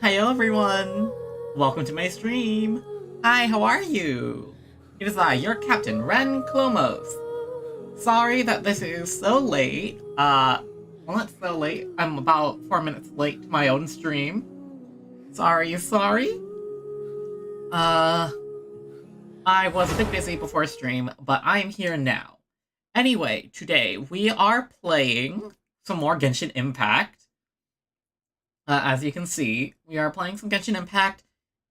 Hello everyone! Welcome to my stream! Hi, how are you? It is I, your captain, Ren Clomos. Sorry that this is so late. Well, not so late. I'm about 4 minutes late to my own stream. Sorry. I was a bit busy before stream, but I'm here now. Anyway, today we are playing some more Genshin Impact. As you can see, we are playing some Genshin Impact,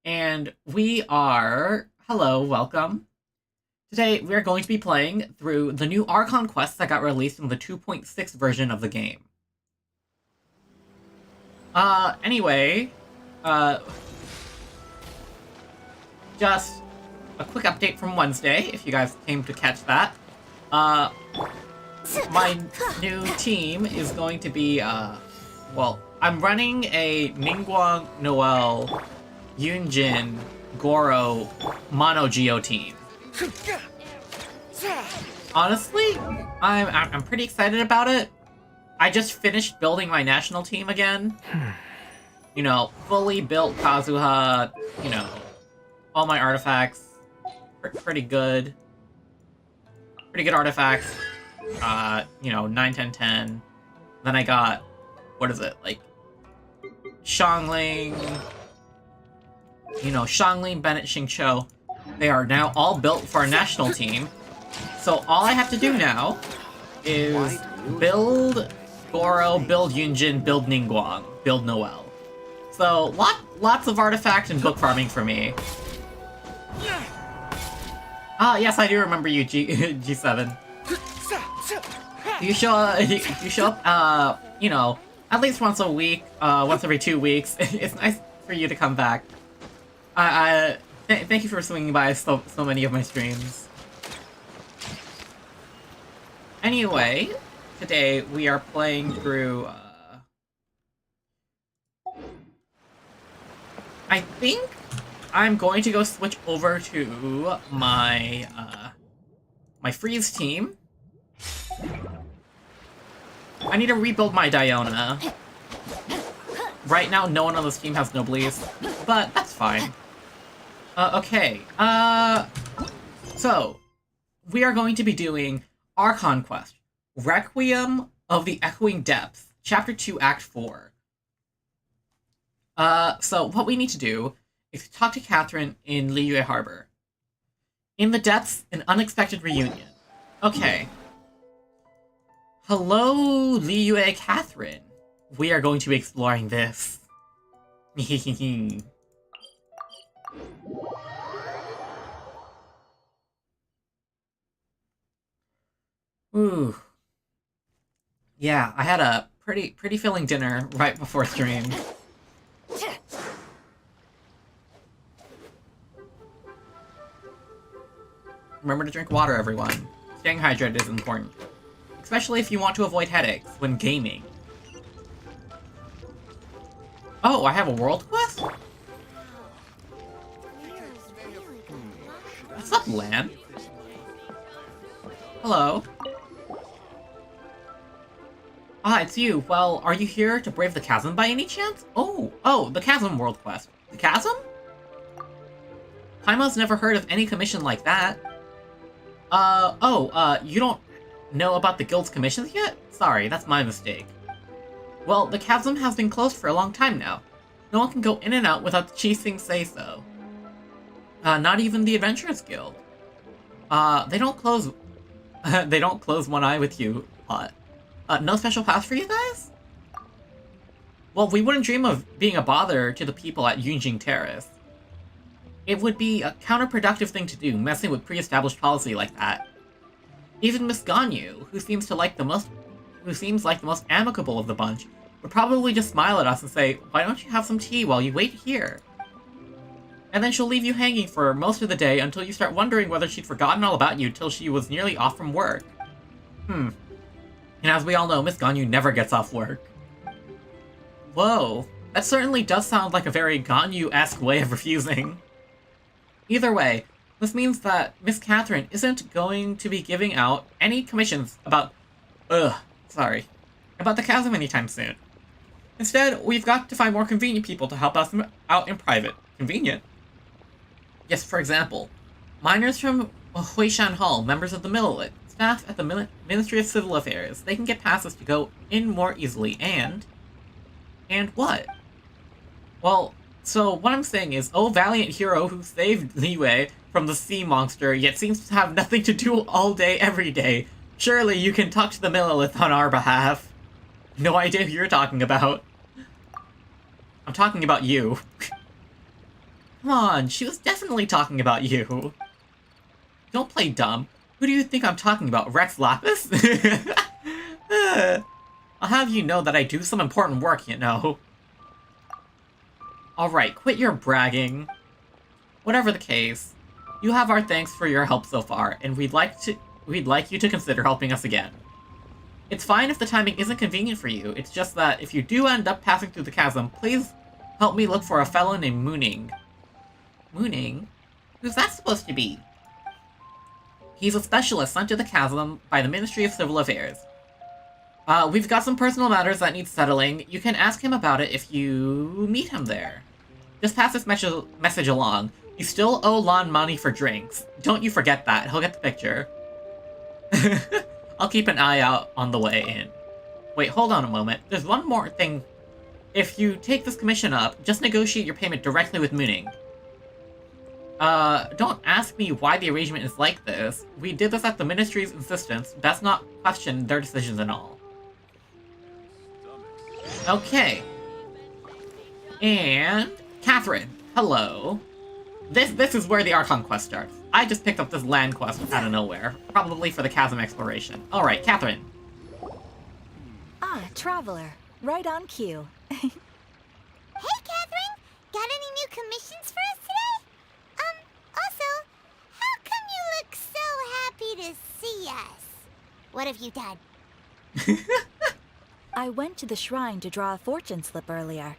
and we are... Hello, welcome. Today, we are going to be playing through the new Archon Quest that got released in the 2.6 version of the game. Anyway, just a quick update from Wednesday, if you guys came to catch that. My new team is going to be, well, I'm running a Ningguang, Noel, Yunjin, Goro, Mono Geo team. Honestly, I'm pretty excited about it. I just finished building my national team again. You know, fully built Kazuha, you know, all my artifacts. Pretty good. Pretty good artifacts. You know, 9, 10, 10. Then I got, what is it, like, Xiangling, you know, Xiangling, Bennett, Xingqiu. They are now all built for our national team. So all I have to do now is build Goro, build Yunjin, build Ningguang, build Noel. So lots of artifact and book farming for me. Ah, yes, I do remember you, G7. You show up, you know, at least once a week, once every 2 weeks. It's nice for you to come back. Thank you for swinging by so many of my streams. Anyway, today we are playing through, I think I'm going to go switch over to my, my freeze team. I need to rebuild my Diona. Right now, no one on this team has Noblies, but that's fine. Okay, so, we are going to be doing Archon Quest, Requiem of the Echoing Depths, Chapter 2, Act 4. So what we need to do is talk to Catherine in Liyue Harbor. In the depths, an unexpected reunion. Okay. Hello, Liyue Catherine. We are going to be exploring this. Ooh. Yeah, I had a pretty filling dinner right before stream. Remember to drink water, everyone. Staying hydrated is important. Especially if you want to avoid headaches when gaming. Oh, I have a world quest? What's up, Lan? Hello. Ah, it's you. Well, are you here to brave the chasm by any chance? Oh, the chasm world quest. The chasm? Paimon's never heard of any commission like that. You don't know about the guild's commissions yet? Sorry, that's my mistake. Well, the chasm has been closed for a long time now. No one can go in and out without the chief thing say so. Not even the Adventurers Guild. They don't close... they don't close one eye with you, lot. No special pass for you guys? Well, we wouldn't dream of being a bother to the people at Yunjing Terrace. It would be a counterproductive thing to do, messing with pre-established policy like that. Even Miss Ganyu, who seems like the most amicable of the bunch, would probably just smile at us and say, "Why don't you have some tea while you wait here?" And then she'll leave you hanging for most of the day until you start wondering whether she'd forgotten all about you till she was nearly off from work. And as we all know, Miss Ganyu never gets off work. Whoa, that certainly does sound like a very Ganyu-esque way of refusing. Either way, this means that Miss Catherine isn't going to be giving out any commissions about the chasm anytime soon. Instead, we've got to find more convenient people to help us out in private. Convenient? Yes, for example, miners from Huishan Hall, members of the Millelith, staff at the Ministry of Civil Affairs. They can get passes to go in more easily, and... And what? Well, so what I'm saying is, oh valiant hero who saved Liyue from the sea monster, yet seems to have nothing to do all day, every day. Surely you can talk to the Millelith on our behalf. No idea who you're talking about. I'm talking about you. Come on, she was definitely talking about you. Don't play dumb. Who do you think I'm talking about, Rex Lapis? I'll have you know that I do some important work, you know. Alright, quit your bragging. Whatever the case, you have our thanks for your help so far, and we'd like you to consider helping us again. It's fine if the timing isn't convenient for you, it's just that if you do end up passing through the chasm, please help me look for a fellow named Mooning. Mooning? Who's that supposed to be? He's a specialist sent to the chasm by the Ministry of Civil Affairs. We've got some personal matters that need settling. You can ask him about it if you meet him there. Just pass this message along. You still owe Lon money for drinks. Don't you forget that. He'll get the picture. I'll keep an eye out on the way in. Wait, hold on a moment. There's one more thing. If you take this commission up, just negotiate your payment directly with Mooning. Don't ask me why the arrangement is like this. We did this at the Ministry's insistence. Best not question their decisions and all. Okay. And... Catherine, hello. This is where the Archon Quest starts. I just picked up this land quest out of nowhere. Probably for the chasm exploration. Alright, Catherine. Ah, traveler. Right on cue. Hey, Catherine! Got any new commissions for us today? Also, how come you look so happy to see us? What have you done? I went to the shrine to draw a fortune slip earlier.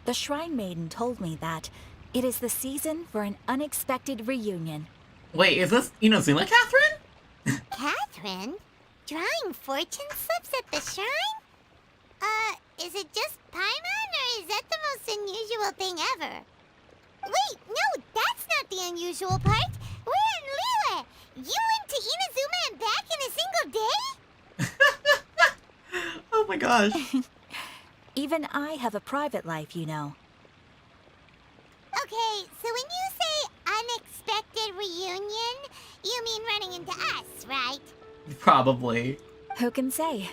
The shrine maiden told me that it is the season for an unexpected reunion. Wait, is this Inazuma Catherine? Catherine? Drawing fortune slips at the shrine? Is it just Paimon, or is that the most unusual thing ever? Wait, no, that's not the unusual part. We're in Liyue. You went to Inazuma and back in a single day? Oh my gosh. Even I have a private life, you know. Okay, so when you say unexpected reunion, you mean running into us, right? Probably. Who can say?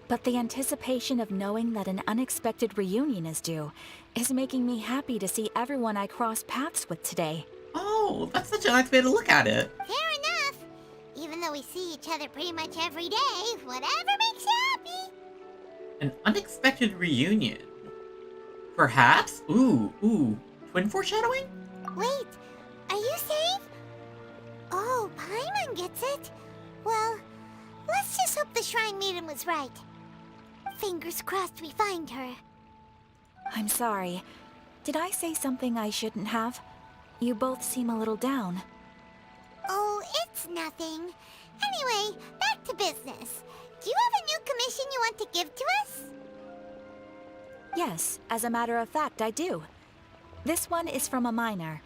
But the anticipation of knowing that an unexpected reunion is due is making me happy to see everyone I crossed paths with today. Oh, that's such a nice way to look at it. Fair enough. Even though we see each other pretty much every day, whatever makes you happy. An unexpected reunion. Perhaps? Ooh. Twin foreshadowing? Wait, are you safe? Oh, Paimon gets it. Well, let's just hope the Shrine Maiden was right. Fingers crossed we find her. I'm sorry. Did I say something I shouldn't have? You both seem a little down. Oh, it's nothing. Anyway, back to business. Do you have a new commission you want to give to us? Yes, as a matter of fact, I do. This one is from a miner.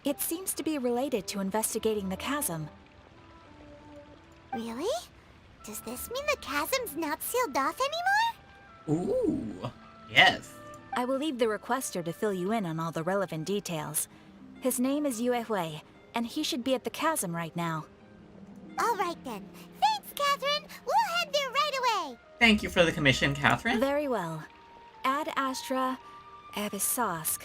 It seems to be related to investigating the chasm. Really? Does this mean the chasm's not sealed off anymore? Ooh, yes. I will leave the requester to fill you in on all the relevant details. His name is Yue, and he should be at the chasm right now. All right then. Thanks, Catherine. We'll head there right away. Thank you for the commission, Catherine. Very well. Ad Astra Abyssosk.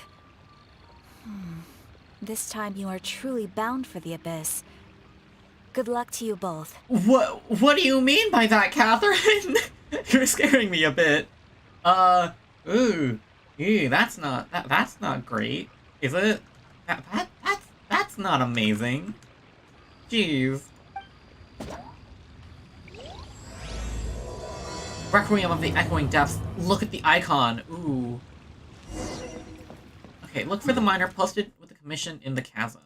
This time you are truly bound for the abyss. Good luck to you both. What do you mean by that, Catherine? You're scaring me a bit. That's not great. Is it? That's not amazing. Jeez. Requiem of the Echoing Depths. Look at the icon. Ooh. Okay, look for the miner posted with the commission in the chasm.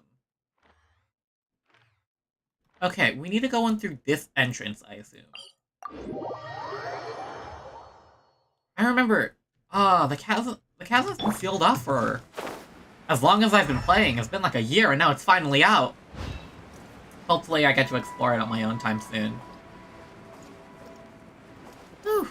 Okay, we need to go in through this entrance, I assume. I remember The chasm's been sealed off for as long as I've been playing. It's been like a year, and now it's finally out. Hopefully I get to explore it on my own time soon. Whew.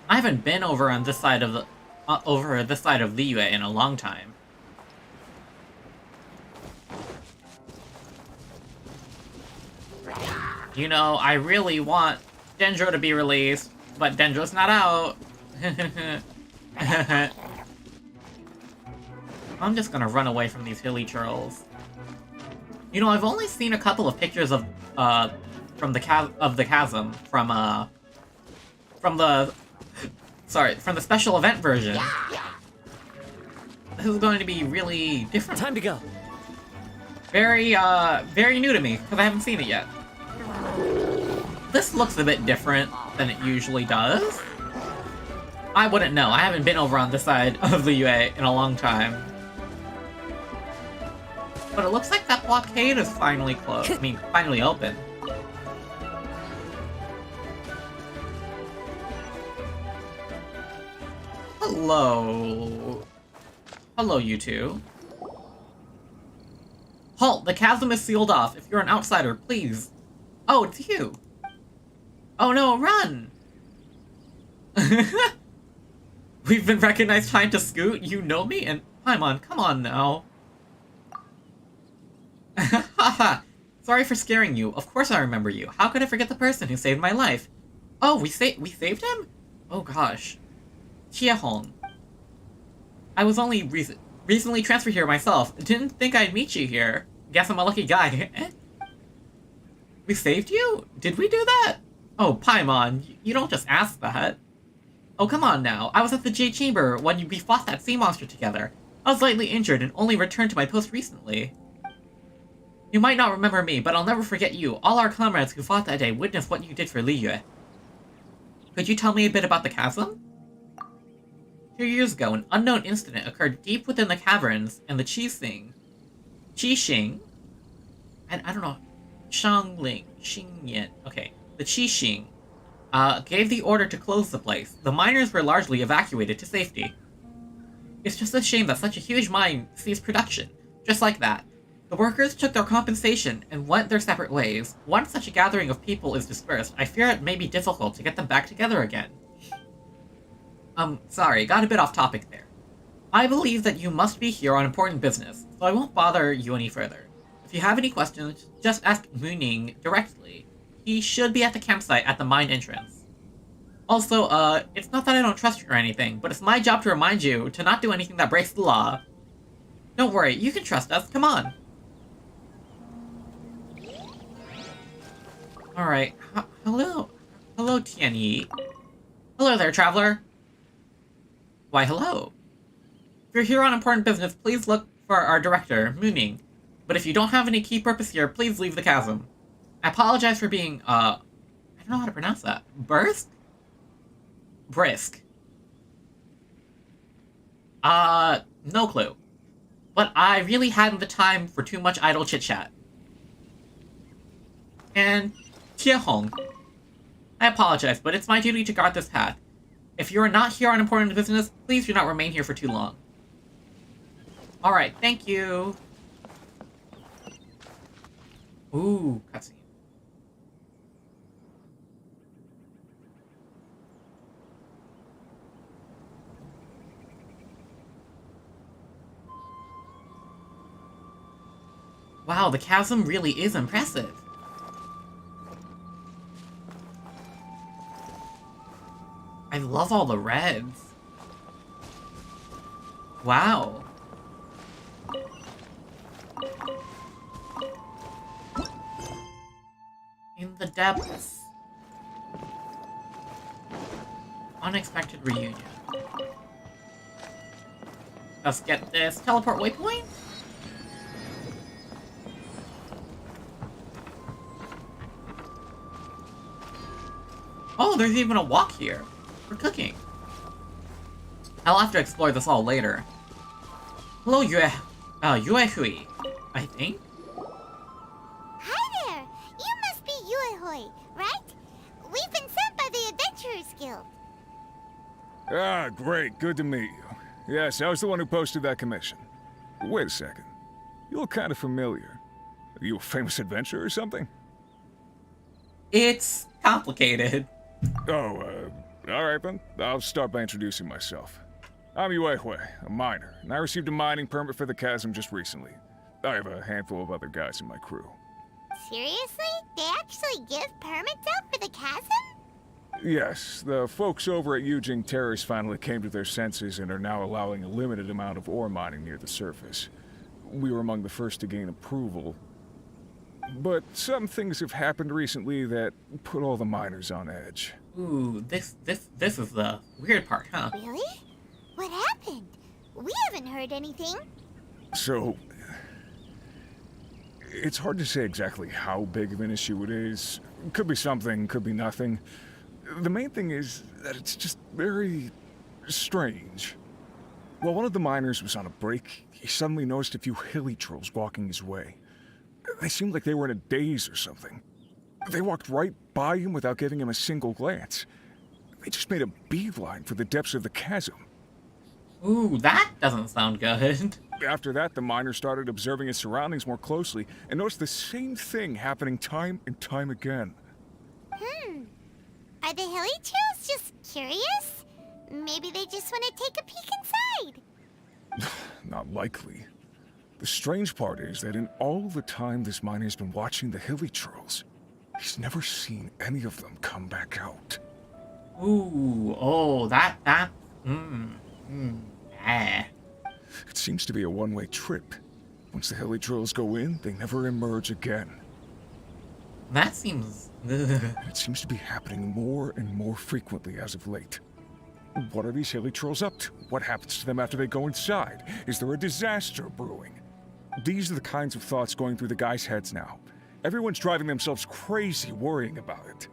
I haven't been over on this side of the Liyue in a long time. You know, I really want Dendro to be released, but Dendro's not out. I'm just gonna run away from these hilly churls. You know, I've only seen a couple of pictures of the chasm from the special event version. This is going to be really different. Time to go. Very new to me, because I haven't seen it yet. This looks a bit different than it usually does. I wouldn't know. I haven't been over on this side of Liyue in a long time. But it looks like that blockade is finally closed. I mean, finally open. Hello. Hello, you two. Halt! The chasm is sealed off. If you're an outsider, please. Oh, it's you. Oh no, run! We've been recognized. Time to scoot. You know me? And Paimon, come on now. Haha. Sorry for scaring you. Of course I remember you. How could I forget the person who saved my life? Oh, we saved him? Oh gosh. Chiehong. I was only recently transferred here myself. Didn't think I'd meet you here. Guess I'm a lucky guy. We saved you? Did we do that? Oh, Paimon, you don't just ask that. Oh, come on now. I was at the Jade Chamber when we fought that sea monster together. I was lightly injured and only returned to my post recently. You might not remember me, but I'll never forget you. All our comrades who fought that day witnessed what you did for Liyue. Could you tell me a bit about the chasm? 2 years ago, an unknown incident occurred deep within the caverns, and the Qixing, and I don't know, Xingyan, okay, the Qixing, gave the order to close the place. The miners were largely evacuated to safety. It's just a shame that such a huge mine ceased production, just like that. The workers took their compensation and went their separate ways. Once such a gathering of people is dispersed, I fear it may be difficult to get them back together again. Sorry, got a bit off topic there. I believe that you must be here on important business, so I won't bother you any further. If you have any questions, just ask Mooning directly. He should be at the campsite at the mine entrance. Also, it's not that I don't trust you or anything, but it's my job to remind you to not do anything that breaks the law. Don't worry, you can trust us, come on. Alright, hello. Hello, Tianyi. Hello there, traveler. Why, hello. If you're here on important business, please look for our director, Mooning. But if you don't have any key purpose here, please leave the chasm. I apologize for being, I don't know how to pronounce that. Brisk? No clue. But I really hadn't the time for too much idle chit-chat. And Chiehong. I apologize, but it's my duty to guard this path. If you are not here on important business, please do not remain here for too long. Alright, thank you. Ooh, cutscene. Wow, the chasm really is impressive. I love all the reds. Wow. In the depths. Unexpected reunion. Let's get this teleport waypoint. Oh, there's even a walk here. For cooking. I'll have to explore this all later. Hello, Yue Hui, I think? Hi there! You must be Yue, right? We've been sent by the Adventurers Guild. Ah, great. Good to meet you. Yes, I was the one who posted that commission. Wait a second. You look kind of familiar. Are you a famous adventurer or something? It's complicated. Oh, alright then. I'll start by introducing myself. I'm Yue, a miner, and I received a mining permit for the Chasm just recently. I have a handful of other guys in my crew. Seriously? They actually give permits out for the chasm? Yes, the folks over at Yujing Terrace finally came to their senses and are now allowing a limited amount of ore mining near the surface. We were among the first to gain approval. But some things have happened recently that put all the miners on edge. Ooh, this is the weird part, huh? Really? What happened? We haven't heard anything. So, it's hard to say exactly how big of an issue it is. Could be something, could be nothing. The main thing is that it's just very strange. While one of the miners was on a break, he suddenly noticed a few hilly trolls walking his way. They seemed like they were in a daze or something. They walked right by him without giving him a single glance. They just made a beeline for the depths of the chasm. Ooh, that doesn't sound good. After that, the miner started observing his surroundings more closely and noticed the same thing happening time and time again. Are the hilly trolls just curious? Maybe they just want to take a peek inside. Not likely. The strange part is that in all the time this miner's been watching the hilly trolls, he's never seen any of them come back out. Ooh, oh, eh. It seems to be a one-way trip. Once the hilly trolls go in, they never emerge again. That seems... It seems to be happening more and more frequently as of late. What are these hilly trolls up to? What happens to them after they go inside? Is there a disaster brewing? These are the kinds of thoughts going through the guys' heads now. Everyone's driving themselves crazy worrying about it.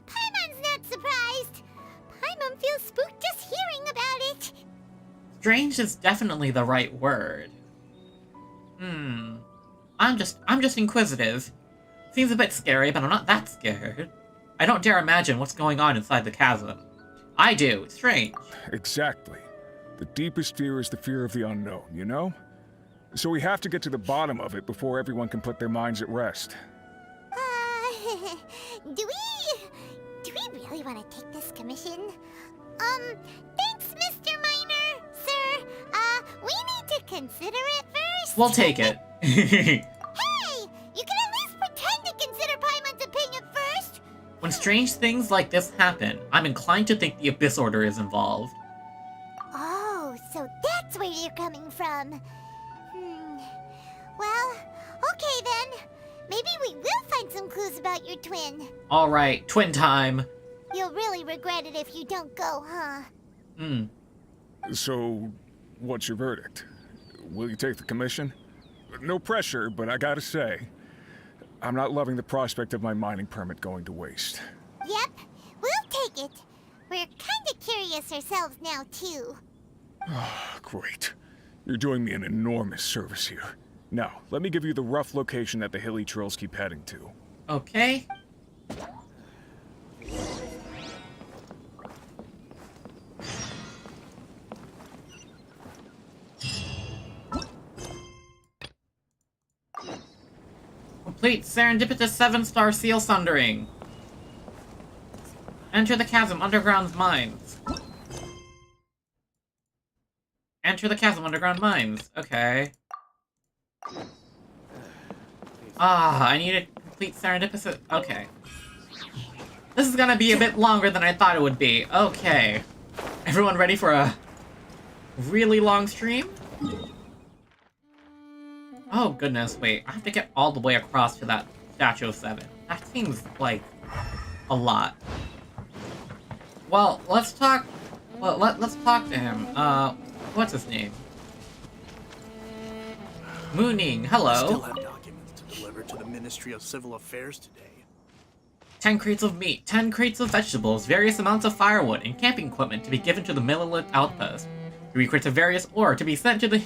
Paimon's not surprised. Paimon feels spooked just hearing about it. Strange is definitely the right word. I'm just inquisitive. Seems a bit scary, but I'm not that scared. I don't dare imagine what's going on inside the chasm. I do. It's strange. Exactly. The deepest fear is the fear of the unknown, you know? So we have to get to the bottom of it before everyone can put their minds at rest. Do we really want to take this commission? Thanks, Mr. Miner, sir. We need to consider it first. We'll take it. Hey, you can at least pretend to consider Paimon's opinion first. When strange things like this happen, I'm inclined to think the Abyss Order is involved. Oh, so that's where you're coming from. Well, okay then. Maybe we will find some clues about your twin. Alright, twin time. You'll really regret it if you don't go, huh? So, what's your verdict? Will you take the commission? No pressure, but I gotta say, I'm not loving the prospect of my mining permit going to waste. Yep, we'll take it. We're kinda curious ourselves now, too. Great. You're doing me an enormous service here. Now, let me give you the rough location that the hilly trolls keep heading to. Okay. Complete serendipitous 7-star seal sundering. Enter the chasm underground mines. Enter the chasm underground mines. Okay. I need a complete serendipitous... Okay. This is gonna be a bit longer than I thought it would be. Okay. Everyone ready for a really long stream? Oh goodness, wait. I have to get all the way across to that Statue of 7. That seems like a lot. Well, let's talk... Well, let's talk to him. What's his name? Mooning, hello. Still have documents to deliver to the Ministry of Civil Affairs today. 10 crates of meat, 10 crates of vegetables, various amounts of firewood, and camping equipment to be given to the Millelith outpost. 3 crates of various ore to be sent to the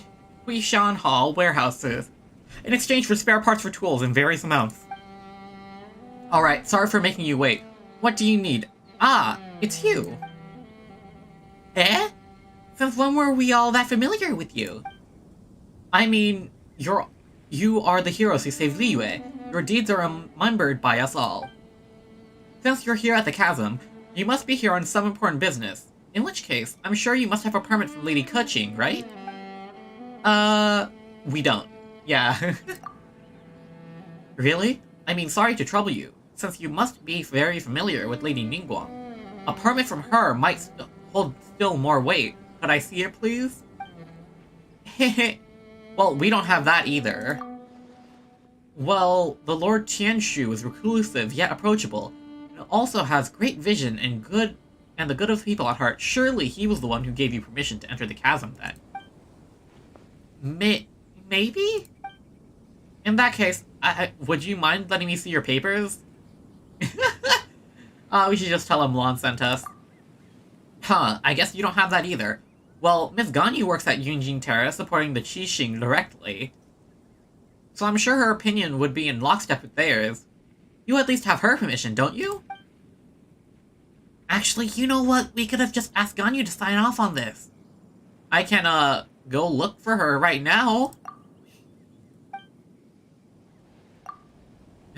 Huishan Hall warehouses, in exchange for spare parts for tools in various amounts. Alright, sorry for making you wait. What do you need? Ah, it's you. Eh? Since when were we all that familiar with you? I mean, you are the heroes who saved Liyue. Your deeds are remembered by us all. Since you're here at the Chasm, you must be here on some important business. In which case, I'm sure you must have a permit from Lady Keqing, right? We don't. Yeah. Really? I mean, sorry to trouble you, since you must be very familiar with Lady Ningguang. A permit from her might hold still more weight. Could I see it, please? Hehe. Well, we don't have that either. Well, the Lord Tianshu is reclusive yet approachable, and also has great vision and the good of people at heart. Surely he was the one who gave you permission to enter the chasm then. Maybe? In that case, would you mind letting me see your papers? We should just tell him Lon sent us. Huh, I guess you don't have that either. Well, Miss Ganyu works at Yunjin Terrace supporting the Qixing directly. So I'm sure her opinion would be in lockstep with theirs. You at least have her permission, don't you? Actually, you know what? We could have just asked Ganyu to sign off on this. I can, go look for her right now.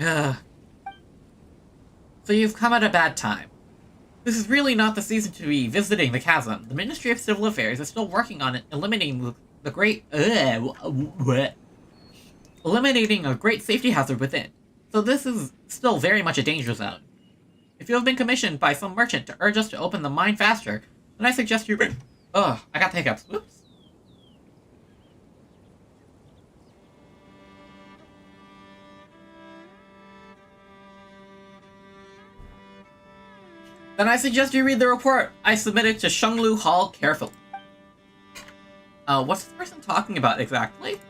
Ugh. So you've come at a bad time. This is really not the season to be visiting the chasm. The Ministry of Civil Affairs is still working on eliminating eliminating a great safety hazard within. So this is still very much a danger zone. If you have been commissioned by some merchant to urge us to open the mine faster, then I suggest you... Ugh, I got the hiccups. Whoops. Then I suggest you read the report I submitted to Shenglu Hall carefully. What's the person talking about exactly?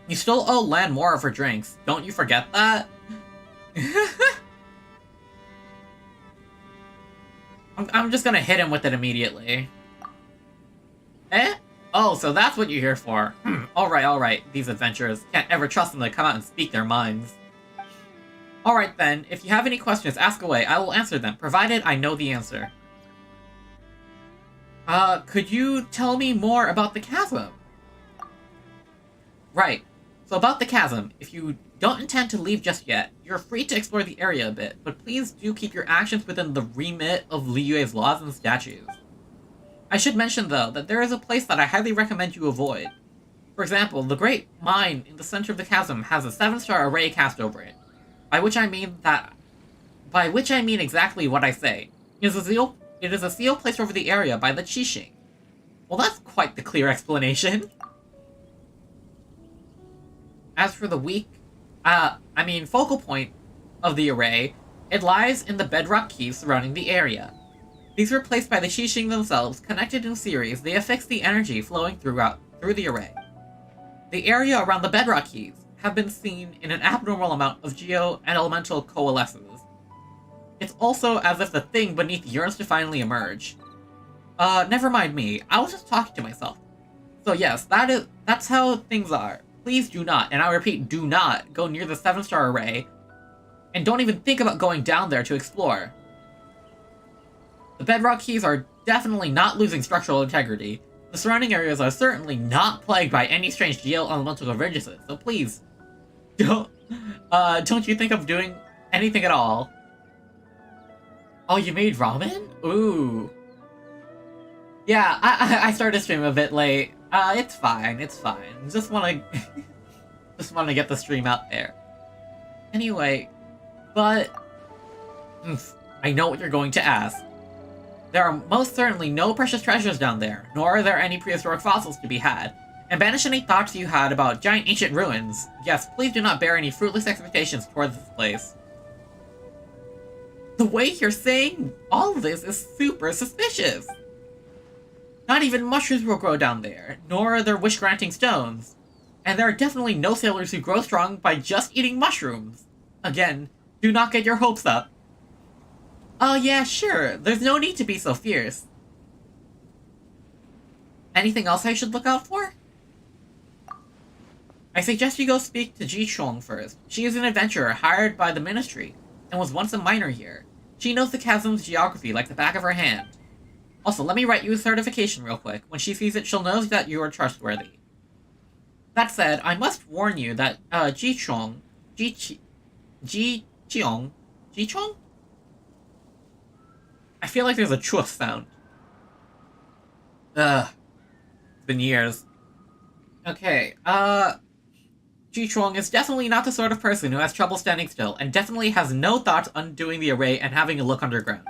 You still owe Lan more of her drinks. Don't you forget that? I'm just gonna hit him with it immediately. Eh? Oh, so that's what you're here for. Alright. These adventurers. Can't ever trust them to come out and speak their minds. Alright then, if you have any questions, ask away. I will answer them, provided I know the answer. Could you tell me more about the chasm? Right. So about the chasm, if you don't intend to leave just yet, you're free to explore the area a bit, but please do keep your actions within the remit of Liyue's laws and statutes. I should mention, though, that there is a place that I highly recommend you avoid. For example, the Great Mine in the center of the chasm has a 7-star array cast over it. By which I mean exactly what I say. It is a sealed place over the area by the Qixing. Well, that's quite the clear explanation. As for the focal point of the array, it lies in the bedrock keys surrounding the area. These were placed by the Qixing themselves, connected in series. They affix the energy flowing through the array. The area around the bedrock keys have been seen in an abnormal amount of geo and elemental coalesces. It's also as if the thing beneath yearns to finally emerge. Never mind me. I was just talking to myself. So yes, that's how things are. Please do not, and I repeat, do not go near the 7-star array, and don't even think about going down there to explore. The bedrock keys are definitely not losing structural integrity. The surrounding areas are certainly not plagued by any strange geo-elemental divergences, so please, don't you think of doing anything at all. Oh, you made ramen? Ooh. Yeah, I started stream a bit late. It's fine. Just wanna get the stream out there. Anyway, but I know what you're going to ask. There are most certainly no precious treasures down there, nor are there any prehistoric fossils to be had. And banish any thoughts you had about giant ancient ruins. Yes, please do not bear any fruitless expectations towards this place. The way you're saying all this is super suspicious. Not even mushrooms will grow down there, nor are there wish-granting stones. And there are definitely no sailors who grow strong by just eating mushrooms. Again, do not get your hopes up. Oh yeah, sure, there's no need to be so fierce. Anything else I should look out for? I suggest you go speak to Ji Chong first. She is an adventurer hired by the Ministry, and was once a miner here. She knows the chasm's geography like the back of her hand. Also, let me write you a certification real quick. When she sees it, she'll know that you are trustworthy. That said, I must warn you that Ji Chong... I feel like there's a chuff sound. Ugh. It's been years. Okay, Ji Chong is definitely not the sort of person who has trouble standing still, and definitely has no thoughts undoing the array and having a look underground.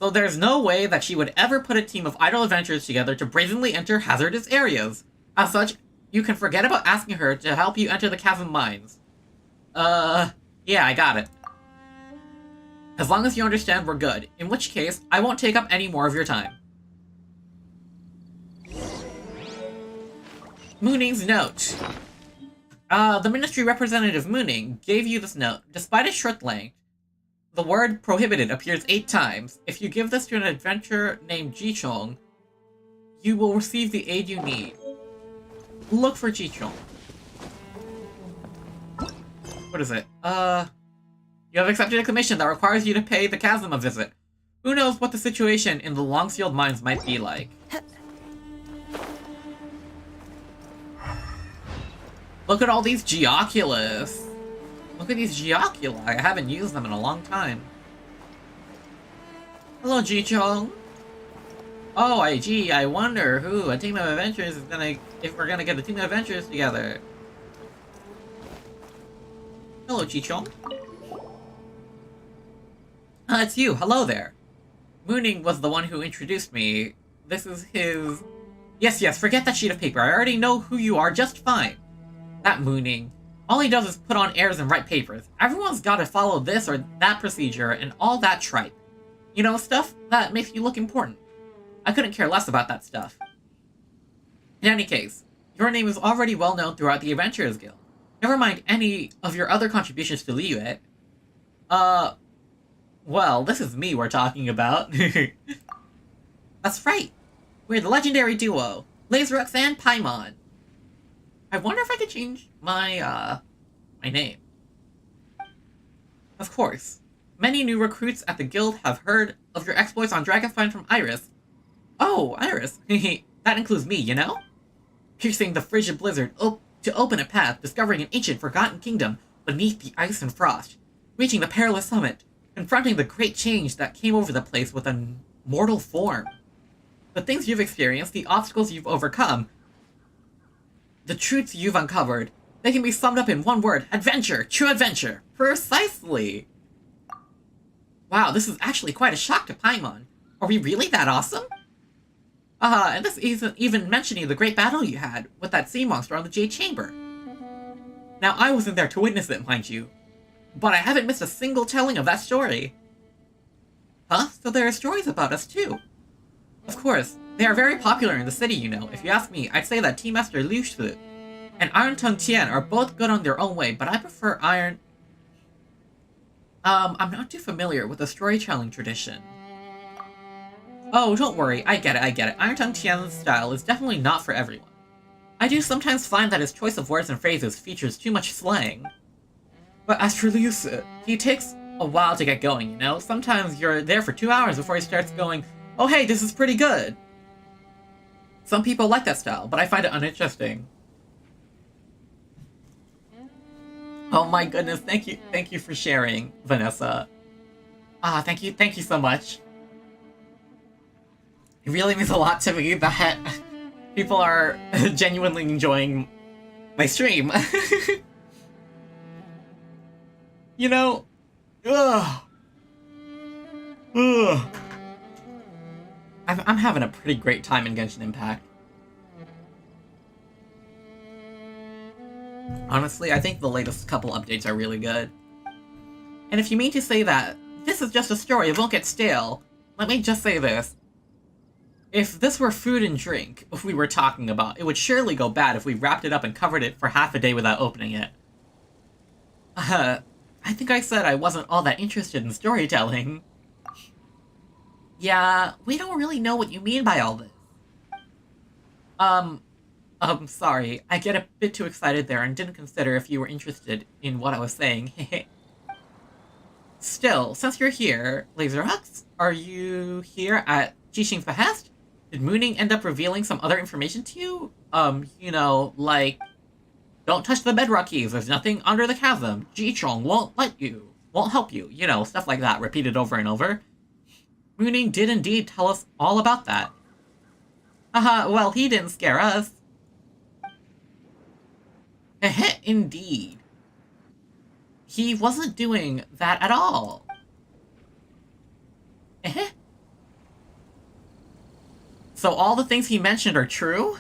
So there's no way that she would ever put a team of idle adventurers together to brazenly enter hazardous areas. As such, you can forget about asking her to help you enter the chasm mines. Yeah, I got it. As long as you understand, we're good. In which case, I won't take up any more of your time. Mooning's note. The Ministry representative Mooning gave you this note. Despite its short length, the word prohibited appears 8 times. If you give this to an adventurer named Ji Chong, you will receive the aid you need. Look for Ji Chong. What is it? You have accepted a commission that requires you to pay the chasm a visit. Who knows what the situation in the Longsealed mines might be like. Look at all these Geoculus. Look at these Geoculi. I haven't used them in a long time. Hello, Ji Chong. Oh, I wonder who a team of adventurers is gonna... if we're gonna get a team of adventurers together. Hello, Ji Chong. It's you. Hello there. Mooning was the one who introduced me. This is his... Yes, forget that sheet of paper. I already know who you are just fine. That Mooning. All he does is put on airs and write papers. Everyone's gotta follow this or that procedure and all that tripe. You know, stuff that makes you look important. I couldn't care less about that stuff. In any case, your name is already well known throughout the Adventurers Guild. Never mind any of your other contributions to Liyue. Well, this is me we're talking about. That's right. We're the legendary duo, Lazerux and Paimon. I wonder if I could change my name. Of course. Many new recruits at the guild have heard of your exploits on Dragonfire from Iris. Oh, Iris. That includes me, you know? Piercing the frigid blizzard to open a path, discovering an ancient forgotten kingdom beneath the ice and frost, reaching the perilous summit, confronting the great change that came over the place with a mortal form. The things you've experienced, the obstacles you've overcome, the truths you've uncovered, they can be summed up in one word: adventure! True adventure! Precisely! Wow, this is actually quite a shock to Paimon. Are we really that awesome? And this isn't even mentioning the great battle you had with that sea monster on the Jade Chamber. Now, I wasn't there to witness it, mind you, but I haven't missed a single telling of that story. Huh? So there are stories about us, too. Of course, they are very popular in the city, you know. If you ask me, I'd say that Tea Master Liyue and Iron Tongue Tian are both good on their own way, but I prefer Iron... I'm not too familiar with the storytelling tradition. Oh, don't worry, I get it. Iron Tongue Tian's style is definitely not for everyone. I do sometimes find that his choice of words and phrases features too much slang. But as for Liyue, he takes a while to get going, you know? Sometimes you're there for 2 hours before he starts going, oh hey, this is pretty good. Some people like that style, but I find it uninteresting. Oh my goodness, thank you for sharing, Vanessa. Thank you so much. It really means a lot to me that people are genuinely enjoying my stream. You know, I'm having a pretty great time in Genshin Impact. Honestly, I think the latest couple updates are really good. And if you mean to say that this is just a story, it won't get stale, let me just say this. If this were food and drink we were talking about, it would surely go bad if we wrapped it up and covered it for half a day without opening it. I think I said I wasn't all that interested in storytelling. Yeah, we don't really know what you mean by all this. Sorry, I get a bit too excited there and didn't consider if you were interested in what I was saying. Still, since you're here, Laserhux, are you here at Jixing's behest? Did Mooning end up revealing some other information to you? You know, like, don't touch the bedrock keys, there's nothing under the chasm, Jichong won't help you, you know, stuff like that, repeated over and over. Mooning did indeed tell us all about that. Haha, well, he didn't scare us. Heh, indeed. He wasn't doing that at all. So all the things he mentioned are true?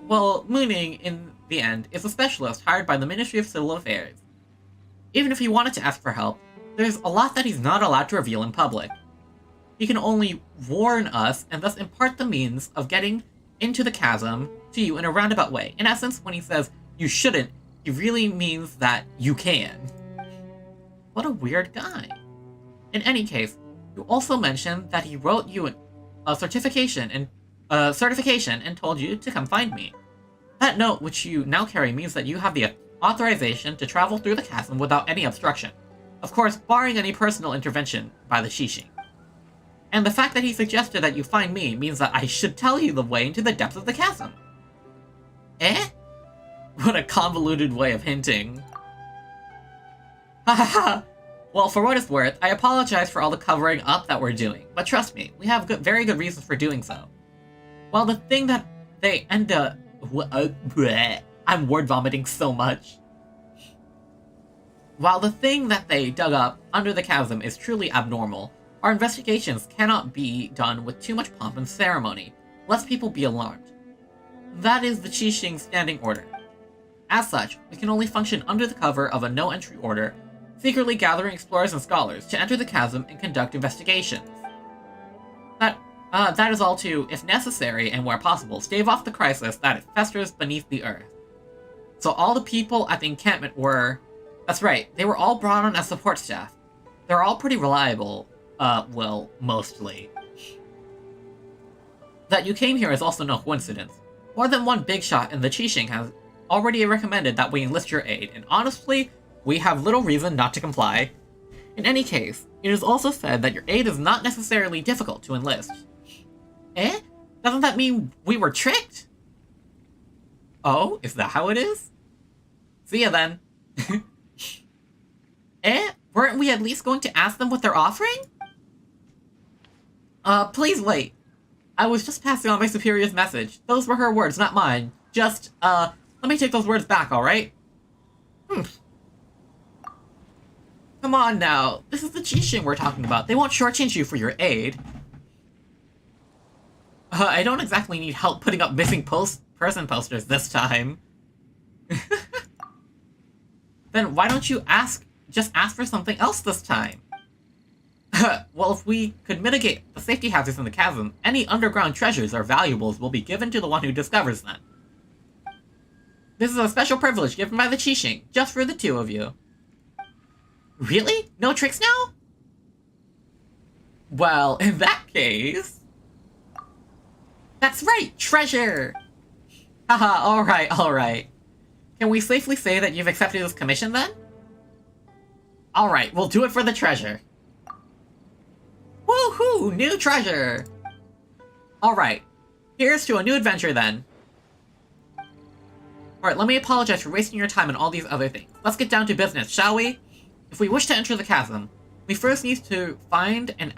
Well, Mooning, in the end, is a specialist hired by the Ministry of Civil Affairs. Even if he wanted to ask for help, there's a lot that he's not allowed to reveal in public. He can only warn us and thus impart the means of getting into the chasm to you in a roundabout way. In essence, when he says you shouldn't, he really means that you can. What a weird guy. In any case, you also mentioned that he wrote you a certification and told you to come find me. That note, which you now carry, means that you have the authorization to travel through the chasm without any obstruction. Of course, barring any personal intervention by the Xixing. And the fact that he suggested that you find me means that I should tell you the way into the depths of the chasm. Eh? What a convoluted way of hinting. Hahaha. Well, for what it's worth, I apologize for all the covering up that we're doing, but trust me, we have very good reasons for doing so. While the thing that they end up... I'm word vomiting so much. While the thing that they dug up under the chasm is truly abnormal, our investigations cannot be done with too much pomp and ceremony, lest people be alarmed. That is the Qixing's standing order. As such, we can only function under the cover of a no-entry order, secretly gathering explorers and scholars to enter the chasm and conduct investigations. That is all to, if necessary and where possible, stave off the crisis that it festers beneath the earth. So all the people at the encampment were... That's right, they were all brought on as support staff. They're all pretty reliable. Well, mostly. That you came here is also no coincidence. More than one big shot in the Qixing has already recommended that we enlist your aid, and honestly, we have little reason not to comply. In any case, it is also said that your aid is not necessarily difficult to enlist. Eh? Doesn't that mean we were tricked? Oh, is that how it is? See ya then. Eh? Weren't we at least going to ask them what they're offering? Please wait. I was just passing on my superior's message. Those were her words, not mine. Just, let me take those words back, alright? Come on now. This is the Qixing we're talking about. They won't shortchange you for your aid. I don't exactly need help putting up missing person posters this time. Then why don't you just ask for something else this time? Well, if we could mitigate the safety hazards in the chasm, any underground treasures or valuables will be given to the one who discovers them. This is a special privilege given by the Qixing, just for the two of you. Really? No tricks now? Well, in that case... That's right! Treasure! Haha, alright. Can we safely say that you've accepted this commission, then? Alright, we'll do it for the treasure. Woohoo! New treasure! Alright, here's to a new adventure, then. Alright, let me apologize for wasting your time on all these other things. Let's get down to business, shall we? If we wish to enter the chasm, we first need to find an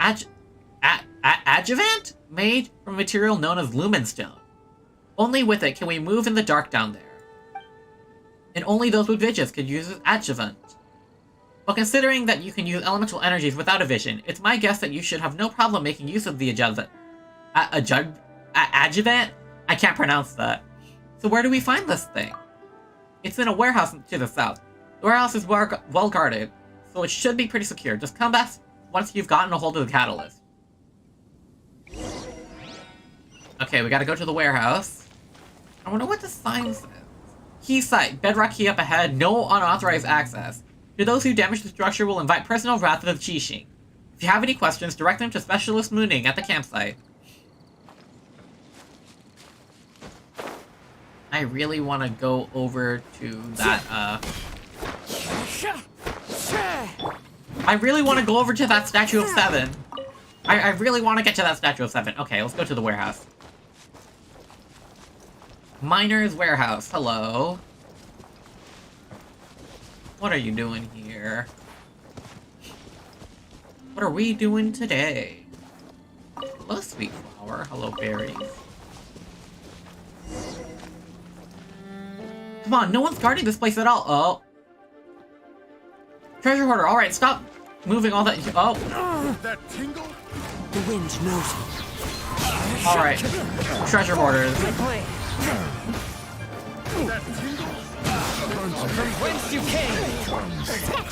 adjuvant made from a material known as lumenstone. Only with it can we move in the dark down there. And only those with visions could use this adjuvant. But considering that you can use elemental energies without a vision, it's my guess that you should have no problem making use of the adjuvant. Adjuvant? I can't pronounce that. So where do we find this thing? It's in a warehouse to the south. The warehouse is well guarded, so it should be pretty secure. Just come back once you've gotten a hold of the catalyst. Okay, we gotta go to the warehouse. I wonder what the sign says. Key site. Bedrock key up ahead. No unauthorized access. To those who damage the structure will invite personal wrath of the Qixing. If you have any questions, direct them to Specialist Mooning at the campsite. I really want to go over to that, I really want to go over to that Statue of Seven. I really want to get to that Statue of Seven. Okay, let's go to the warehouse. Miner's Warehouse. Hello. What are you doing here? What are we doing today? Hello, sweet flower. Hello, berries. Come on, no one's guarding this place at all. Oh. Treasure hoarder, alright, stop moving all that. Oh. That tingle? The wind knows it. Alright. Treasure hoarders. That tingle? From whence you came?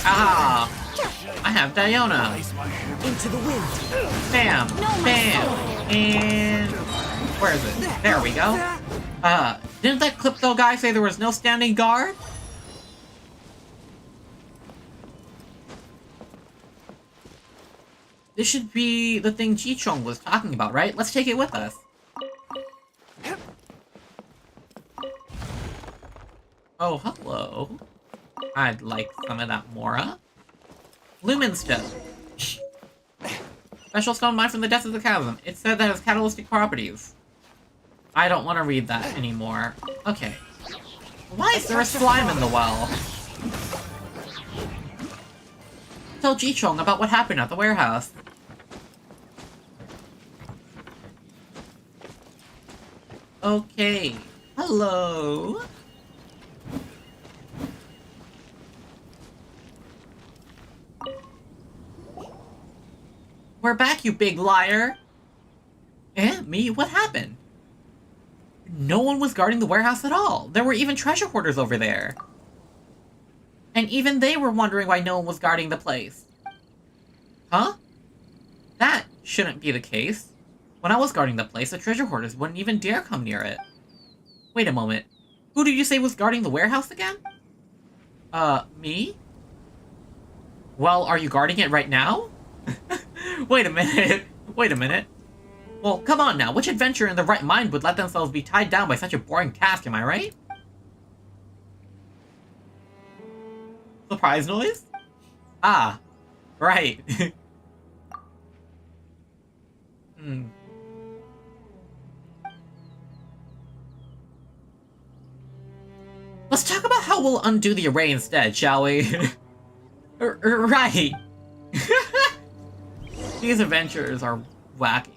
Ah! I have Diona. Into the wind. Bam! Bam! And... where is it? There we go. Didn't that Clipto guy say there was no standing guard? This should be the thing Ji-Chong was talking about, right? Let's take it with us. Oh, hello. I'd like some of that Mora. Lumen Stone. Special stone mine from the depths of the chasm. It said that it has catalytic properties. I don't want to read that anymore. Okay. Why is there a slime in the well? Tell Ji-Chong about what happened at the warehouse. Okay. Hello. We're back, you big liar! Eh? Me? What happened? No one was guarding the warehouse at all. There were even treasure hoarders over there. And even they were wondering why no one was guarding the place. Huh? That shouldn't be the case. When I was guarding the place, the treasure hoarders wouldn't even dare come near it. Wait a moment. Who did you say was guarding the warehouse again? Me? Well, are you guarding it right now? Wait a minute. Wait a minute. Well, come on now. Which adventurer in their right mind would let themselves be tied down by such a boring task, am I right? Surprise noise? Ah, right. Let's talk about how we'll undo the array instead, shall we? Right. These adventures are wacky.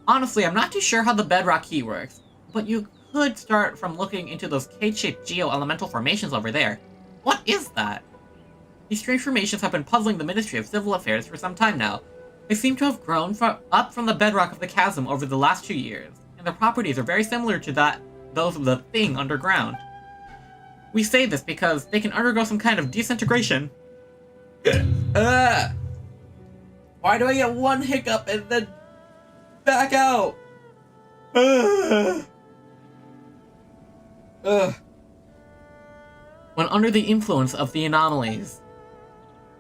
Honestly, I'm not too sure how the bedrock key works, but you could start from looking into those cage-shaped geo-elemental formations over there. What is that? These strange formations have been puzzling the Ministry of Civil Affairs for some time now. They seem to have grown up from the bedrock of the chasm over the last 2 years, and their properties are very similar to those of the thing underground. We say this because they can undergo some kind of disintegration. Why do I get one hiccup and then back out? When under the influence of the anomalies.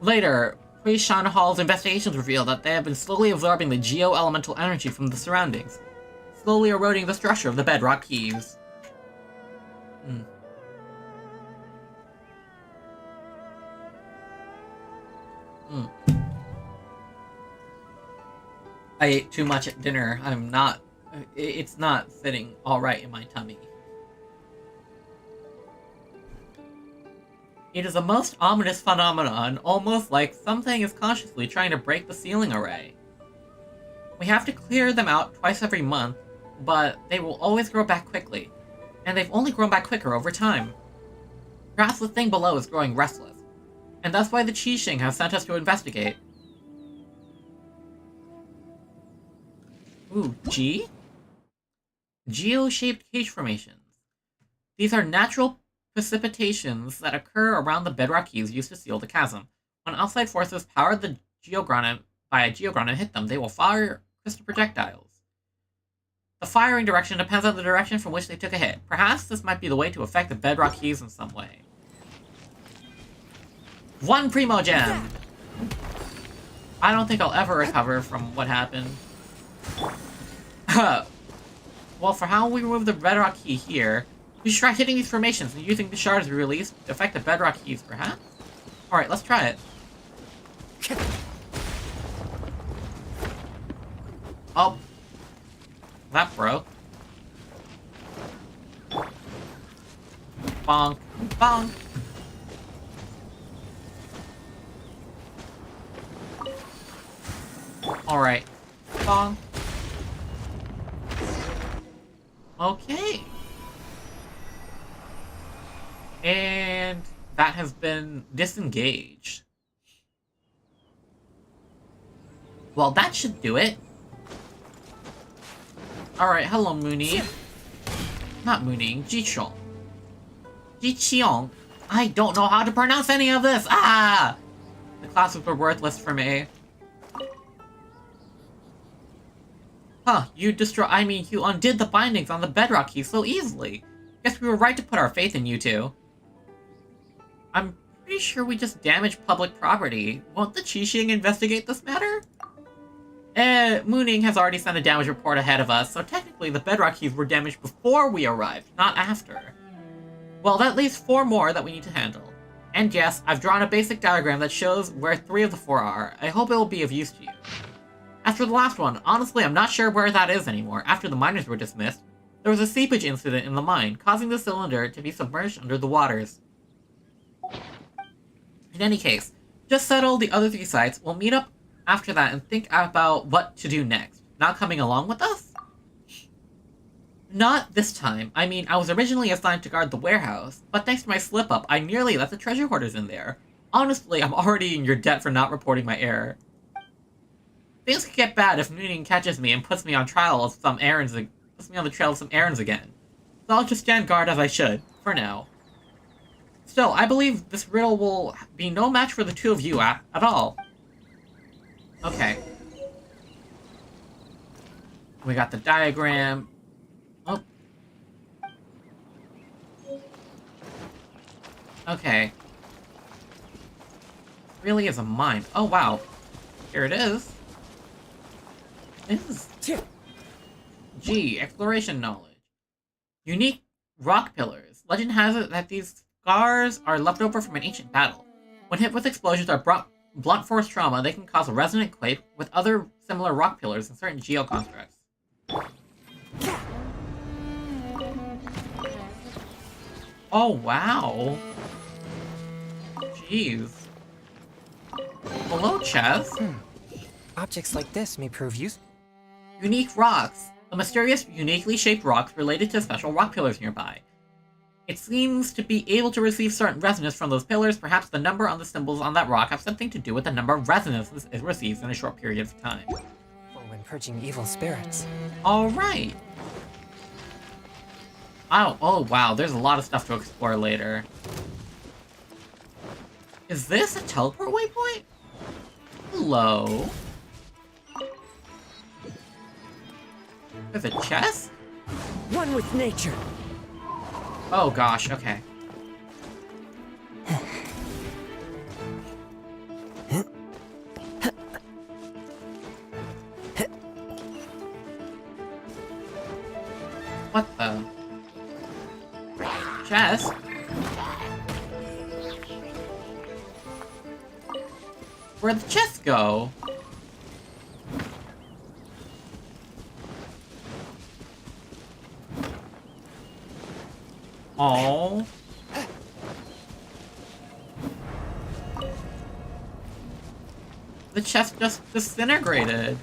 Later, Shan Hall's investigations reveal that they have been slowly absorbing the geo-elemental energy from the surroundings, slowly eroding the structure of the bedrock keys. I ate too much at dinner. It's not sitting alright in my tummy. It is a most ominous phenomenon, almost like something is consciously trying to break the sealing array. We have to clear them out twice every month, but they will always grow back quickly, and they've only grown back quicker over time. Perhaps the thing below is growing restless, and that's why the Qixing have sent us to investigate. Ooh, G? Geo-shaped cage formations. These are natural precipitations that occur around the bedrock keys used to seal the chasm. When outside forces power the geogranite by a geogranite hit them, they will fire crystal projectiles. The firing direction depends on the direction from which they took a hit. Perhaps this might be the way to affect the bedrock keys in some way. 1 Primo Gem! I don't think I'll ever recover from what happened. Well, for how we remove the bedrock key here, we should try hitting these formations and using the shards we released to affect the bedrock keys, perhaps? Alright, let's try it. Oh. That broke. Bonk. Bonk. Alright. Bonk. Okay. And that has been disengaged. Well, that should do it. Alright, hello, Mooney. Not Mooney, Jichong. Jichong. I don't know how to pronounce any of this! Ah! The classes were worthless for me. Huh, you undid the bindings on the bedrock key so easily. Guess we were right to put our faith in you two. I'm pretty sure we just damaged public property. Won't the Qixing investigate this matter? Mooning has already sent a damage report ahead of us, so technically the bedrock keys were damaged before we arrived, not after. Well, that leaves 4 more that we need to handle. And yes, I've drawn a basic diagram that shows where 3 of the 4 are. I hope it will be of use to you. As for the last one, honestly, I'm not sure where that is anymore. After the miners were dismissed, there was a seepage incident in the mine, causing the cylinder to be submerged under the waters. In any case, just settle the other 3 sites, we'll meet up after that and think about what to do next. Not coming along with us? Not this time. I mean, I was originally assigned to guard the warehouse, but thanks to my slip-up, I nearly left the treasure hoarders in there. Honestly, I'm already in your debt for not reporting my error. Things could get bad if Nooning catches me and puts me on trial of some errands, puts me on the trail of some errands again. So I'll just stand guard as I should, for now. Still, I believe this riddle will be no match for the 2 of you at all. Okay. We got the diagram. Oh. Okay. Really is a mine. Oh, wow. Here it is. G. Exploration knowledge. Unique rock pillars. Legend has it that these scars are left over from an ancient battle. When hit with explosions or blunt force trauma, they can cause a resonant quake with other similar rock pillars in certain geoconstructs. Oh, wow. Jeez. Hello, Chess. Objects like this may prove useful. Unique rocks. The mysterious, uniquely shaped rocks related to special rock pillars nearby. It seems to be able to receive certain resonance from those pillars. Perhaps the number on the symbols on that rock have something to do with the number of resonances it receives in a short period of time. For when purging evil spirits. Alright. Oh wow, there's a lot of stuff to explore later. Is this a teleport waypoint? Hello? There's a chest? One with nature. Oh gosh, okay. What the? Chest? Where'd the chest go? Oh. The chest just disintegrated.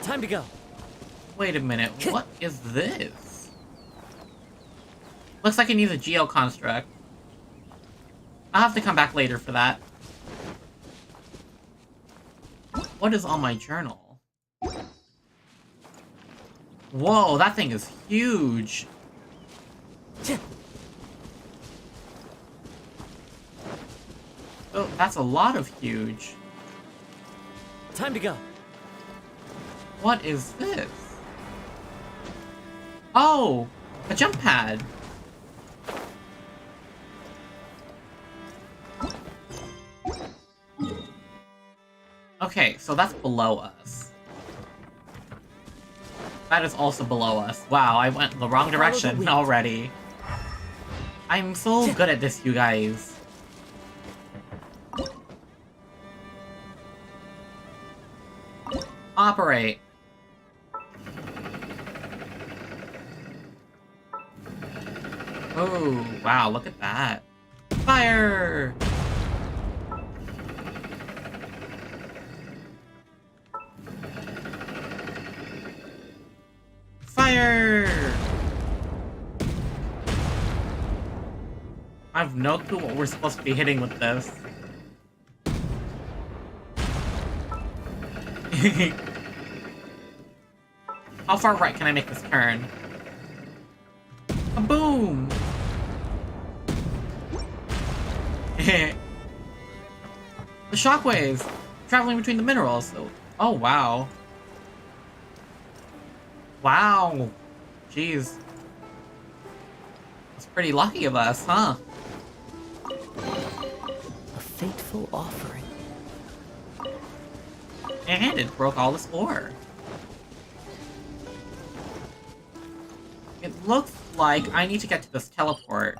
Time to go. Wait a minute, what is this? Looks like it needs a geoconstruct. I'll have to come back later for that. What is on my journal? Whoa, that thing is huge. Oh, that's a lot of huge. Time to go. What is this? Oh, a jump pad. Okay, so that's below us. That is also below us. Wow, I went the wrong direction already. I'm so good at this, you guys. Operate. Oh, wow, look at that. Fire! Fire! I have no clue what we're supposed to be hitting with this. How far right can I make this turn? A boom! The shockwaves! Traveling between the minerals. Oh, wow. Wow. Jeez. That's pretty lucky of us, huh? A fateful offering. And it broke all this ore. It looks like I need to get to this teleport.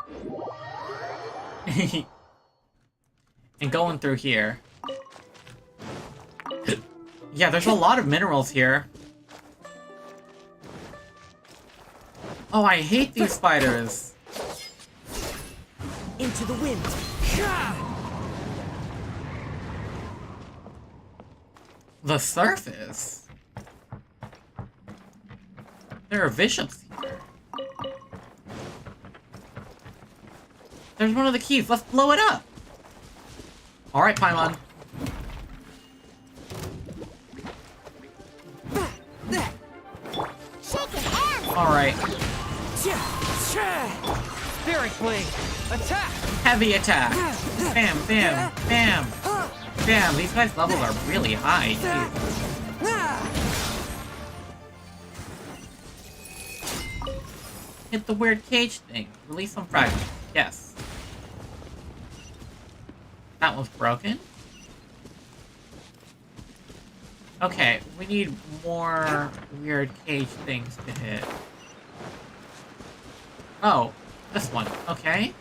And going through here. Yeah, there's a lot of minerals here. Oh, I hate these spiders. Into the wind. The surface? There are bishops here. There's one of the keys. Let's blow it up. Alright, Paimon. Alright. Spirit blade. Attack. Heavy attack. Bam, bam, bam. Bam, these guys' levels are really high. Jeez. Hit the weird cage thing. Release some fragments. Yes. That one's broken. Okay, we need more weird cage things to hit. Oh, this one. Okay.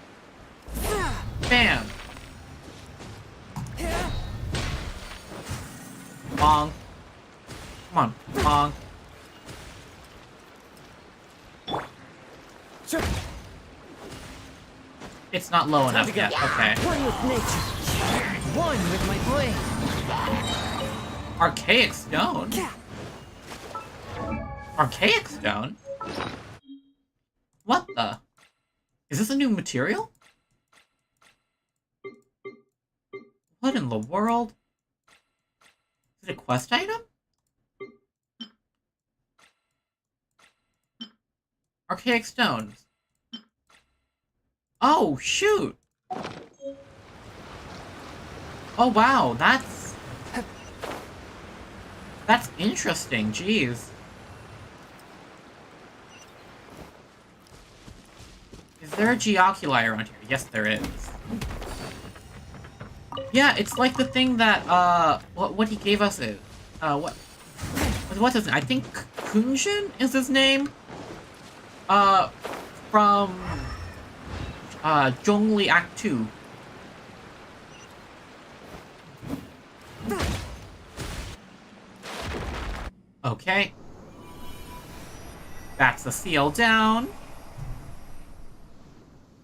Bam. Bonk. Come on, bonk. It's not low enough yet. Okay. One with nature. One with my blade. Archaic stone? Archaic stone? What the? Is this a new material? What in the world? Is it a quest item? Archaic stones. Oh, shoot! Oh, wow, that's interesting, jeez. Is there a geoculi around here? Yes, there is. Yeah, it's like the thing that, what he gave us is, what's his name? I think Kunjin is his name? From, Zhongli Act 2. Okay. That's the seal down.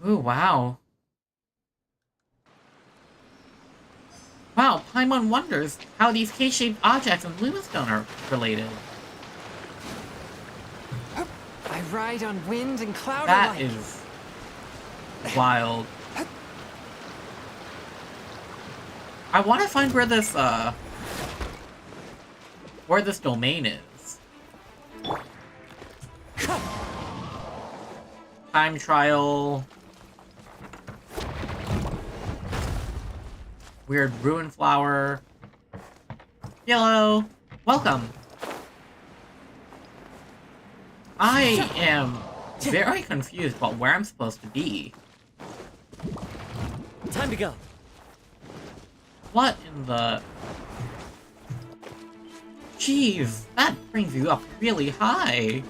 Ooh, wow. Wow, Paimon wonders how these cage-shaped objects and Lumistone are related. I ride on wind and cloud That alike. is wild. I want to find where this domain is. Time trial. weird ruin flower. Hello! Welcome! I am very confused about where I'm supposed to be. Time to go. What in the... Jeez, that brings you up really high.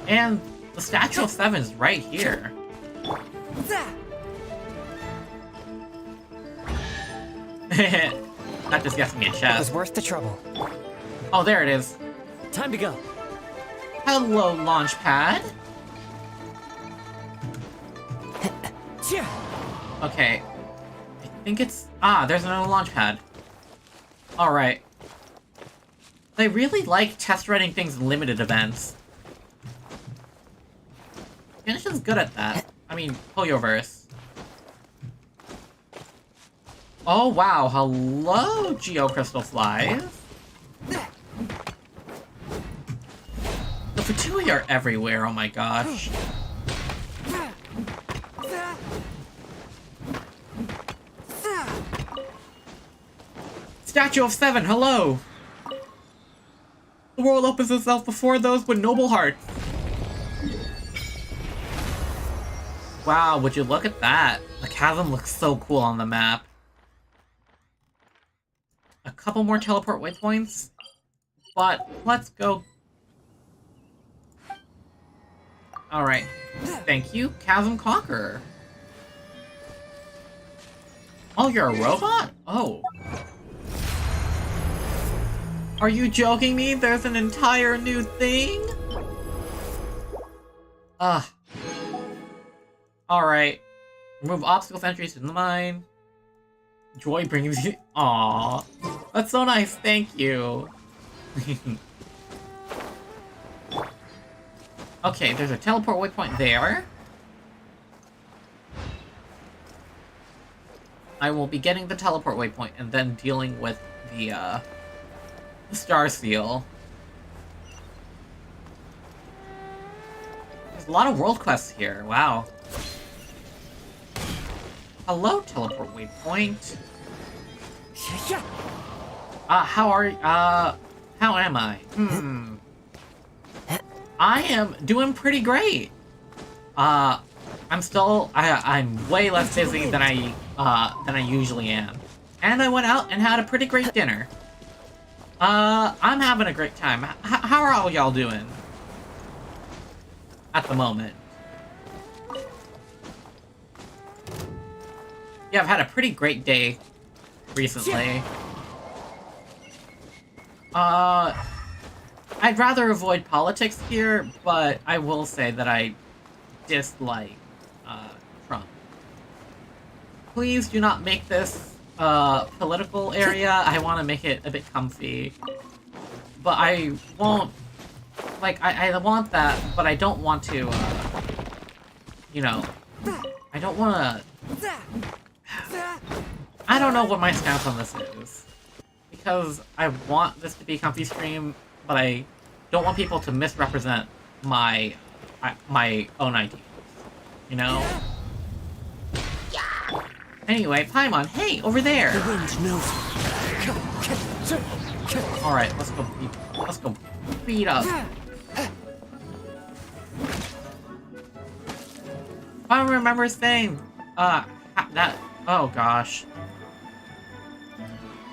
And the Statue of Seven is right here. That just gets me a It was chest. worth the trouble. Oh, there it is. Time to go. Hello, Launchpad. Okay. I think it's... Ah, there's another Launchpad. Alright. They really like test running things in limited events. Genshin's good at that. I mean, Hoyoverse. Oh, wow. Hello, Geocrystal Flies. The Fatui are everywhere, oh my gosh. Statue of Seven, hello! The world opens itself before those with noble hearts. Wow, would you look at that? The chasm looks so cool on the map. A couple more teleport waypoints, but let's go. Alright, thank you, Chasm Conqueror. Oh, you're a robot? Oh. Are you joking me? There's an entire new thing? Ugh. Alright. Remove obstacle entries to the mine. Joy brings you... Aww. That's so nice, thank you. Okay, there's a teleport waypoint there. I will be getting the teleport waypoint and then dealing with the Star Seal. There's a lot of world quests here, wow. Hello, teleport waypoint. How am I? I am doing pretty great. I'm still, I'm way less busy than I usually am. And I went out and had a pretty great dinner. I'm having a great time. How are all y'all doing? At the moment. Yeah, I've had a pretty great day recently. I'd rather avoid politics here, but I will say that I dislike Trump. Please do not make this political area. I want to make it a bit comfy. But I won't... Like, I want that, but I don't want to, you know... I don't want to... I don't know what my stance on this is. Because I want this to be a comfy stream, but I don't want people to misrepresent my own ideas. You know? Anyway, Paimon, hey, over there! The wind knows. Alright, let's go beat up. I remember saying, that, oh gosh.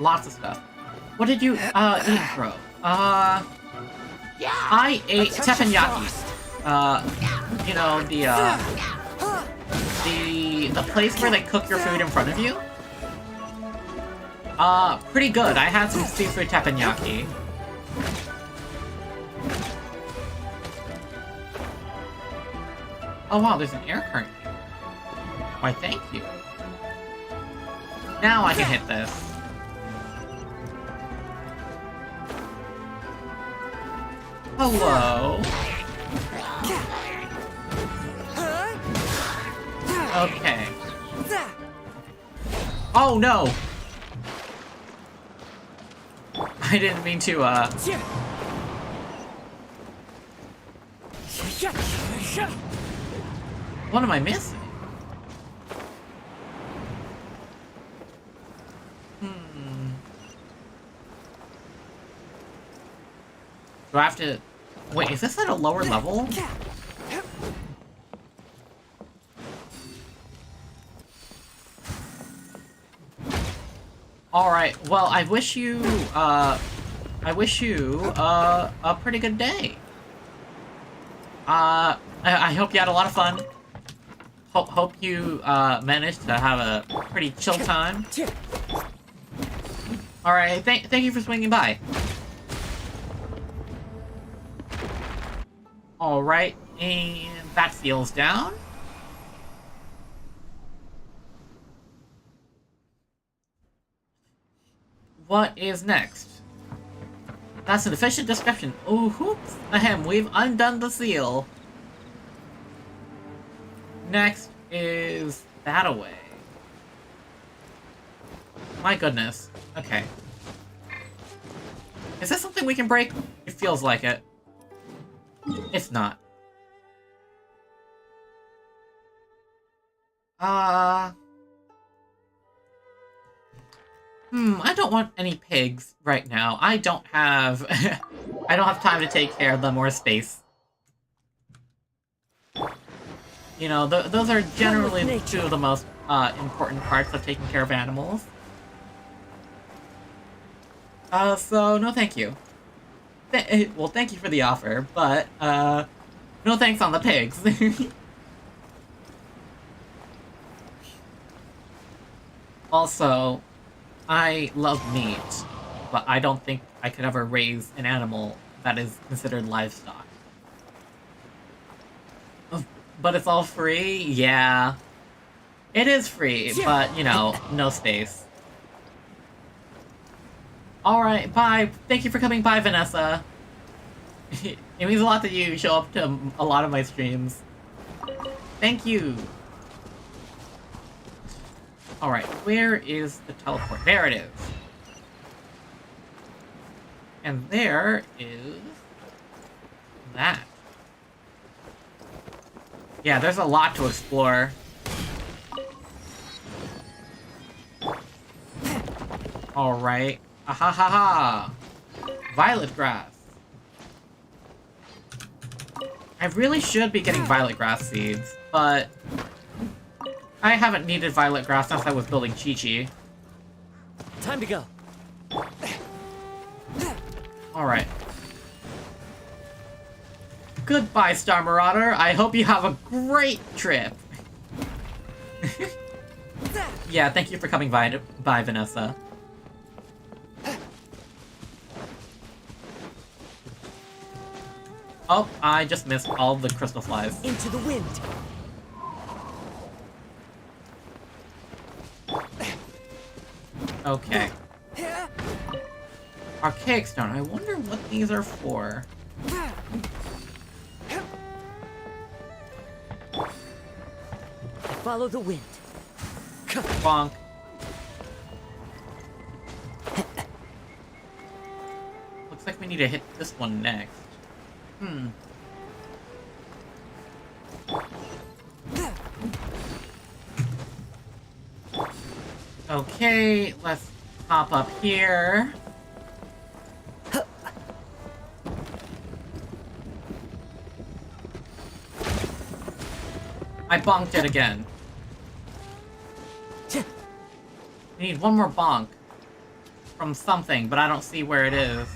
Lots of stuff. What did you, eat, bro? I ate teppanyaki. You know, the place where they cook your food in front of you? Pretty good. I had some seafood teppanyaki. Oh wow, there's an air current here. Why, thank you. Now I can hit this. Hello. Okay. Oh no! I didn't mean to, What am I missing? Do I have to... Wait, is this at a lower level? Alright, well, I wish you a pretty good day. I hope you had a lot of fun. Hope you, managed to have a pretty chill time. Alright, thank you for swinging by. Alright, and that feels down. What is next? That's an efficient description. Oh, whoops. Ahem, we've undone the seal. Next is that away. My goodness. Okay. Is this something we can break? It feels like it. It's not. I don't want any pigs right now. I don't have... I don't have time to take care of them or space. You know, those are generally two of the most important parts of taking care of animals. So no thank you. Well, thank you for the offer, but, no thanks on the pigs. Also, I love meat, but I don't think I could ever raise an animal that is considered livestock. But it's all free? Yeah. It is free, but, you know, no space. Alright, bye. Thank you for coming by, Vanessa. It means a lot that you show up to a lot of my streams. Thank you. Alright, where is the teleport? There it is. And there is... that. Yeah, there's a lot to explore. Alright. Ahahaha! Violet grass. I really should be getting violet grass seeds, but... I haven't needed violet grass since I was building Chi-Chi. Time to go. Alright. Goodbye, Star Marauder. I hope you have a great trip. Yeah, thank you for coming by, Vanessa. Oh, I just missed all the crystal flies. Into the wind. Okay. Archaic stone. I wonder what these are for. Follow the wind. Bonk. Looks like we need to hit this one next. Okay, let's hop up here. I bonked it again. I need one more bonk from something, but I don't see where it is.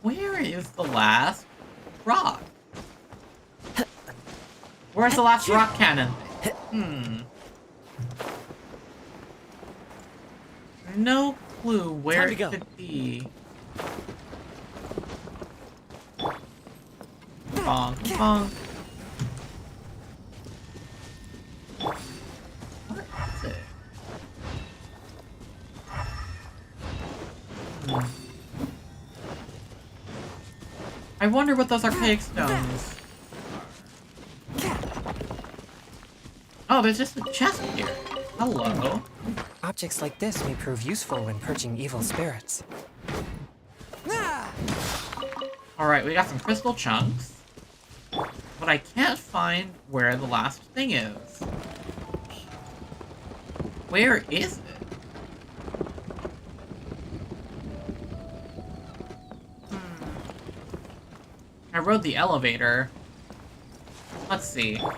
Where is the last rock? Where's the last rock cannon? No clue where it could be. Bonk, bonk. Where is it? I wonder what those archaic stones are. Oh, there's just a chest here. Hello. Objects like this may prove useful when purging evil spirits. Alright, we got some crystal chunks. But I can't find where the last thing is. Where is it? I rode the elevator. Let's see. I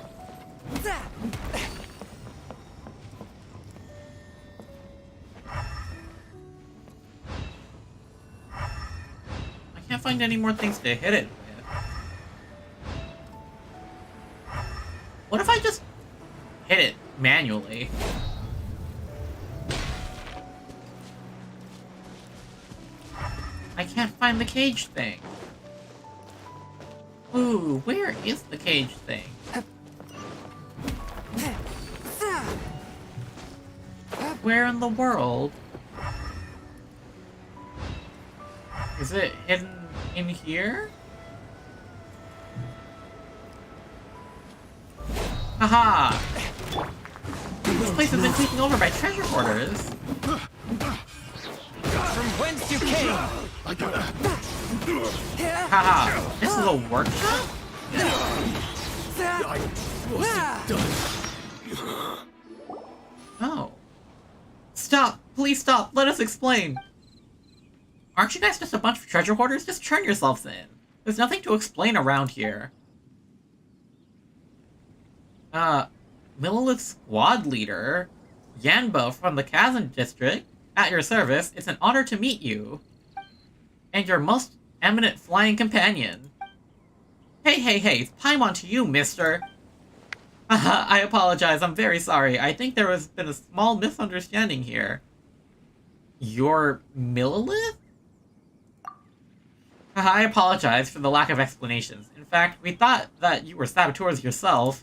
can't find any more things to hit it with. What if I just hit it manually? I can't find the cage thing. Ooh, where is the cage thing? Where in the world? Is it hidden in here? Haha! This place has been taken over by treasure hoarders. From whence you came! Haha! This is a workshop? Oh. Stop! Please stop! Let us explain! Aren't you guys just a bunch of treasure hoarders? Just turn yourselves in. There's nothing to explain around here. Millilith's squad leader, Yanbo from the Chasm district, at your service. It's an honor to meet you. And your most eminent flying companion. Hey, it's Paimon to you, mister! Haha, I apologize, I'm very sorry. I think there has been a small misunderstanding here. You're Millilith? Haha, I apologize for the lack of explanations. In fact, we thought that you were saboteurs yourself.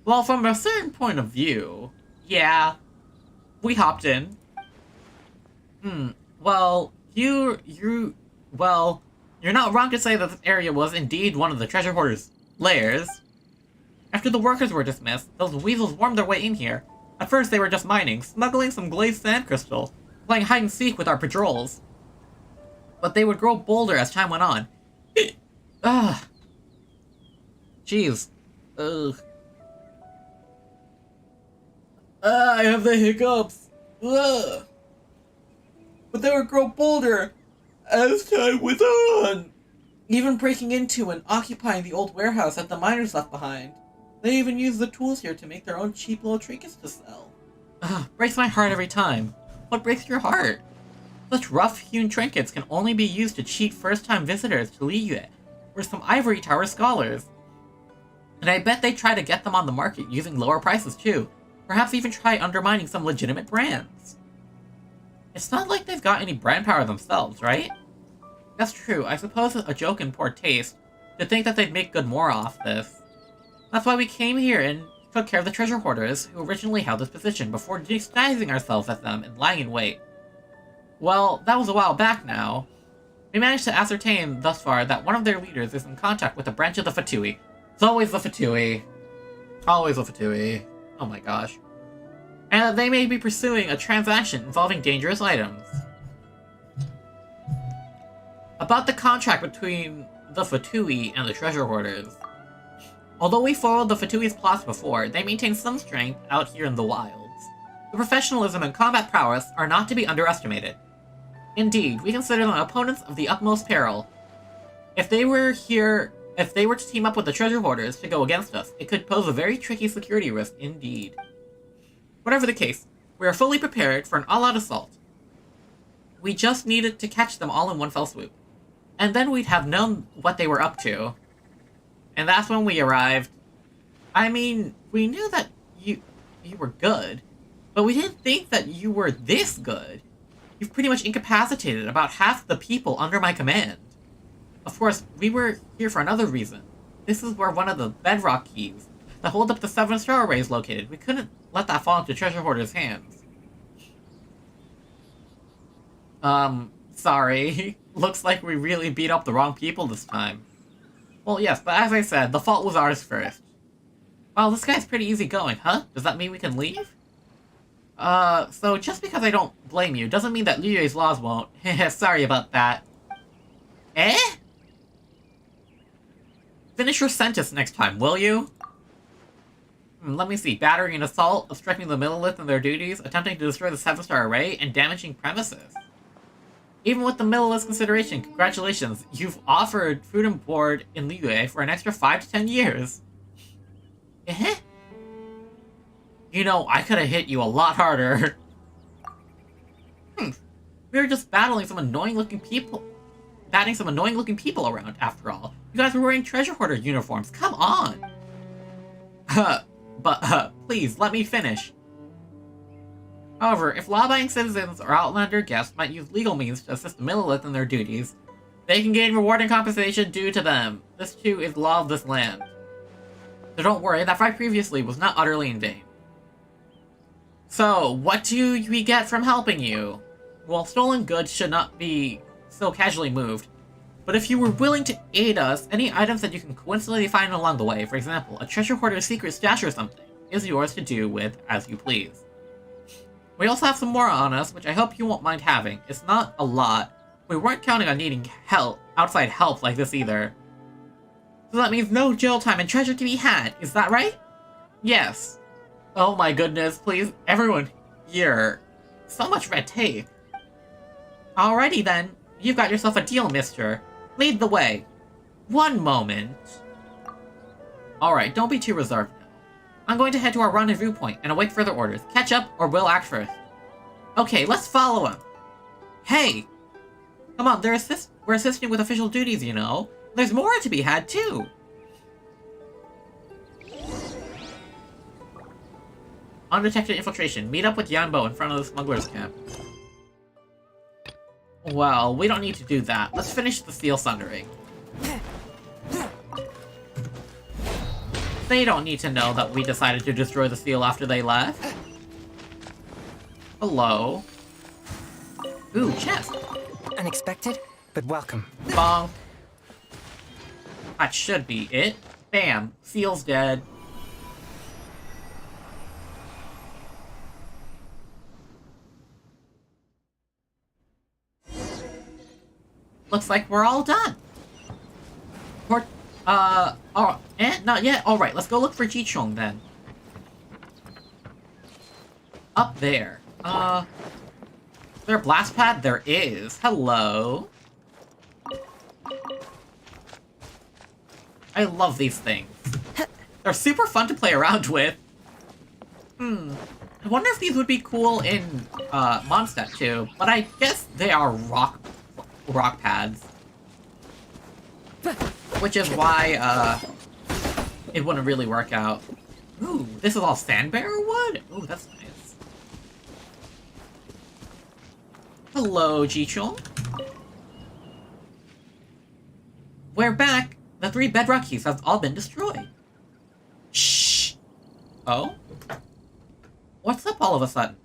Well, from a certain point of view, yeah, we hopped in. Well, well, you're not wrong to say that this area was indeed one of the treasure hoarders' lairs. After the workers were dismissed, those weasels wormed their way in here. At first they were just mining, smuggling some glazed sand crystal, playing hide and seek with our patrols. But they would grow bolder as time went on. Ugh. Jeez. Ugh. I have the hiccups. Ugh. But they would grow bolder as time went on. Even breaking into and occupying the old warehouse that the miners left behind. They even use the tools here to make their own cheap little trinkets to sell. Breaks my heart every time. What breaks your heart? Such rough-hewn trinkets can only be used to cheat first-time visitors to Liyue, or some ivory tower scholars. And I bet they try to get them on the market using lower prices too. Perhaps even try undermining some legitimate brands. It's not like they've got any brand power themselves, right? That's true. I suppose it's a joke in poor taste to think that they'd make good more off this. That's why we came here and took care of the treasure hoarders who originally held this position before disguising ourselves as them and lying in wait. Well, that was a while back now. We managed to ascertain thus far that one of their leaders is in contact with a branch of the Fatui. It's always the Fatui. Always the Fatui. Oh my gosh. And that they may be pursuing a transaction involving dangerous items. About the contract between the Fatui and the treasure hoarders. Although we followed the Fatui's plots before, they maintain some strength out here in the wilds. The professionalism and combat prowess are not to be underestimated. Indeed, we consider them opponents of the utmost peril. If they were to team up with the treasure hoarders to go against us, it could pose a very tricky security risk indeed. Whatever the case, we are fully prepared for an all-out assault. We just needed to catch them all in one fell swoop. And then we'd have known what they were up to. And that's when we arrived. I mean, we knew that you were good, but we didn't think that you were this good. You've pretty much incapacitated about half the people under my command. Of course, we were here for another reason. This is where one of the bedrock keys that hold up the 7-star array is located. We couldn't let that fall into treasure hoarders' hands. Sorry. Looks like we really beat up the wrong people this time. Well, yes, but as I said, the fault was ours first. Wow, this guy's pretty easygoing, huh? Does that mean we can leave? So just because I don't blame you doesn't mean that Liyue's laws won't. Sorry about that. Eh? Finish your sentence next time, will you? Let me see. Battering and assault, obstructing the Millilith in their duties, attempting to destroy the 7-star array, and damaging premises. Even with the Millilith's consideration, congratulations, you've offered food and board in Liyue for an extra 5 to 10 years. Eh? You know, I could have hit you a lot harder. We were just battling some annoying-looking people. Batting some annoying-looking people around, after all. You guys were wearing treasure hoarder uniforms. Come on! But please, let me finish. However, if law-abiding citizens or outlander guests might use legal means to assist the Millilith in their duties, they can gain reward and compensation due to them. This too is law of this land. So don't worry, that fight previously was not utterly in vain. So, what do we get from helping you? Well, stolen goods should not be so casually moved. But if you were willing to aid us, any items that you can coincidentally find along the way, for example, a treasure hoarder's secret stash or something, is yours to do with as you please. We also have some more on us, which I hope you won't mind having. It's not a lot. We weren't counting on needing help, outside help like this either. So that means no jail time and treasure to be had, is that right? Yes. Oh my goodness, please, everyone here. So much red tape. Alrighty then, you've got yourself a deal, mister. Lead the way. One moment. Alright, don't be too reserved now. I'm going to head to our rendezvous point and await further orders. Catch up, or we'll act first. Okay, let's follow him. Hey! Come on, we're assisting with official duties, you know. There's more to be had, too. Undetected infiltration. Meet up with Yanbo in front of the smuggler's camp. Well, we don't need to do that. Let's finish the seal sundering. They don't need to know that we decided to destroy the seal after they left. Hello. Ooh, chest. Unexpected, but welcome. Bong. That should be it. Bam. Seal's dead. Looks like we're all done. Not yet? Alright, let's go look for Jichong then. Up there. Is there a blast pad? There is. Hello. I love these things. They're super fun to play around with. I wonder if these would be cool in Mondstadt too, but I guess they are rock pads. Which is why, it wouldn't really work out. Ooh, this is all sandbearer wood? Ooh, that's nice. Hello, Jichong. We're back. The 3 bedrock keys have all been destroyed. Shh. Oh? What's up all of a sudden?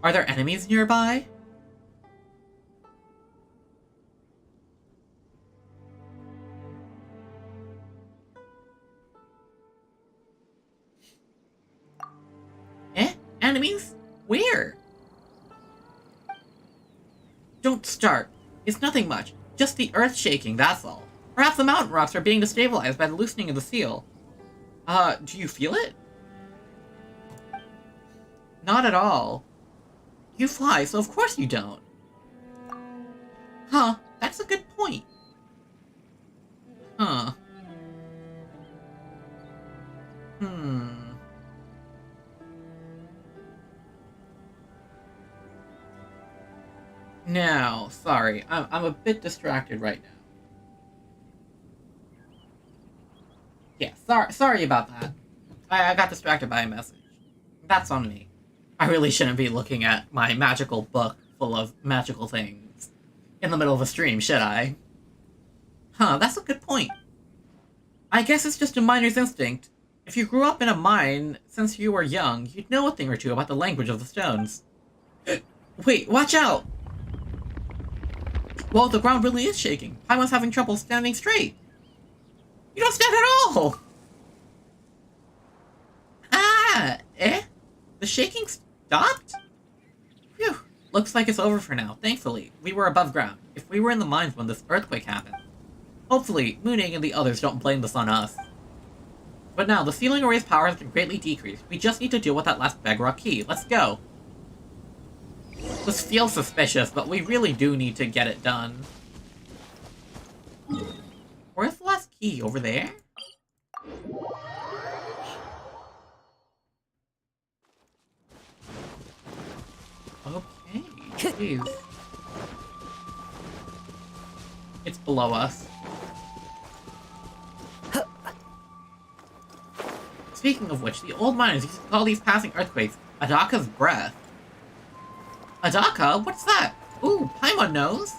Are there enemies nearby? Enemies? Where? Don't start. It's nothing much. Just the earth shaking, that's all. Perhaps the mountain rocks are being destabilized by the loosening of the seal. Do you feel it? Not at all. You fly, so of course you don't. Huh, that's a good point. Huh. Now, sorry, I'm a bit distracted right now. Yeah, sorry about that. I got distracted by a message. That's on me. I really shouldn't be looking at my magical book full of magical things in the middle of a stream, should I? Huh, that's a good point. I guess it's just a miner's instinct. If you grew up in a mine since you were young, you'd know a thing or two about the language of the stones. Wait, watch out! Well, the ground really is shaking. Paimon's having trouble standing straight. You don't stand at all! Ah! Eh? The shaking stopped? Phew. Looks like it's over for now. Thankfully, we were above ground. If we were in the mines when this earthquake happened. Hopefully, Mooning and the others don't blame this on us. But now, the sealing array's power has been greatly decreased. We just need to deal with that last bedrock key. Let's go. This feels suspicious, but we really do need to get it done. Where's the last key? Over there? Okay, jeez. It's below us. Speaking of which, the old miners used to call these passing earthquakes Adaka's breath. Adaka? What's that? Ooh, Paimon knows.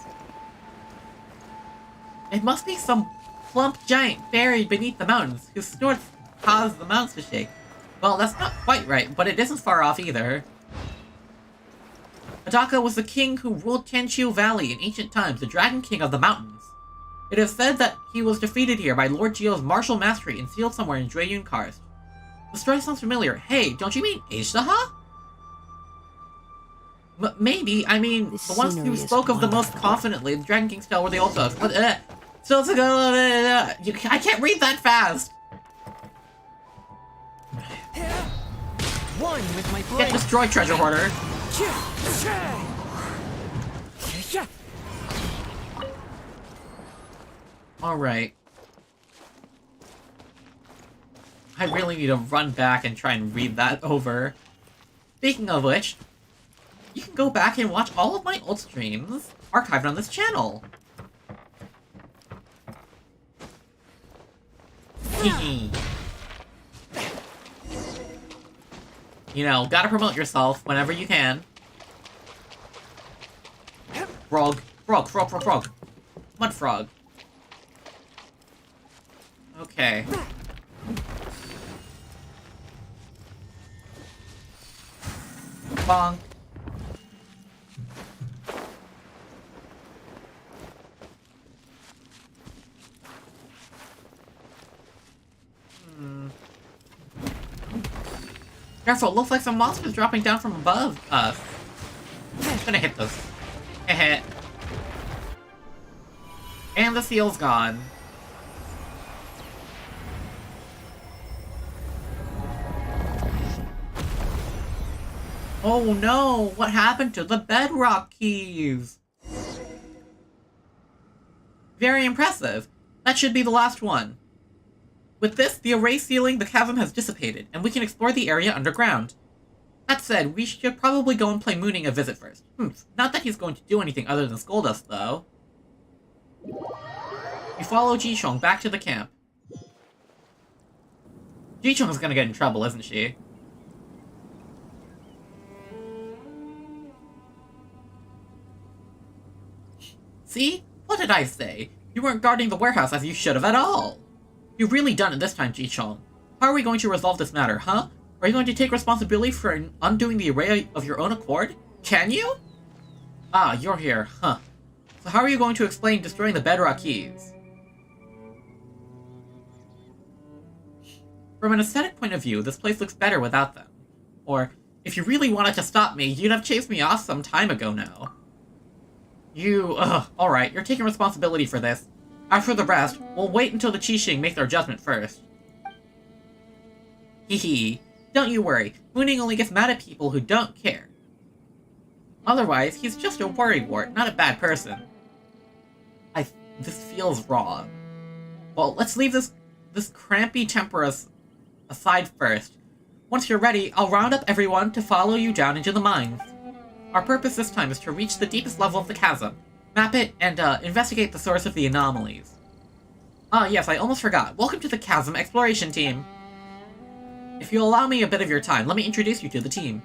It must be some plump giant buried beneath the mountains whose snorts cause the mountains to shake. Well, that's not quite right, but it isn't far off either. Adaka was the king who ruled Tianqiu Valley in ancient times, the Dragon King of the Mountains. It is said that he was defeated here by Lord Geo's martial mastery and sealed somewhere in Jueyun Karst. The story sounds familiar. Hey, don't you mean Aishaha? Maybe. I mean, the ones who spoke of the most confidently, the Dragon King spell were the Ultos. I can't read that fast! One with my Get destroyed, treasure hoarder! Alright. I really need to run back and try and read that over. Speaking of which, you can go back and watch all of my old streams archived on this channel. You know, gotta promote yourself whenever you can. Frog. Mud frog. Okay. Bonk. Careful, looks like some monsters dropping down from above us. I'm gonna hit this. Heh. And the seal's gone. Oh no! What happened to the bedrock keys? Very impressive. That should be the last one. With this, the array sealing the chasm has dissipated, and we can explore the area underground. That said, we should probably go and play Mooning a visit first. Not that he's going to do anything other than scold us, though. We follow Jichong back to the camp. Jichong's gonna get in trouble, isn't she? See? What did I say? You weren't guarding the warehouse as you should have at all. You've really done it this time, Jichong. How are we going to resolve this matter, huh? Are you going to take responsibility for undoing the array of your own accord? Can you? Ah, you're here, huh. So how are you going to explain destroying the bedrock keys? From an aesthetic point of view, this place looks better without them. Or, if you really wanted to stop me, you'd have chased me off some time ago now. Alright, you're taking responsibility for this. As for the rest, we'll wait until the Qixing make their judgment first. Hehe. Don't you worry, Mooning only gets mad at people who don't care. Otherwise, he's just a worrywart, not a bad person. This feels wrong. Well, let's leave this crampy temper aside first. Once you're ready, I'll round up everyone to follow you down into the mines. Our purpose this time is to reach the deepest level of the chasm, map it, and investigate the source of the anomalies. Ah, yes, I almost forgot. Welcome to the Chasm Exploration Team. If you'll allow me a bit of your time, let me introduce you to the team.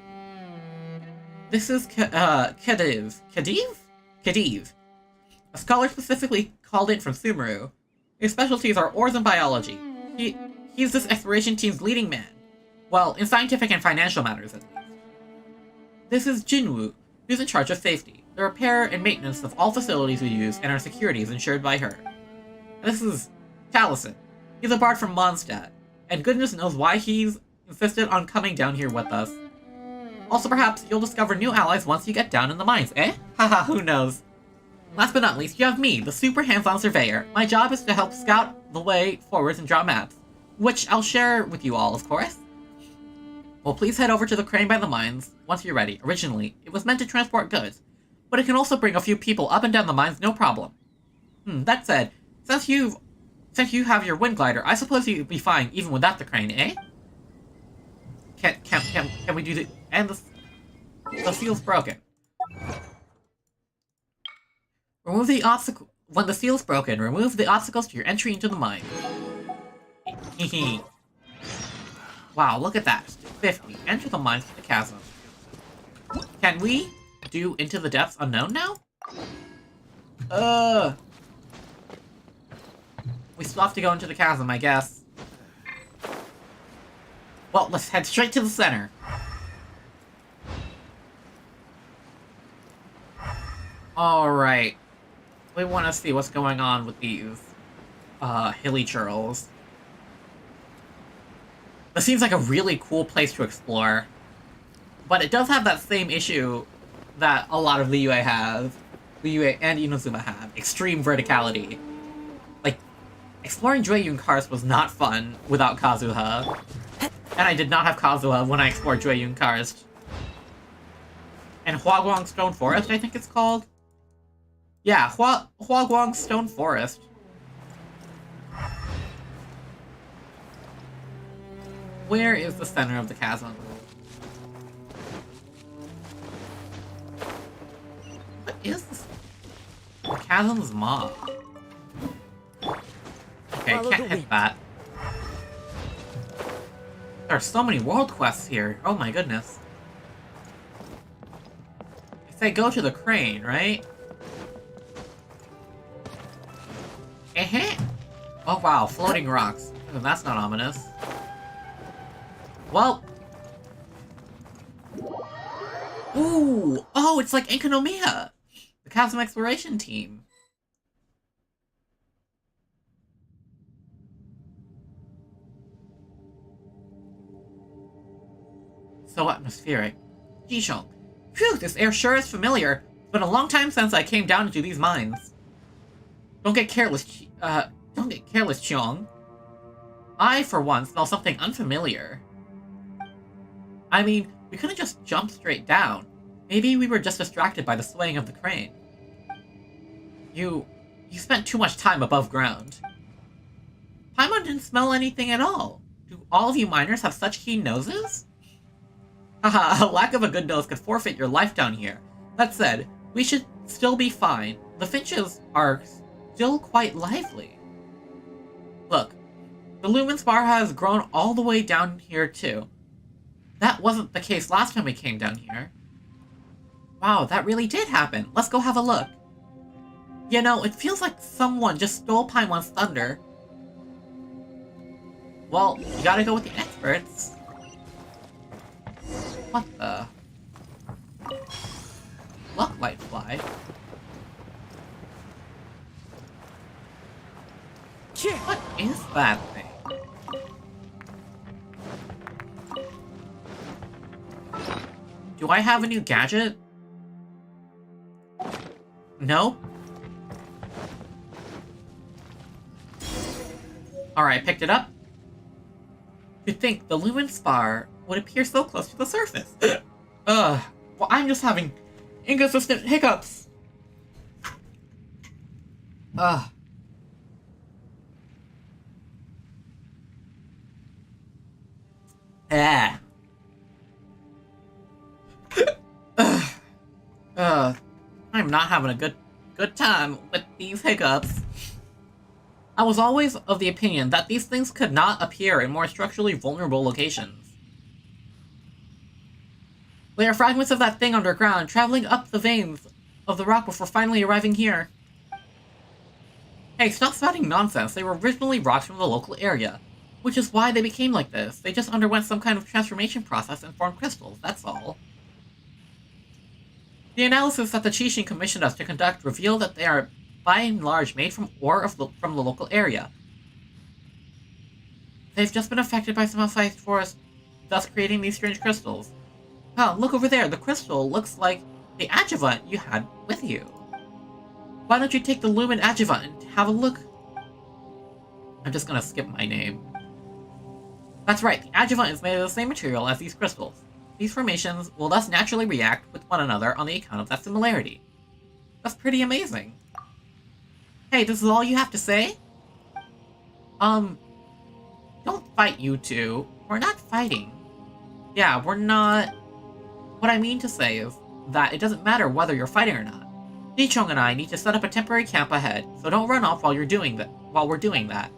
This is Khedive, a scholar specifically called in from Sumeru. His specialties are ores and biology. He's this exploration team's leading man. Well, in scientific and financial matters, at least. This is Jinwoo, who's in charge of safety, the repair and maintenance of all facilities we use, and our security is ensured by her. And this is Taliesin. He's a bard from Mondstadt, and goodness knows why he's insisted on coming down here with us. Also, perhaps you'll discover new allies once you get down in the mines, eh? Haha, who knows? Last but not least, you have me, the super hands-on surveyor. My job is to help scout the way forwards and draw maps. which I'll share with you all, of course. Well, please head over to the crane by the mines once you're ready. Originally, it was meant to transport goods, but it can also bring a few people up and down the mines, no problem. That said, since you have your wind glider, I suppose you'd be fine even without the crane, eh? Can we do the... And the seal's broken. Remove the obstacle... When the seal's broken, remove the obstacles to your entry into the mine. Wow, look at that. 50. Enter the mines to the chasm. Can we do Into the Depths Unknown now? We still have to go into the chasm, I guess. Well, let's head straight to the center. Alright. We want to see what's going on with these hilly churls. This seems like a really cool place to explore. But it does have that same issue that a lot of Liyue have. Liyue and Inazuma have. Extreme verticality. Like, exploring Jueyun Karst was not fun without Kazuha. And I did not have Kazuha when I explored Jueyun Karst. And Huaguang Stone Forest, I think it's called? Yeah, Huaguang Stone Forest. Where is the center of the chasm? What is this? The chasm's maw. Okay, can't hit that. There are so many world quests here. Oh my goodness. I say go to the crane, right? Oh wow, floating rocks. Oh, that's not ominous. Well. Ooh! Oh, it's like Enkanomiya! The Chasm Exploration Team. So atmospheric. Jishong. Phew, this air sure is familiar. It's been a long time since I came down into these mines. Don't get careless, Chiong. I, for one, smell something unfamiliar. I mean, we couldn't just jump straight down. Maybe we were just distracted by the swaying of the crane. You spent too much time above ground. Paimon didn't smell anything at all. Do all of you miners have such keen noses? Haha, a lack of a good nose could forfeit your life down here. That said, we should still be fine. The finches are still quite lively. Look, the lumen spar has grown all the way down here too. That wasn't the case last time we came down here. Wow, that really did happen. Let's go have a look. You know, it feels like someone just stole Paimon's thunder. Well, you gotta go with the experts. What the? Luck light fly. What is that thing? Do I have a new gadget? No? Alright, picked it up. You'd think the lumen spar would appear so close to the surface. Well, I'm just having inconsistent hiccups. I'm not having a good time with these hiccups. I was always of the opinion that these things could not appear in more structurally vulnerable locations. They are fragments of that thing underground, traveling up the veins of the rock before finally arriving here. Hey, stop spouting nonsense. They were originally rocks from the local area, which is why they became like this. They just underwent some kind of transformation process and formed crystals, that's all. The analysis that the Chishin commissioned us to conduct revealed that they are, by and large, made from ore from the local area. They've just been affected by some outside force, thus creating these strange crystals. Oh, look over there. The crystal looks like the adjuvant you had with you. Why don't you take the lumen adjuvant and have a look? I'm just gonna skip my name. That's right, the adjuvant is made of the same material as these crystals. These formations will thus naturally react with one another on the account of that similarity. That's pretty amazing. Hey, this is all you have to say? Don't fight, you two. We're not fighting. Yeah, we're not... What I mean to say is that it doesn't matter whether you're fighting or not. Nichong and I need to set up a temporary camp ahead, so don't run off while we're doing that.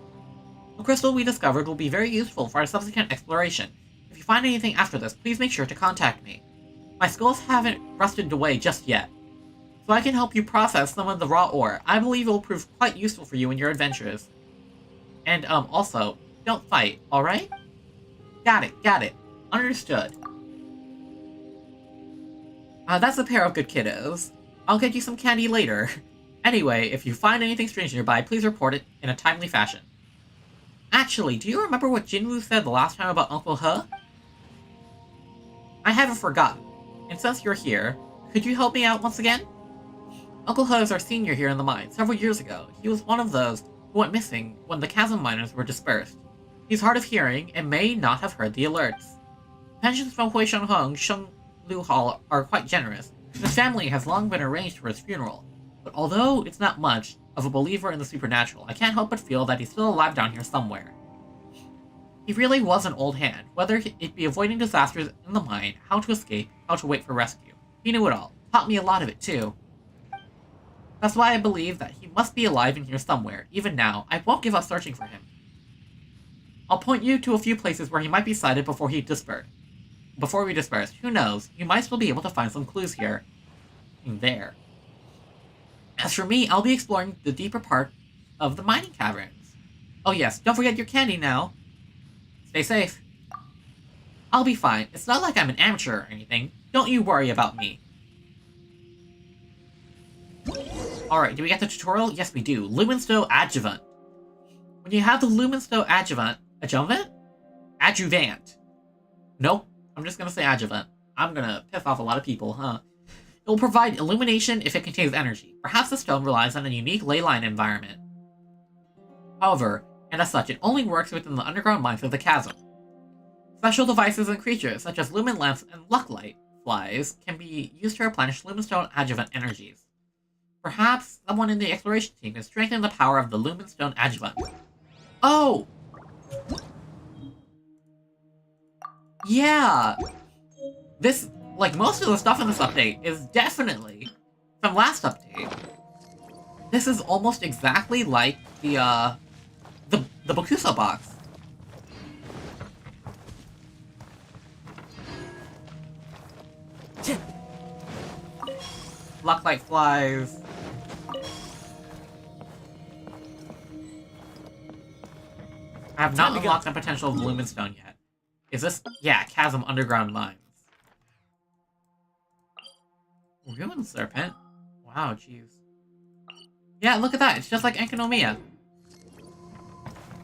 The crystal we discovered will be very useful for our subsequent exploration. If you find anything after this, please make sure to contact me. My skills haven't rusted away just yet, so I can help you process some of the raw ore. I believe it will prove quite useful for you in your adventures. And, also, don't fight, alright? Got it. Understood. That's a pair of good kiddos. I'll get you some candy later. Anyway, if you find anything strange nearby, please report it in a timely fashion. Actually, do you remember what Jinwoo said the last time about Uncle He? I haven't forgotten. And since you're here, could you help me out once again? Uncle He is our senior here in the mine. Several years ago, he was one of those who went missing when the Chasm miners were dispersed. He's hard of hearing and may not have heard the alerts. Pensions from Hui Shengheng, Sheng Lu Hall are quite generous. His family has long been arranged for his funeral, but although it's not much of a believer in the supernatural, I can't help but feel that he's still alive down here somewhere. He really was an old hand, whether it be avoiding disasters in the mine, how to escape, how to wait for rescue. He knew it all. Taught me a lot of it too. That's why I believe that he must be alive in here somewhere. Even now, I won't give up searching for him. I'll point you to a few places where he might be sighted before we disperse. Who knows? You might still be able to find some clues here and there. As for me, I'll be exploring the deeper part of the mining caverns. Oh yes, don't forget your candy now. Stay safe. I'll be fine. It's not like I'm an amateur or anything. Don't you worry about me. Alright, do we get the tutorial? Yes, we do. Lumenstone Adjuvant. When you have the Lumenstone Adjuvant. Nope. I'm just gonna say Adjuvant. I'm gonna piss off a lot of people, huh? It will provide illumination if it contains energy. Perhaps the stone relies on a unique ley line environment. However, and as such, it only works within the underground mines of the chasm. Special devices and creatures, such as lumen lamps and lucklight flies, can be used to replenish Lumenstone Adjuvant energies. Perhaps someone in the exploration team can strengthen the power of the Lumenstone Adjuvant. Oh! Yeah! This, like most of the stuff in this update, is definitely from last update. This is almost exactly like the Bokuso box. Lucklight flies. I have not unlocked the potential of Lumenstone yet. Is this... Yeah, Chasm Underground Mines. Ruin Serpent? Wow, jeez. Yeah, look at that. It's just like Enkanomiya.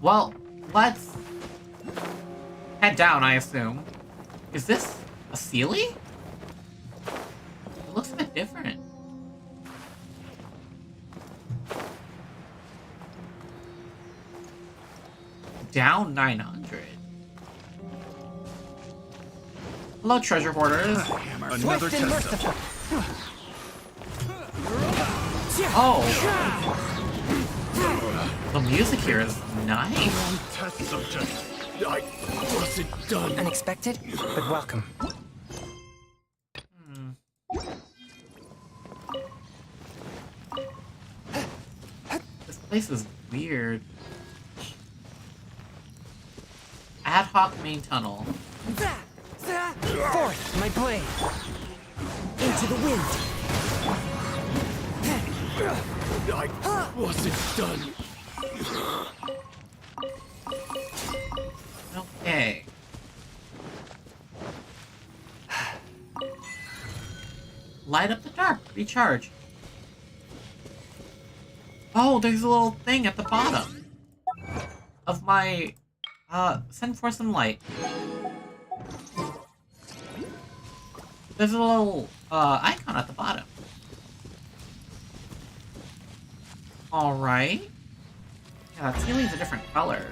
Well, let's... head down, I assume. Is this a Sealy? It looks a bit different. Down 900. Hello, treasure hoarders. Another test subject. Oh. The music here is nice. Test subject. I wasn't done. Unexpected, but welcome. This place is weird. Ad hoc main tunnel. Forth, my blade! Into the wind! I wasn't done. Okay. Light up the dark. Recharge. Oh, there's a little thing at the bottom of my... send for some light. There's a little, icon at the bottom. Alright. Yeah, that Sealy's a different color.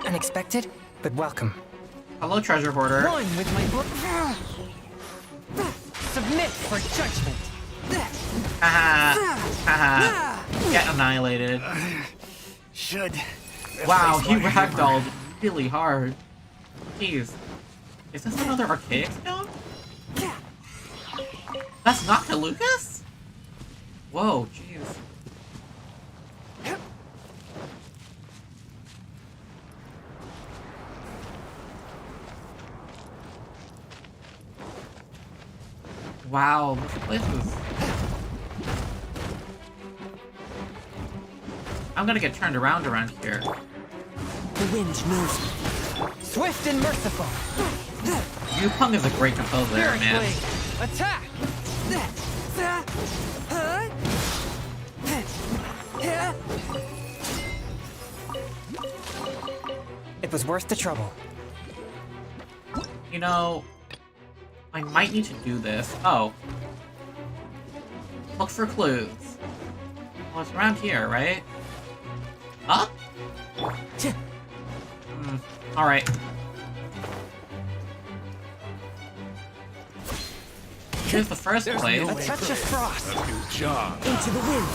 Unexpected, but welcome. Hello, treasure hoarder. One with my submit for judgment. Haha. Haha. Get annihilated. Should. Wow, he ragdolled really hard. Jeez. Is this another archaic stone? That's not to Lucas? Whoa, jeez. Wow, this place is... I'm gonna get turned around here. The wind knows me. Swift and merciful. Yupeng is a great composer, man. Blade. Attack! It was worth the trouble. You know, I might need to do this. Oh. Look for clues. Well, it's around here, right? Up? Alright. Here's the first place. A touch of frost. Good job. Into the wind.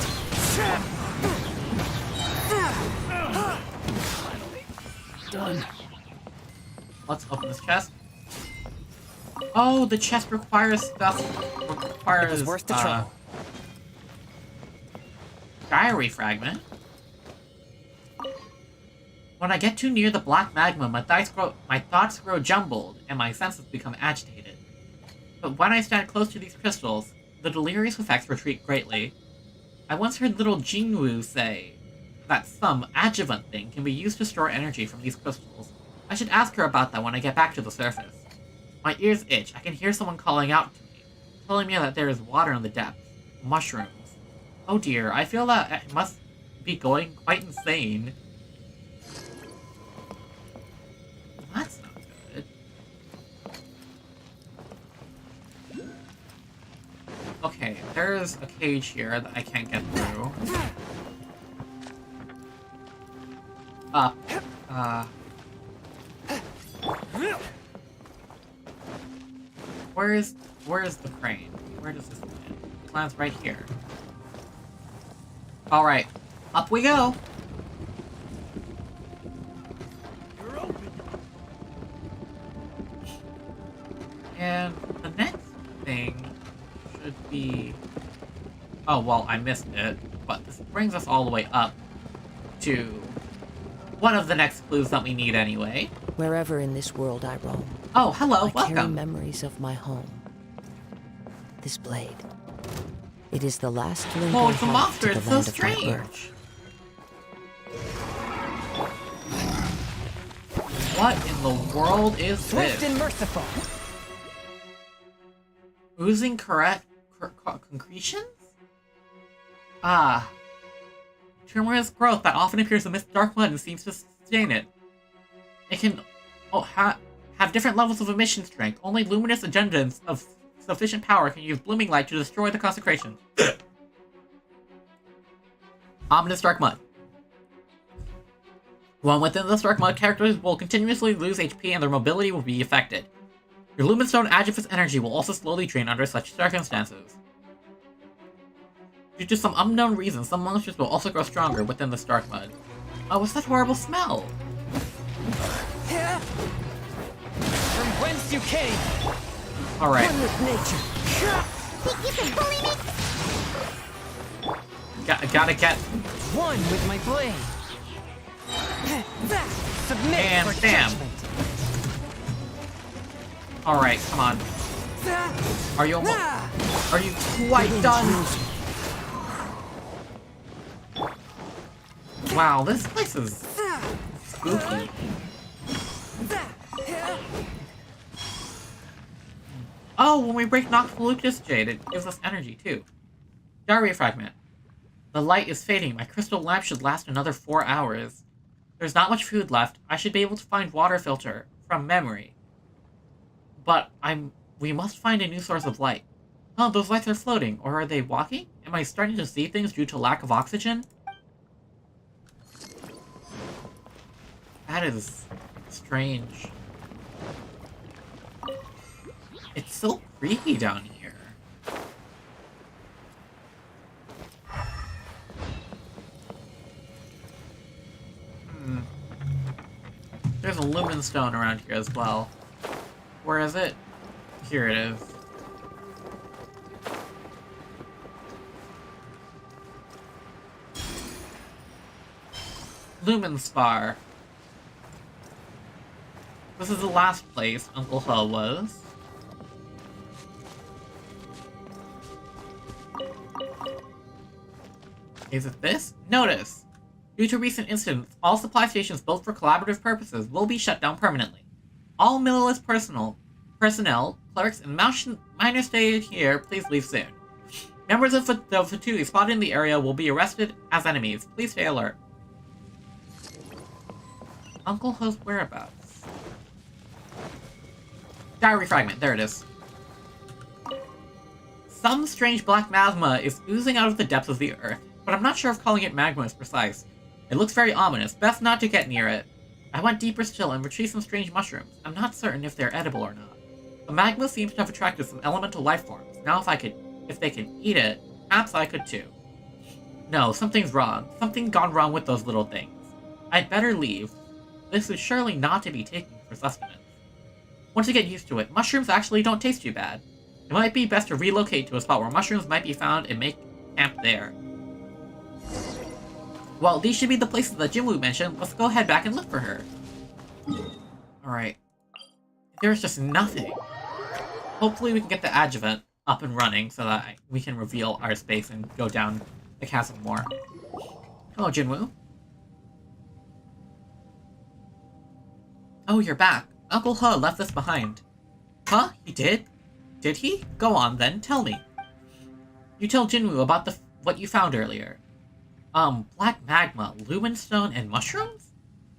Done. Let's open this chest. Oh, the chest requires stuff. It was worth the trouble. Diary fragment. When I get too near the black magma, my thoughts grow jumbled, and my senses become agitated. But when I stand close to these crystals, the delirious effects retreat greatly. I once heard little Jinwoo say that some adjuvant thing can be used to store energy from these crystals. I should ask her about that when I get back to the surface. My ears itch. I can hear someone calling out to me, telling me that there is water in the depths. Mushrooms. Oh dear, I feel that it must be going quite insane. That's not good. Okay, there's a cage here that I can't get through. Up. Where is the crane? Where does this land? It lands right here. Alright, up we go! You're open. And the next thing should be... Oh, well, I missed it, but this brings us all the way up to one of the next clues that we need anyway. Wherever in this world I roam, Oh, hello, I carry welcome! memories of my home. This blade. It is the last lingering Oh, it's a hark monster, to the it's so land of my strange! birth. What in the world is Swift this? and merciful. Oozing concretions? Ah. Tremorous growth that often appears amidst dark mud and seems to sustain it. It can have different levels of emission strength. Only luminous agendas of sufficient power can use blooming light to destroy the consecration. Ominous dark mud. When within this dark mud, characters will continuously lose HP and their mobility will be affected. Your Lumenstone Adjuvant's energy will also slowly drain under such circumstances. Due to some unknown reason, some monsters will also grow stronger within this dark mud. Oh, what's that horrible smell? From whence you came. Alright. One with nature. Think you can bully me? Gotta get... One with my blade. Submit And for bam. judgment. Alright, come on. Are you almost... Are you quite done? Wow, this place is spooky. Oh, when we break Noctilucus Jade, it gives us energy too. Diary fragment. The light is fading. My crystal lamp should last another 4 hours. There's not much food left. I should be able to find water filter from memory. But we must find a new source of light. Oh, those lights are floating, or are they walking? Am I starting to see things due to lack of oxygen? That is strange. It's so creepy down here. There's a lumen stone around here as well. Where is it? Here it is. Lumen Spar. This is the last place Uncle Hiyo was. Is it this? Notice! Due to recent incidents, all supply stations built for collaborative purposes will be shut down permanently. All Mililith personnel, clerks, and miners staying here, please leave soon. Members of the Fatui spotted in the area will be arrested as enemies. Please stay alert. Uncle Hiyo's whereabouts. Diary fragment, there it is. Some strange black magma is oozing out of the depths of the earth, but I'm not sure if calling it magma is precise. It looks very ominous, best not to get near it. I went deeper still and retrieved some strange mushrooms. I'm not certain if they're edible or not. The magma seems to have attracted some elemental life forms. Now if they can eat it, perhaps I could too. No, something's wrong. Something's gone wrong with those little things. I'd better leave. This is surely not to be taken for sustenance. Once you get used to it, mushrooms actually don't taste too bad. It might be best to relocate to a spot where mushrooms might be found and make camp there. Well, these should be the places that Jinwoo mentioned. Let's go head back and look for her. Alright. There's just nothing. Hopefully we can get the adjuvant up and running so that we can reveal our space and go down the chasm more. Hello, Jinwoo. Oh, you're back. Uncle Hiyo left this behind. Huh? He did? Did he? Go on then, tell me. You tell Jinwoo about what you found earlier. Black magma, lumen stone, and mushrooms?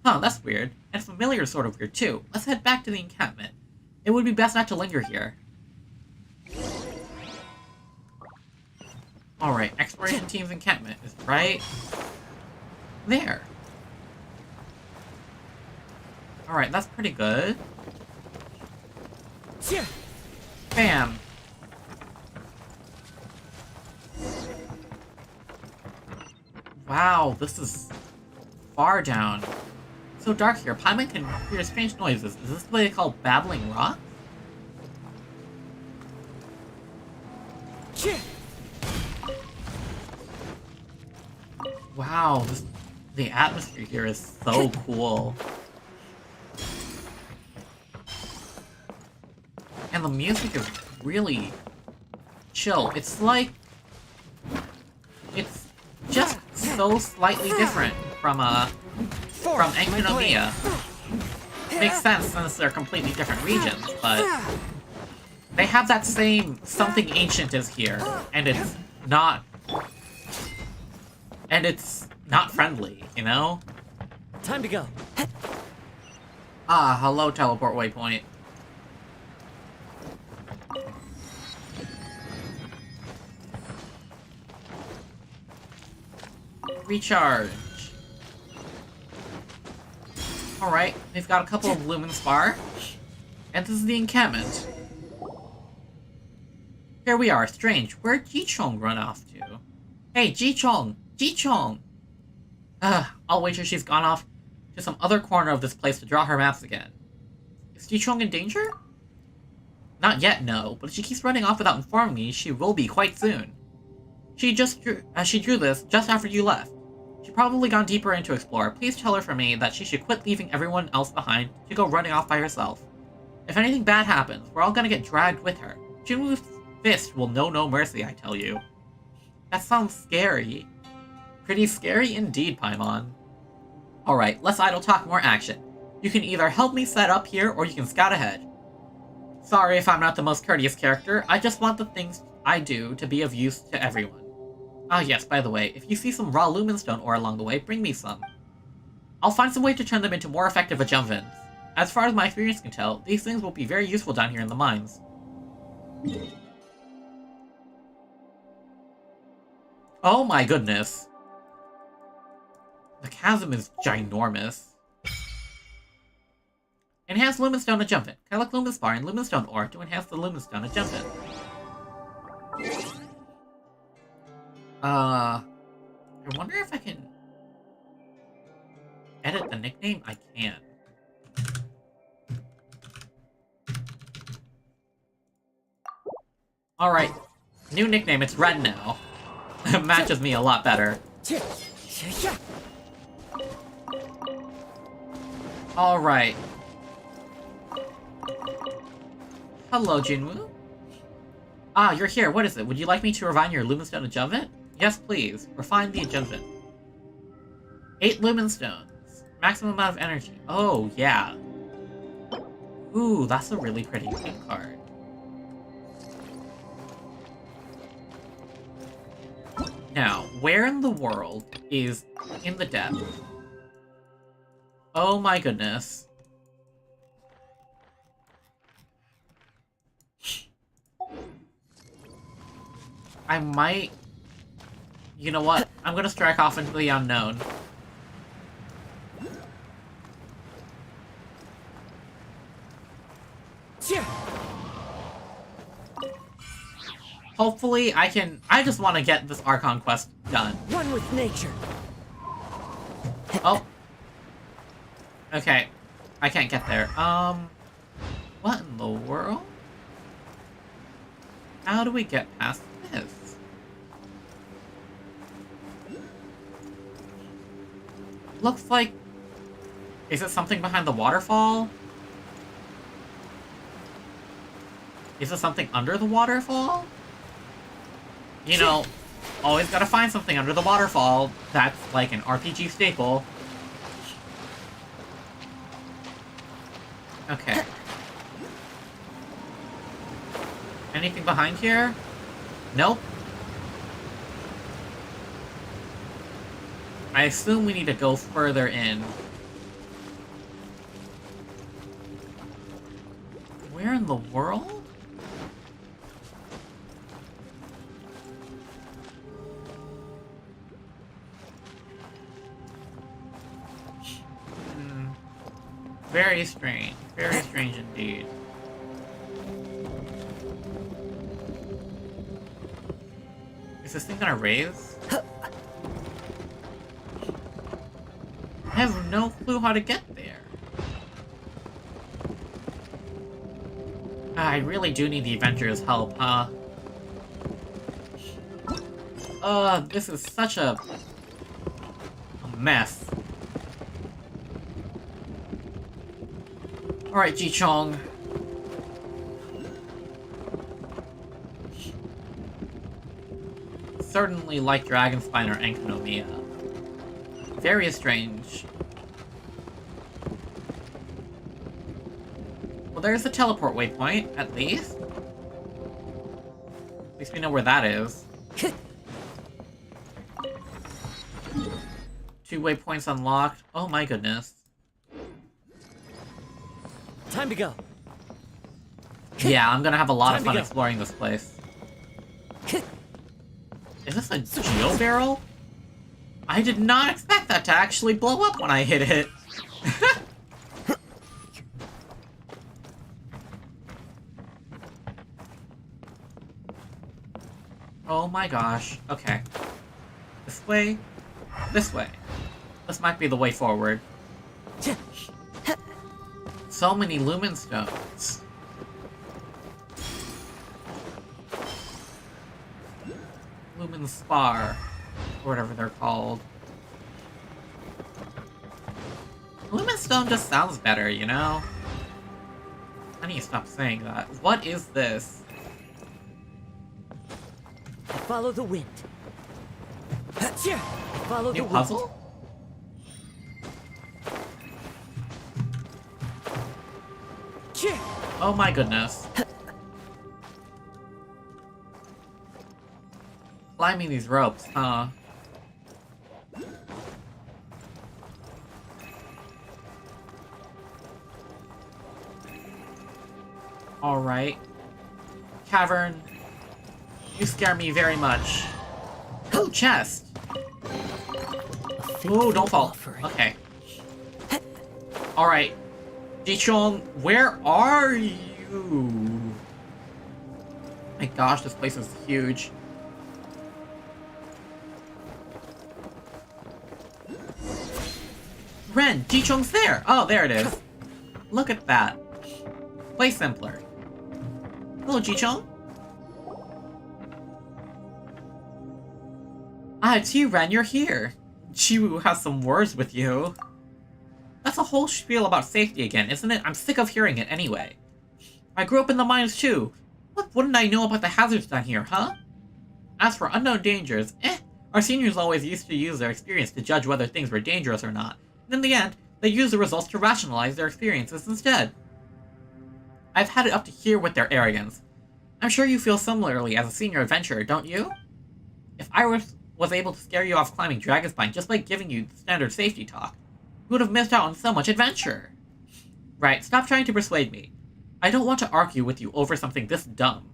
Huh, that's weird. And familiar sort of weird too. Let's head back to the encampment. It would be best not to linger here. Alright, exploration team's encampment is right there. Alright, that's pretty good. Bam! Wow, this is far down. It's so dark here. Paimon can hear strange noises. Is this what they call babbling rocks? Wow, the atmosphere here is so cool. And the music is really chill. It's like... it's just so slightly different from Enkin Omiya. Makes sense since they're completely different regions, but they have that same something ancient is here, and it's not friendly, you know? Time to go. Ah, hello, teleport waypoint. Recharge. Alright, we've got a couple of lumen spar. And this is the encampment. Here we are, strange. Where'd Ji-chong run off to? Hey, Ji-chong! Ji-chong! I'll wager she's gone off to some other corner of this place to draw her maps again. Is Ji-chong in danger? Not yet, no, but if she keeps running off without informing me, she will be quite soon. She drew this just after you left. She's probably gone deeper in to explore. Please tell her for me that she should quit leaving everyone else behind to go running off by herself. If anything bad happens, we're all gonna get dragged with her. Jinwoo's fist will know no mercy, I tell you. That sounds scary. Pretty scary indeed, Paimon. Alright, less idle talk, more action. You can either help me set up here, or you can scout ahead. Sorry if I'm not the most courteous character, I just want the things I do to be of use to everyone. Ah yes, by the way, if you see some raw lumenstone ore along the way, bring me some. I'll find some way to turn them into more effective adjuvants. As far as my experience can tell, these things will be very useful down here in the mines. Oh my goodness. The chasm is ginormous. Enhance Lumenstone to jump it. Collect Lumenspar and Lumenstone ore to enhance the Lumenstone to jump it. I wonder if I can edit the nickname? I can. Alright. New nickname, it's Red now. It matches me a lot better. Alright. Hello, Jinwoo. Ah, you're here. What is it? Would you like me to refine your Lumenstone adjuvant? Yes, please. Refine the adjuvant. 8 Lumenstones. Maximum amount of energy. Oh, yeah. Ooh, that's a really pretty pink card. Now, where in the world is in the depth? Oh my goodness. I might... You know what? I'm gonna strike off into the unknown. Hopefully I can... I just want to get this Archon Quest done. One with nature. Oh. Okay. I can't get there. What in the world? How do we get past this? Looks like... Is it something behind the waterfall? Is it something under the waterfall? You know, always gotta find something under the waterfall. That's like an RPG staple. Okay. Anything behind here? Nope. I assume we need to go further in. Where in the world? Very strange. Very strange indeed. Is this thing gonna raise? I have no clue how to get there. I really do need the Avengers' help, huh? This is such a mess. Alright, Ji-Chong. Certainly like Dragonspine or Enkanomiya. Very strange. Well, there's a teleport waypoint, at least. At least we know where that is. 2 waypoints unlocked. Oh my goodness. Time to go. Yeah, I'm gonna have a lot of fun exploring this place. Is this a geo barrel? I did not expect that to actually blow up when I hit it. Oh my gosh. Okay. This way. This way. This might be the way forward. So many Lumen Stones. Lumen Spar. Or whatever they're called. Lumen Stone just sounds better, you know? I need to stop saying that. What is this? Follow the wind. Follow New the puzzle? Oh my goodness. Climbing these ropes, huh? Alright. Cavern. You scare me very much. Oh, chest! Ooh, don't fall. Okay. Alright. Jichong, where are you? My gosh, this place is huge. Ren, Jichong's there! Oh, there it is. Look at that. Way simpler. Hello, Jichong. Ah, it's you, Ren, you're here. Jiwoo has some words with you. That's a whole spiel about safety again, isn't it? I'm sick of hearing it anyway. I grew up in the mines too. What wouldn't I know about the hazards down here, huh? As for unknown dangers, our seniors always used to use their experience to judge whether things were dangerous or not. And in the end, they used the results to rationalize their experiences instead. I've had it up to here with their arrogance. I'm sure you feel similarly as a senior adventurer, don't you? If I was able to scare you off climbing Dragonspine just by giving you standard safety talk, you would have missed out on so much adventure. Right, stop trying to persuade me. I don't want to argue with you over something this dumb.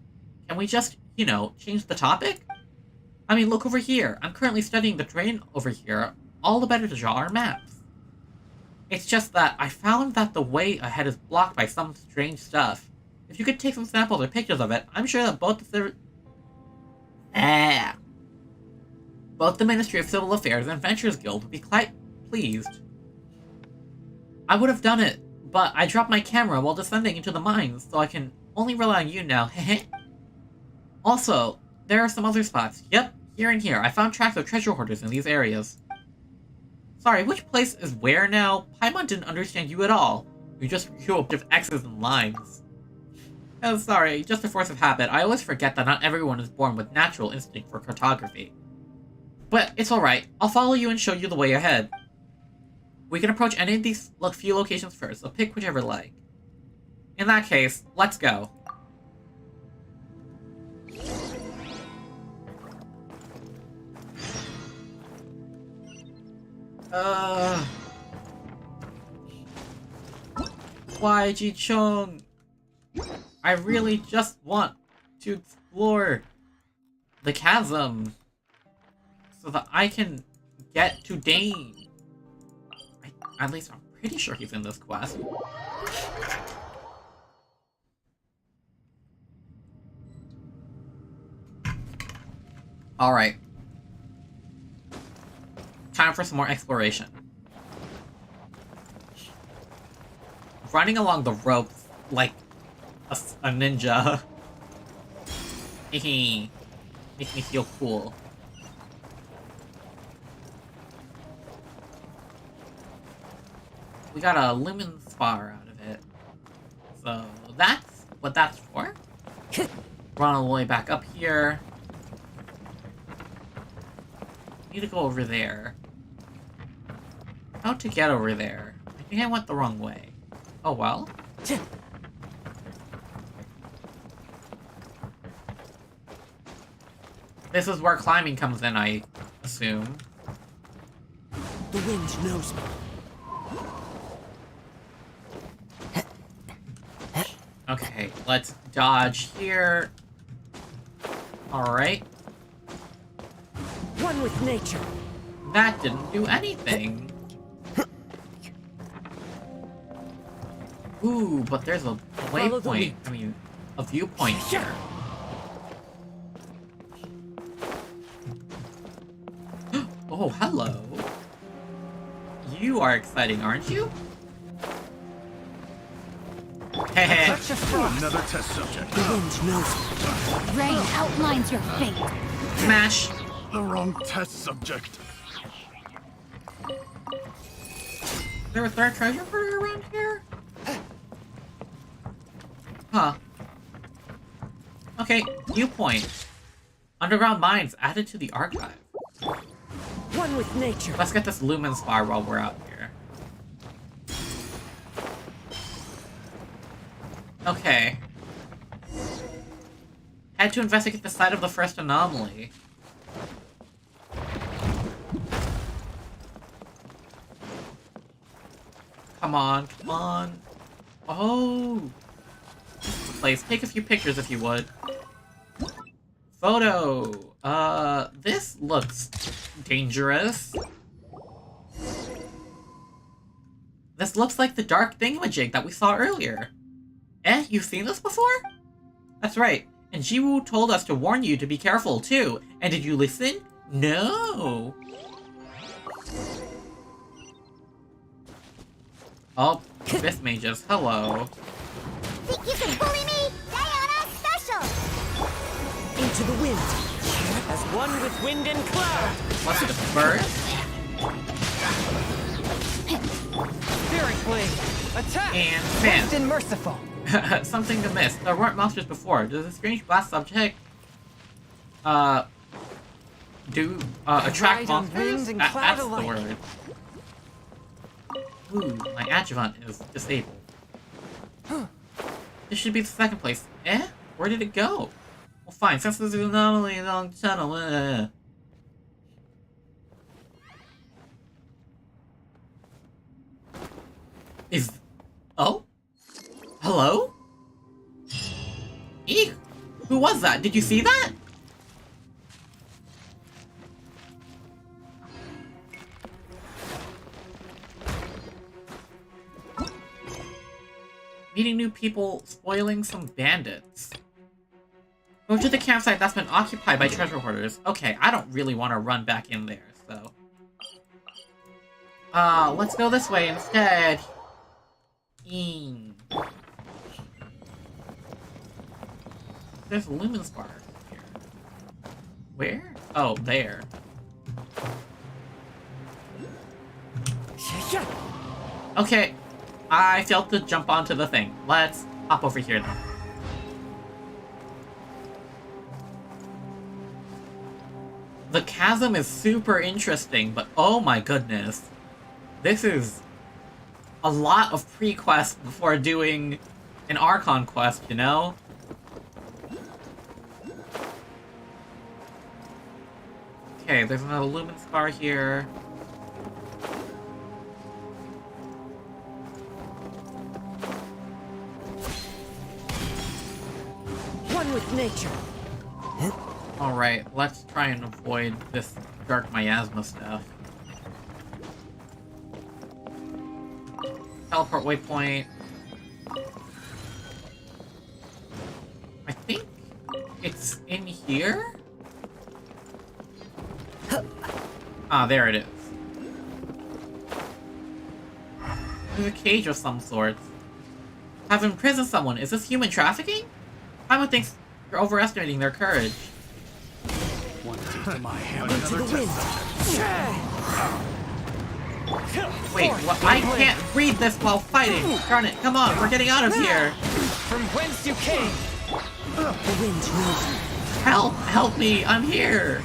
Can we just, change the topic? I mean, look over here. I'm currently studying the terrain over here, all the better to draw our maps. It's just that I found that the way ahead is blocked by some strange stuff. If you could take some samples or pictures of it, I'm sure that both the Ministry of Civil Affairs and Adventurers Guild would be quite pleased. I would have done it, but I dropped my camera while descending into the mines, so I can only rely on you now, hehe. Also, there are some other spots. Yep, here and here. I found tracks of treasure hoarders in these areas. Sorry, which place is where now? Paimon didn't understand you at all. You just drew a bunch of X's and lines. Oh, sorry, just a force of habit. I always forget that not everyone is born with natural instinct for cartography. But it's alright. I'll follow you and show you the way ahead. We can approach any of these few locations first, so pick whichever you like. In that case, let's go. Why, Jichong? I really just want to explore the chasm so that I can get to Dane. At least I'm pretty sure he's in this quest. Alright. Time for some more exploration. Running along the ropes like a ninja. Hehe. Makes me feel cool. We got a lumen spar out of it. So that's what that's for. Run all the way back up here. Need to go over there. How to get over there? I think I went the wrong way. Oh well. This is where climbing comes in, I assume. The wind knows me. Okay, let's dodge here. Alright. One with nature. That didn't do anything. Ooh, but there's a waypoint. I mean, a viewpoint here. Oh, hello. You are exciting, aren't you? Hey. Another test subject. The wind knows me. Rain outlines your fate. Smash. The wrong test subject. Is there a third treasure hunter around here? Huh. Okay, viewpoint. Underground mines added to the archive. One with nature. Let's get this lumen spar while we're out here. Okay. Had to investigate the site of the first anomaly. Come on, come on. Oh! This is the place. Take a few pictures if you would. Photo! This looks dangerous. This looks like the dark thingamajig that we saw earlier. Eh, you've seen this before? That's right. And Jiwoo told us to warn you to be careful, too. And did you listen? No! Oh, Fifth Mages, hello. Think you can bully me? Diana special! Into the wind. As one with wind and cloud. What's it, a bird? Spirit blade. Attack. And Swift bam. and merciful. Something to miss. There weren't monsters before. Does a strange blast subject attract Ride on monsters? winds and cloud That's the alike. word. Ooh, my adjuvant is disabled. This should be the second place. Eh? Where did it go? Well, fine. Since this is an anomaly along the tunnel, Oh? Hello? Eek! Who was that? Did you see that? Meeting new people, spoiling some bandits. Go to the campsite that's been occupied by treasure hoarders. Okay, I don't really want to run back in there, so... let's go this way instead. There's a lumen spar here. Where? Oh, there. Okay, I failed to jump onto the thing. Let's hop over here then. The chasm is super interesting, but oh my goodness. This is a lot of pre-quest before doing an Archon quest, you know? Okay, there's another lumen spar here. One with nature. Alright, let's try and avoid this dark miasma stuff. Teleport waypoint. I think it's in here? Ah, there it is. There's a cage of some sort. Have imprisoned someone. Is this human trafficking? Paimon thinks you're overestimating their courage. One taste of my hammer. Into the wind. Wait, what? I can't read this while fighting! Darn it, come on, we're getting out of here! From whence you came. The wind moves. Help me, I'm here!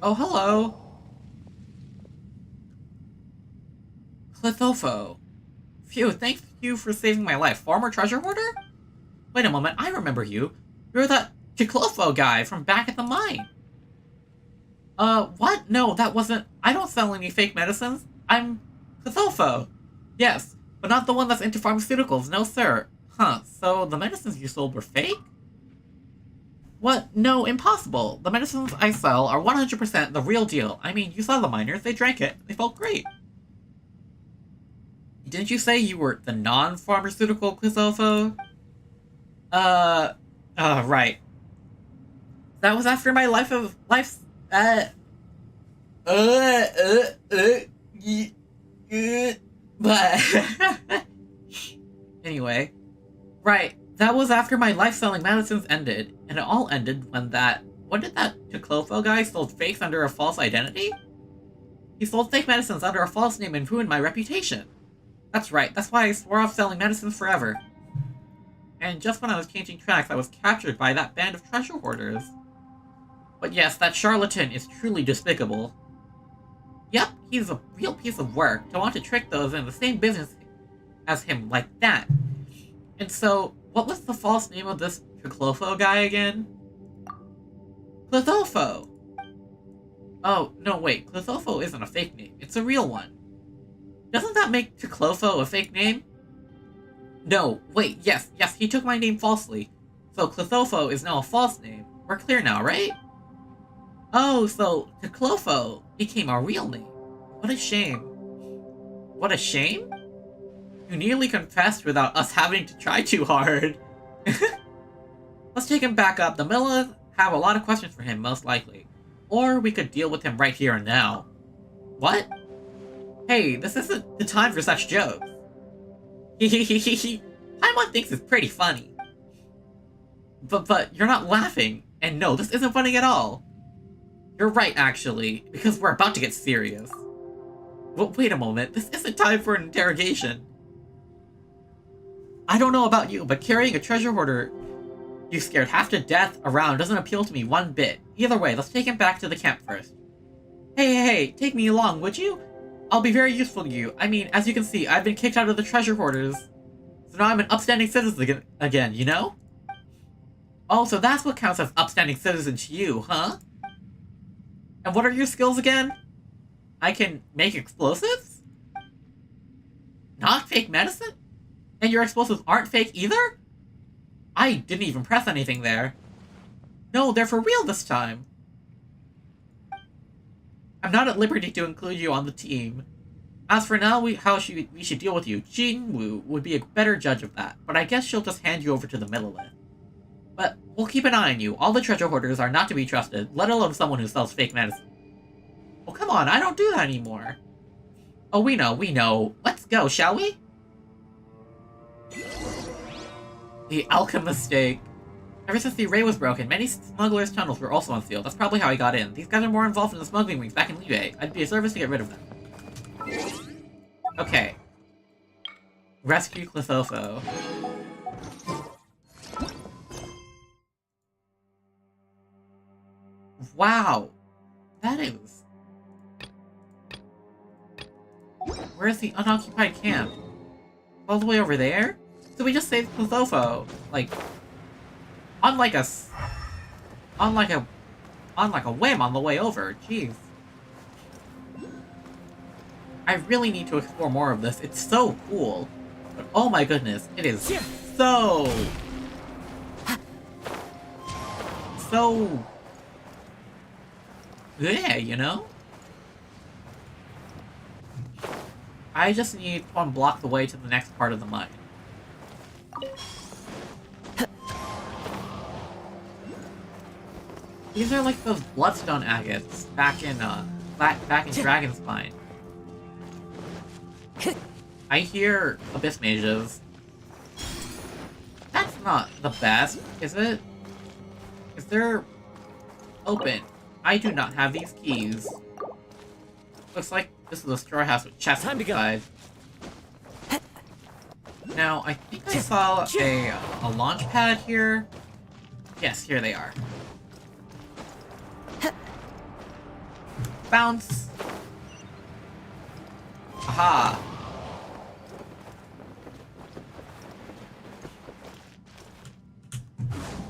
Oh, hello. Clethopho. Phew, thank you for saving my life. Former treasure hoarder? Wait a moment, I remember you. You're that Clotho guy from back at the mine. What? No, that wasn't... I don't sell any fake medicines. I'm Clethopho. Yes, but not the one that's into pharmaceuticals, no sir. Huh, so the medicines you sold were fake? What? No, impossible. The medicines I sell are 100% the real deal. I mean, you saw the miners, they drank it, they felt great. Didn't you say you were the non-pharmaceutical Clethopho? Right. That was after my anyway. Right, that was after my life-selling medicines ended, and it all ended when what did that Clotho guy sold fakes under a false identity? He sold fake medicines under a false name and ruined my reputation. That's right, that's why I swore off selling medicines forever. And just when I was changing tracks, I was captured by that band of treasure hoarders. But yes, that charlatan is truly despicable. Yep, he's a real piece of work to want to trick those in the same business as him like that. And so, what was the false name of this Clotho guy again? Clethopho! Oh, no wait, Clethopho isn't a fake name, it's a real one. Doesn't that make Clotho a fake name? No, wait, yes, he took my name falsely. So Clethopho is now a false name. We're clear now, right? Oh, so Clotho became our real name. What a shame. What a shame. You nearly confessed without us having to try too hard. Let's take him back up. The Milla have a lot of questions for him, most likely. Or we could deal with him right here and now. What? Hey, this isn't the time for such jokes. Paimon thinks it's pretty funny. But you're not laughing. And no, this isn't funny at all. You're right, actually, because we're about to get serious. Well, wait a moment, this isn't time for an interrogation. I don't know about you, but carrying a treasure hoarder you scared half to death around doesn't appeal to me one bit. Either way, let's take him back to the camp first. Hey, take me along, would you? I'll be very useful to you. I mean, as you can see, I've been kicked out of the treasure hoarders. So now I'm an upstanding citizen again, you know? Oh, so that's what counts as upstanding citizen to you, huh? And what are your skills again? I can make explosives? Not fake medicine? And your explosives aren't fake either? I didn't even press anything there. No, they're for real this time. I'm not at liberty to include you on the team. As for now, we should deal with you. Jinwoo would be a better judge of that, but I guess she'll just hand you over to the Middle-Earth. But we'll keep an eye on you. All the treasure hoarders are not to be trusted, let alone someone who sells fake medicine. Oh, come on, I don't do that anymore. Oh, we know. Let's go, shall we? The alchemist mistake. Ever since the array was broken, many smugglers' tunnels were also unsealed. That's probably how he got in. These guys are more involved in the smuggling rings back in Liyue. I'd be a service to get rid of them. Okay. Rescue Clotho. Wow. That is... Where's the unoccupied camp? All the way over there? So we just saved Clotho. Like... On like a whim on the way over. Jeez. I really need to explore more of this. It's so cool. But oh my goodness, it is so... Yeah, you know? I just need to unblock the way to the next part of the mine. These are like those bloodstone agates back in Dragon's Spine. I hear abyss mages. That's not the best, is it? Is there... Open. I do not have these keys. Looks like this is a storehouse with chests inside. Now, I think I saw a launch pad here. Yes, here they are. Bounce! Aha!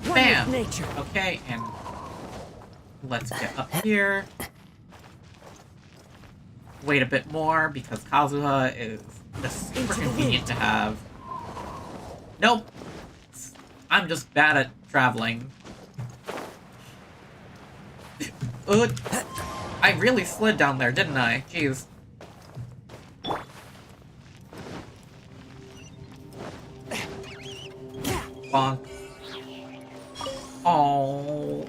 Bam! Okay, and let's get up here. Wait a bit more, because Kazuha is just super convenient to have. Nope! I'm just bad at traveling. I really slid down there, didn't I? Jeez. Bonk. Oh,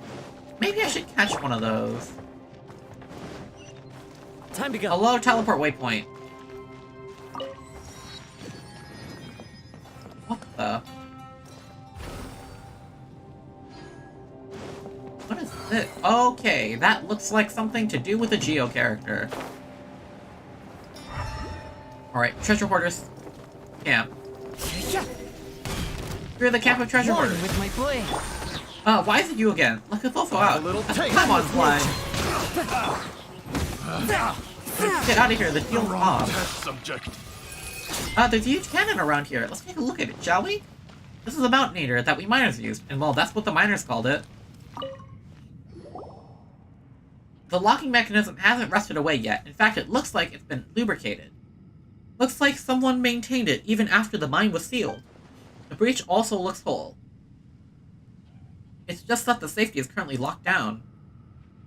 maybe I should catch one of those. Time to go. Hello, teleport waypoint. What the? What is this? Okay, that looks like something to do with a Geo character. Alright, treasure hoarders camp. You're the camp of treasure hoarders. With my blade. Why is it you again? Look at also out. Come on, slime. Get out of here, the deal's off. Subject. There's a huge cannon around here. Let's take a look at it, shall we? This is a battynator that we miners used, and well, that's what the miners called it. The locking mechanism hasn't rusted away yet. In fact, it looks like it's been lubricated. Looks like someone maintained it even after the mine was sealed. The breach also looks whole. It's just that the safety is currently locked down.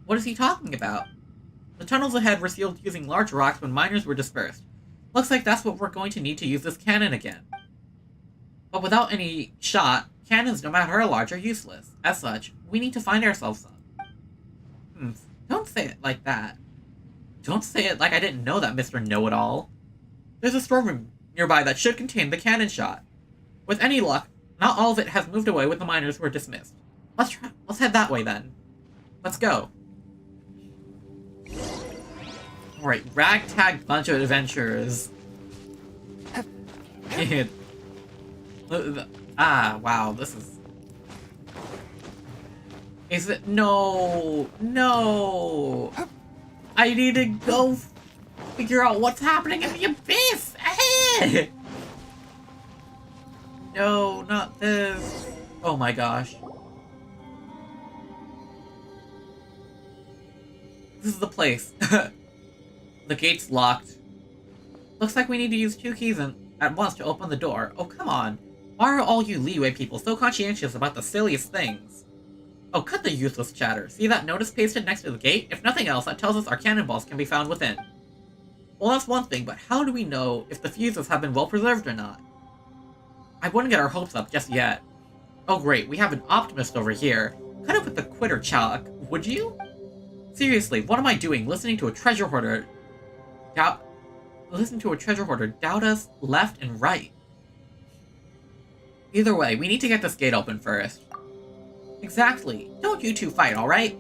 What is he talking about? The tunnels ahead were sealed using large rocks when miners were dispersed. Looks like that's what we're going to need to use this cannon again. But without any shot, cannons, no matter how large, are useless. As such, we need to find ourselves some. Don't say it like that. Don't say it like I didn't know that, Mr. Know-It-All. There's a storeroom nearby that should contain the cannon shot. With any luck, not all of it has moved away with the miners who were dismissed. Let's head that way then. Let's go. Alright, ragtag bunch of adventurers. Wow, this is... Is it... No! No! I need to go figure out what's happening in the abyss! No, not this. Oh my gosh. This is the place. The gate's locked. Looks like we need to use 2 keys at once to open the door. Oh, come on. Why are all you Liyue people so conscientious about the silliest things? Oh, cut the useless chatter. See that notice pasted next to the gate? If nothing else, that tells us our cannonballs can be found within. Well, that's one thing, but how do we know if the fuses have been well preserved or not? I wouldn't get our hopes up just yet. Oh great, we have an optimist over here. Cut it with the quitter, Chalk, would you? Seriously, what am I doing listening to a treasure hoarder doubt us left and right? Either way, we need to get this gate open first. Exactly. Don't you two fight, alright?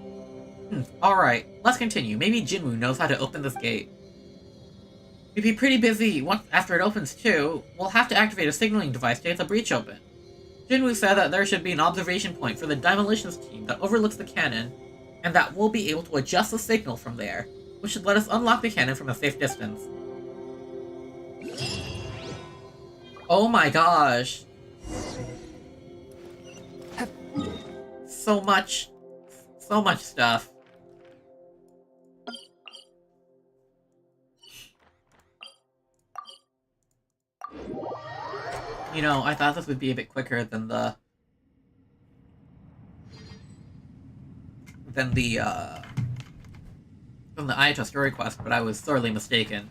Alright, let's continue. Maybe Jinwoo knows how to open this gate. We'd be pretty busy once after it opens too. We'll have to activate a signaling device to get the breach open. Jinwoo said that there should be an observation point for the demolitions team that overlooks the cannon, and that we'll be able to adjust the signal from there, which should let us unlock the cannon from a safe distance. Oh my gosh. So much stuff. You know, I thought this would be a bit quicker than the Ayato story quest, but I was sorely mistaken.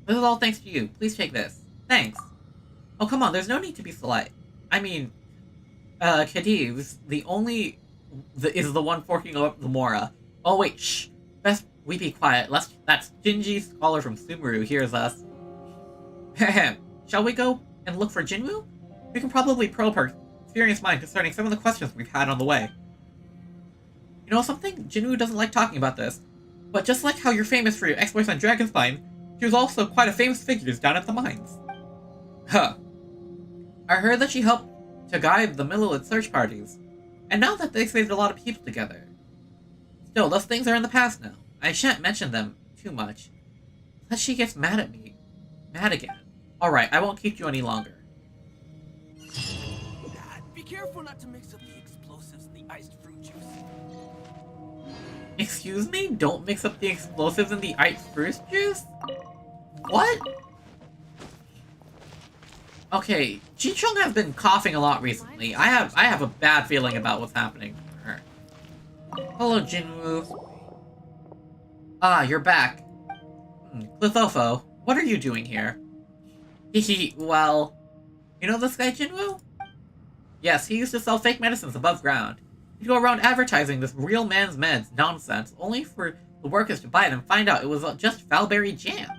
This is all thanks to you. Please take this. Thanks. Oh, come on, there's no need to be polite. I mean, Khedive's is the one forking up the Mora. Oh wait, shh. Best we be quiet. That stingy scholar from Sumeru hears us. Shall we go and look for Jinwoo? We can probably probe her experienced mind concerning some of the questions we've had on the way. You know something? Jinwoo doesn't like talking about this. But just like how you're famous for your exploits on Dragonspine, she was also quite a famous figure down at the mines. Huh. I heard that she helped to guide the Millelith search parties, and now that they saved a lot of people together. Still, those things are in the past now. I shan't mention them too much, unless she gets mad at me. Mad again. Alright, I won't keep you any longer. Be careful not to mix up the explosives in the iced fruit juice. Excuse me? Don't mix up the explosives in the iced fruit juice? What? Okay, Ji-Chung has been coughing a lot recently. I have a bad feeling about what's happening to her. Hello, Jinwoo. Ah, you're back. Clithofo, what are you doing here? Well... You know this guy, Jinwoo? Yes, he used to sell fake medicines above ground. He'd go around advertising this real man's meds nonsense, only for the workers to buy it and find out it was just foulberry jam.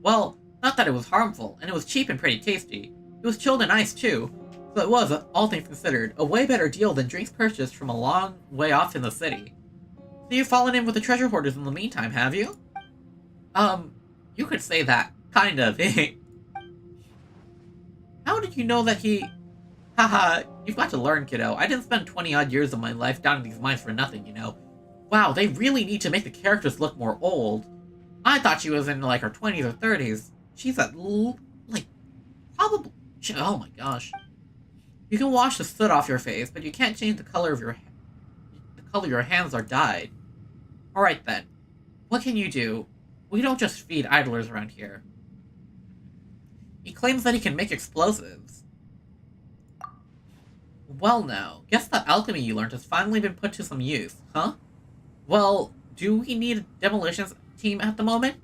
Well, not that it was harmful, and it was cheap and pretty tasty. It was chilled in ice, too, so it was, all things considered, a way better deal than drinks purchased from a long way off in the city. So you've fallen in with the treasure hoarders in the meantime, have you? You could say that, kind of. How did you know that he... Haha, you've got to learn, kiddo. I didn't spend 20-odd years of my life down in these mines for nothing, you know. Wow, they really need to make the characters look more old. I thought she was in, like, her 20s or 30s. She's at, like, probably... Oh my gosh. You can wash the soot off your face, but you can't change the color of your... The color your hands are dyed. Alright then. What can you do? We don't just feed idlers around here. He claims that he can make explosives. Well now, guess the alchemy you learned has finally been put to some use, huh? Well, do we need a demolitions team at the moment?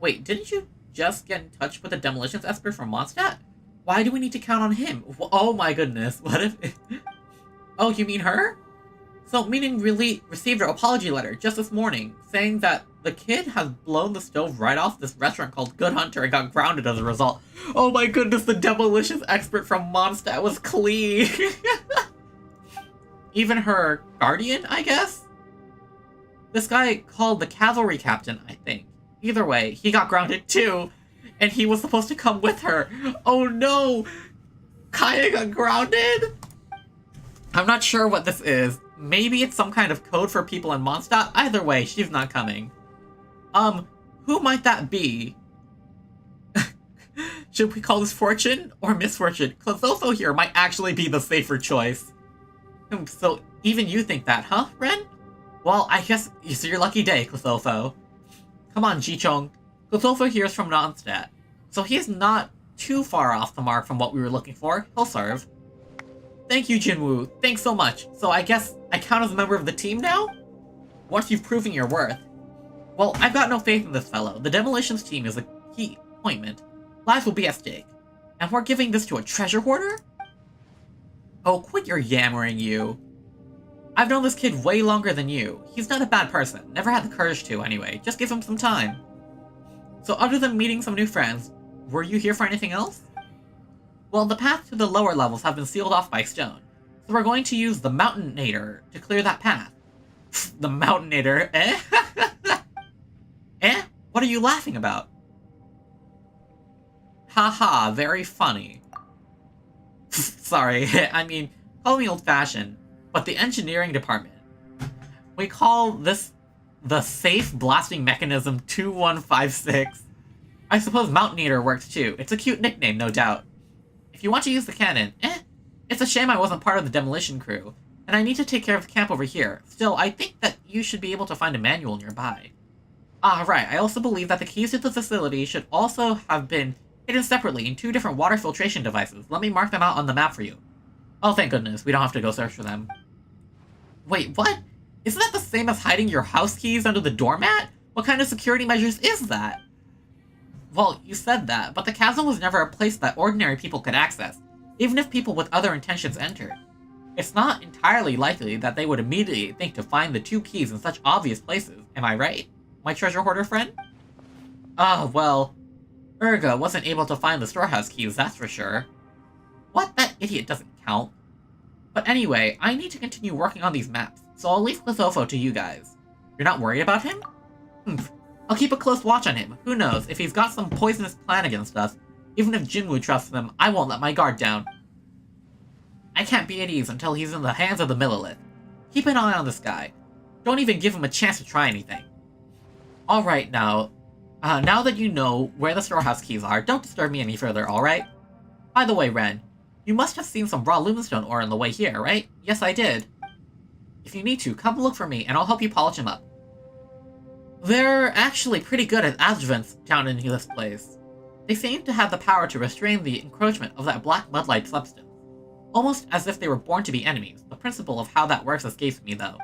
Wait, didn't you just get in touch with the demolitions expert from Mondstadt? Why do we need to count on him? Oh my goodness, what if... Oh, you mean her? So, meaning really received her apology letter just this morning, saying that the kid has blown the stove right off this restaurant called Good Hunter and got grounded as a result. Oh my goodness, the demolitions expert from Mondstadt was clean. Even her guardian, I guess? This guy called the cavalry captain, I think. Either way, he got grounded too, and he was supposed to come with her. Oh no! Kaya got grounded? I'm not sure what this is. Maybe it's some kind of code for people in Mondstadt. Either way, she's not coming. Who might that be? Should we call this fortune or misfortune? Clotho here might actually be the safer choice. So, even you think that, huh, Ren? Well, I guess it's your lucky day, Clotho. Come on, Jichong. Clotho here is from Mondstadt, so he's not too far off the mark from what we were looking for. He'll serve. Thank you, Jinwoo. Thanks so much. So I guess I count as a member of the team now? Once you've proven your worth. Well, I've got no faith in this fellow. The demolitions team is a key appointment. Lives will be at stake. And we're giving this to a treasure hoarder? Oh, quit your yammering, you. I've known this kid way longer than you. He's not a bad person. Never had the courage to, anyway. Just give him some time. So other than meeting some new friends, were you here for anything else? Well, the path to the lower levels have been sealed off by stone, so we're going to use the Battynator to clear that path. The Battynator, eh? Eh? What are you laughing about? Haha, very funny. Sorry, I mean, call me old-fashioned, but the engineering department, we call this the Safe Blasting Mechanism 2156. I suppose Battynator works too. It's a cute nickname, no doubt. If you want to use the cannon, it's a shame I wasn't part of the demolition crew, and I need to take care of the camp over here. Still, I think that you should be able to find a manual nearby. Ah, right, I also believe that the keys to the facility should also have been hidden separately in 2 different water filtration devices. Let me mark them out on the map for you. Oh, thank goodness, we don't have to go search for them. Wait, what? Isn't that the same as hiding your house keys under the doormat? What kind of security measures is that? Well, you said that, but the chasm was never a place that ordinary people could access, even if people with other intentions entered. It's not entirely likely that they would immediately think to find the 2 keys in such obvious places, am I right, my treasure hoarder friend? Ah, well, Urga wasn't able to find the storehouse keys, that's for sure. What? That idiot doesn't count. But anyway, I need to continue working on these maps, so I'll leave Clotho to you guys. You're not worried about him? I'll keep a close watch on him. Who knows, if he's got some poisonous plan against us, even if Jinwoo trusts him, I won't let my guard down. I can't be at ease until he's in the hands of the Millilith. Keep an eye on this guy. Don't even give him a chance to try anything. Alright now. Now that you know where the storehouse keys are, don't disturb me any further, alright? By the way, Ren, you must have seen some raw lumenstone ore on the way here, right? Yes, I did. If you need to, come look for me, and I'll help you polish them up. They're actually pretty good at adjuvants down in this place. They seem to have the power to restrain the encroachment of that black mud-like substance. Almost as if they were born to be enemies. The principle of how that works escapes me, though.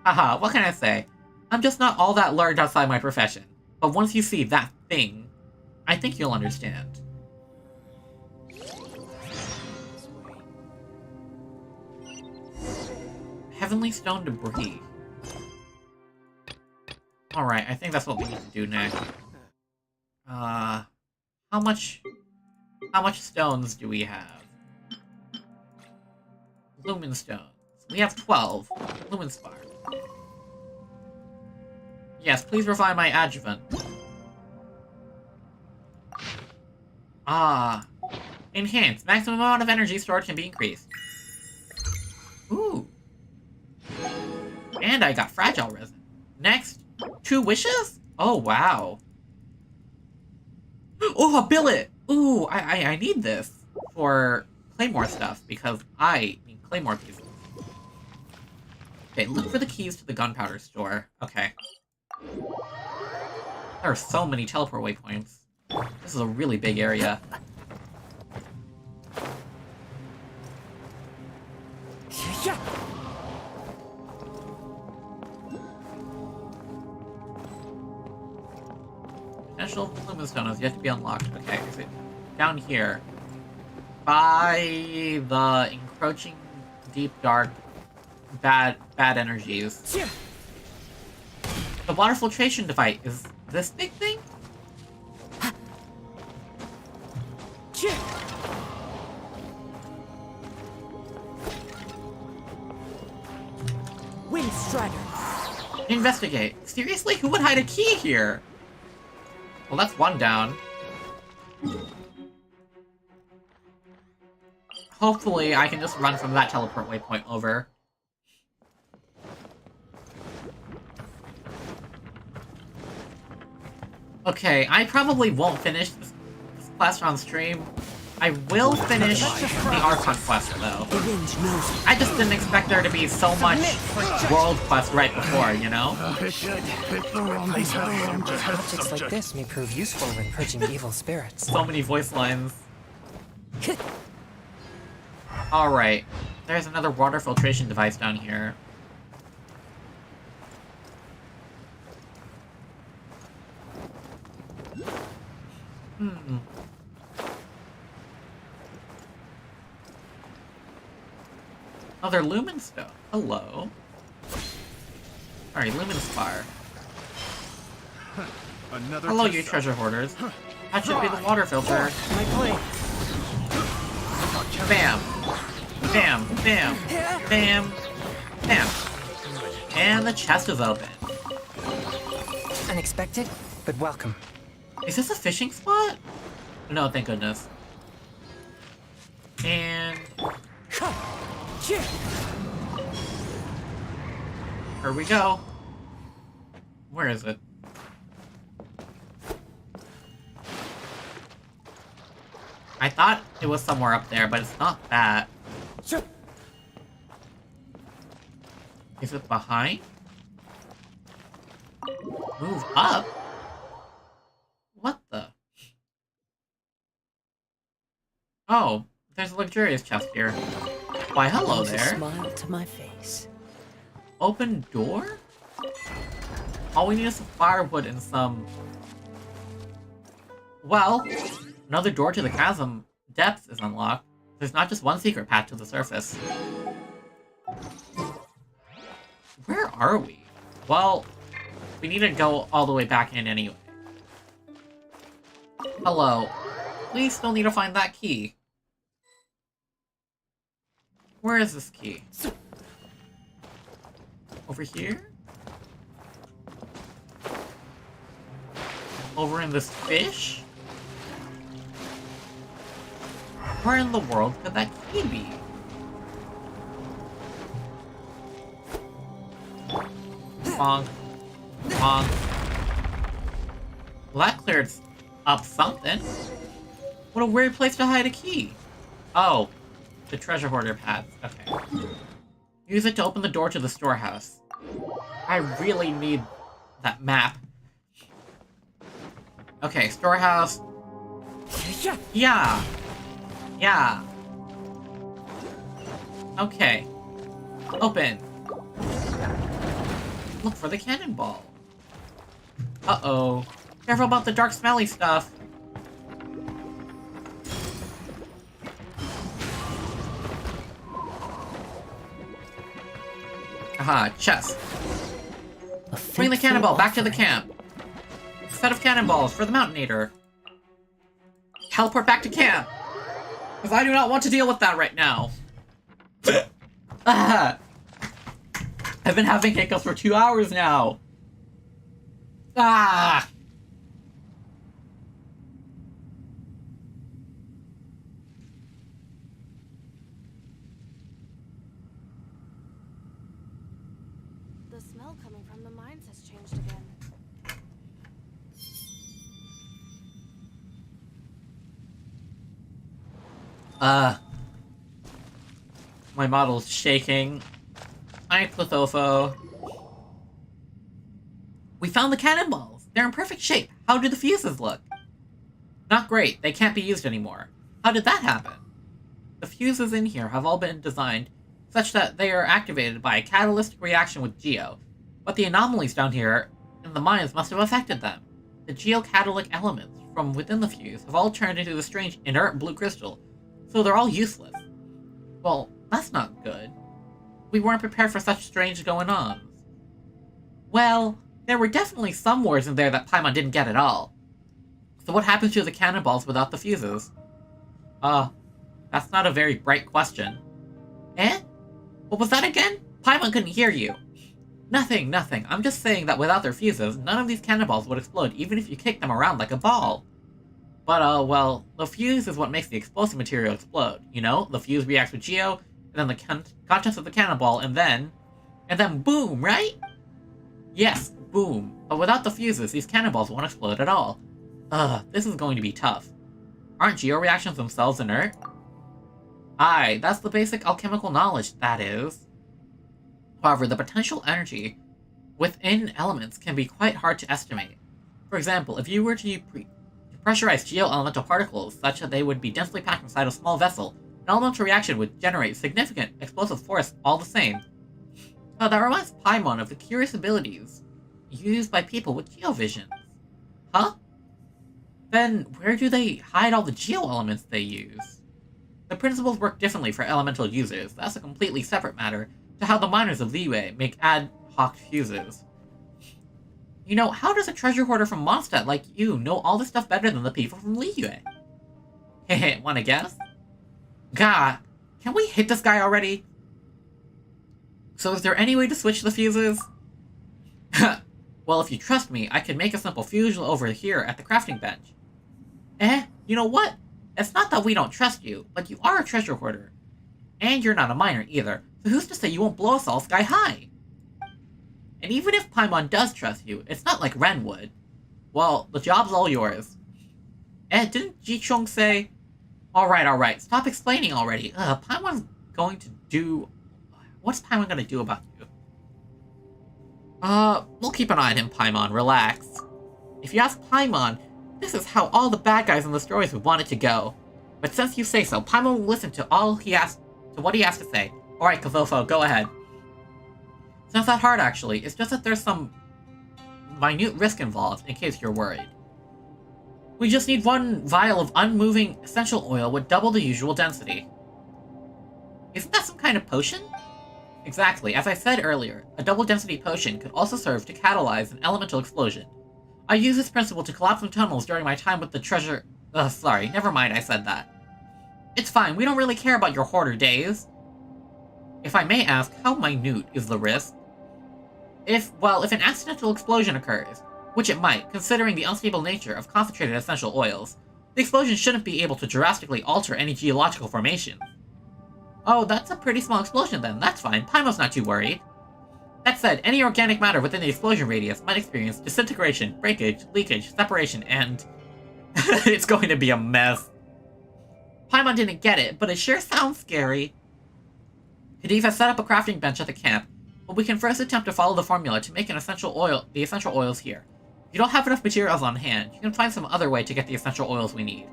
Haha, what can I say? I'm just not all that learned outside my profession. But once you see that thing, I think you'll understand. Heavenly Stone Debris. Alright, I think that's what we need to do next. How much stones do we have? Lumen stones. We have 12. Lumen spark. Yes, please refine my adjuvant. Enhance. Maximum amount of energy stored can be increased. Ooh. And I got fragile resin. Next, 2 wishes? Oh, wow. Oh, a billet! Ooh, I need this for Claymore stuff, because I need Claymore pieces. Okay, look for the keys to the gunpowder store. Okay. There are so many teleport waypoints. This is a really big area. special Lumenstone has yet to be unlocked. Okay, is it down here? By the encroaching, deep, dark, bad energies. The water filtration device is this big thing? Wind Strider. Investigate. Seriously? Who would hide a key here? Well, that's one down. Hopefully, I can just run from that teleport waypoint over. Okay, I probably won't finish this quest on stream. I will finish the Archon Quest, though. The wind knows it. I just didn't expect there to be so much world quest right before, you know? Objects like this may prove useful when purging evil spirits. So many voice lines. Alright. There's another water filtration device down here. Another Lumen Stone. Hello. Sorry, Lumen Spire. Hello, you treasure hoarders. That should be the water filter. My plane. Bam. Bam. Bam. Bam. Bam. And the chest is open. Unexpected, but welcome. Is this a fishing spot? No, thank goodness. And... here we go. Where is it? I thought it was somewhere up there, but it's not that. Is it behind? Move up? What the? Oh, there's a luxurious chest here. Why, hello Brings a there. smile to my face. Open door? All we need is some firewood and some... well, another door to the chasm depths is unlocked. There's not just one secret path to the surface. Where are we? Well, we need to go all the way back in anyway. Hello. We still need to find that key. Where is this key? Over here? Over in this fish? Where in the world could that key be? Bonk. Bonk. Well, that cleared up something. What a weird place to hide a key. Oh, the treasure hoarder pads. Okay. Use it to open the door to the storehouse. I really need that map. Okay, storehouse. Yeah. Yeah. Okay. Open. Look for the cannonball. Uh-oh. Careful about the dark smelly stuff. Aha, chest. Bring the cannonball back to the camp. Set of cannonballs for the Mountainator. Teleport back to camp. Because I do not want to deal with that right now. Ah. I've been having hiccups for 2 hours now. Ah. The smell coming from the mines has changed again. My model's shaking. Hi, Clethopho. We found the cannonballs. They're in perfect shape. How do the fuses look? Not great. They can't be used anymore. How did that happen? The fuses in here have all been designed such that they are activated by a catalytic reaction with Geo, but the anomalies down here in the mines must have affected them. the geocatalytic elements from within the fuse have all turned into the strange inert blue crystal, so they're all useless. Well, that's not good. We weren't prepared for such strange going-ons. Well, there were definitely some words in there that Paimon didn't get at all. So what happens to the cannonballs without the fuses? That's not a very bright question. Eh? What was that again? Paimon couldn't hear you. Nothing. I'm just saying that without their fuses, none of these cannonballs would explode even if you kicked them around like a ball. But, well, the fuse is what makes the explosive material explode. You know, the fuse reacts with Geo, and then the contents of the cannonball, and then boom, right? Yes, boom. But without the fuses, these cannonballs won't explode at all. This is going to be tough. Aren't Geo reactions themselves inert? Aye, that's the basic alchemical knowledge, that is. However, the potential energy within elements can be quite hard to estimate. For example, if you were to pressurize geo-elemental particles such that they would be densely packed inside a small vessel, an elemental reaction would generate significant explosive force all the same. That reminds Paimon of the curious abilities used by people with geovisions. Huh? Then where do they hide all the geo-elements they use? The principles work differently for elemental users. That's a completely separate matter to how the miners of Liyue make ad hoc fuses. You know, how does a treasure hoarder from Mondstadt like you know all this stuff better than the people from Liyue? Hehe, wanna guess? Gah, can we hit this guy already? So is there any way to switch the fuses? Well, if you trust me, I can make a simple fuse over here at the crafting bench. You know what? It's not that we don't trust you, but you are a treasure hoarder. And you're not a miner either, so who's to say you won't blow us all sky high? And even if Paimon does trust you, it's not like Ren would. Well, the job's all yours. Didn't Jichong say... Alright, stop explaining already. Paimon's going to do... What's Paimon gonna do about you? We'll keep an eye on him, Paimon, relax. If you ask Paimon, this is how all the bad guys in the stories would want it to go. But since you say so, Paimon will listen to what he has to say. Alright, Kazofo, go ahead. It's not that hard, actually. It's just that there's some minute risk involved, in case you're worried. We just need one vial of unmoving essential oil with double the usual density. Isn't that some kind of potion? Exactly. As I said earlier, a double density potion could also serve to catalyze an elemental explosion. I used this principle to collapse some tunnels during my time with the treasure... sorry, never mind I said that. It's fine, we don't really care about your hoarder days. If I may ask, how minute is the risk? If an accidental explosion occurs, which it might, considering the unstable nature of concentrated essential oils, the explosion shouldn't be able to drastically alter any geological formation. Oh, that's a pretty small explosion then, that's fine, Paimon's not too worried. That said, any organic matter within the explosion radius might experience disintegration, breakage, leakage, separation, and... it's going to be a mess. Paimon didn't get it, but it sure sounds scary. Khedive has set up a crafting bench at the camp, but we can first attempt to follow the formula to make the essential oils here. If you don't have enough materials on hand, you can find some other way to get the essential oils we need.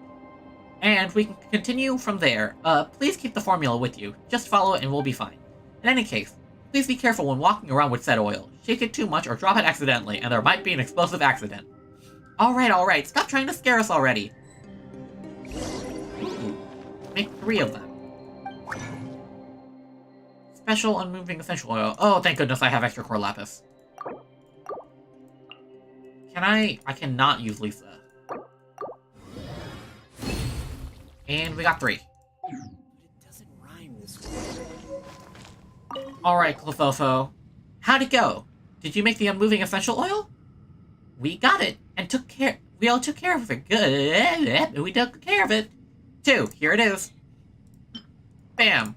And we can continue from there. Please keep the formula with you. Just follow it and we'll be fine. In any case, please be careful when walking around with said oil. Shake it too much or drop it accidentally, and there might be an explosive accident. Alright, stop trying to scare us already. Ooh, make 3 of them. Special unmoving essential oil. Oh, thank goodness I have extra core lapis. I cannot use Lisa. And we got 3. It doesn't rhyme this way. Alright, Clothoso. How'd it go? Did you make the unmoving essential oil? We got it, and we all took care of it. Good. We took care of it. 2, here it is. Bam.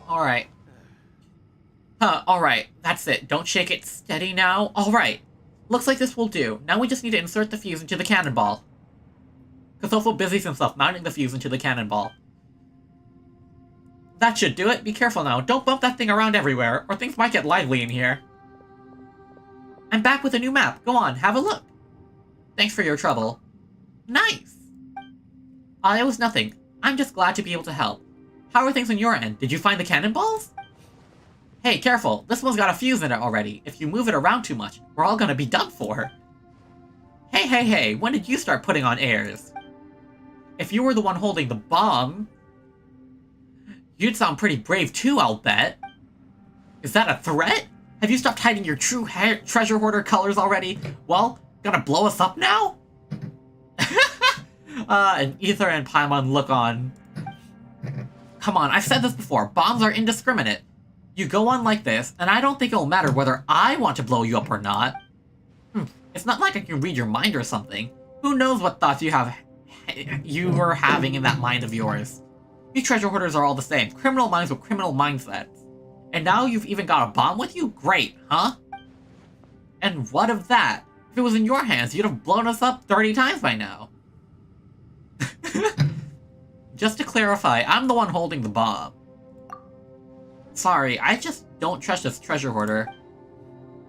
Alright. Alright, that's it. Don't shake it. Steady now. Alright. Looks like this will do. Now we just need to insert the fuse into the cannonball. Kazofo busies himself mounting the fuse into the cannonball. That should do it. Be careful now. Don't bump that thing around everywhere, or things might get lively in here. I'm back with a new map. Go on, have a look. Thanks for your trouble. Nice. It was nothing. I'm just glad to be able to help. How are things on your end? Did you find the cannonballs? Hey, careful! This one's got a fuse in it already. If you move it around too much, we're all gonna be done for. Hey, when did you start putting on airs? If you were the one holding the bomb, you'd sound pretty brave too, I'll bet. Is that a threat? Have you stopped hiding your true treasure hoarder colors already? Well, gonna blow us up now? And Ether and Paimon look on. Come on, I've said this before. Bombs are indiscriminate. You go on like this, and I don't think it'll matter whether I want to blow you up or not. It's not like I can read your mind or something. Who knows what thoughts you were having in that mind of yours. You treasure hoarders are all the same. Criminal minds with criminal mindsets. And now you've even got a bomb with you? Great, huh? And what of that? If it was in your hands, you'd have blown us up 30 times by now. Just to clarify, I'm the one holding the bomb. Sorry, I just don't trust this treasure hoarder.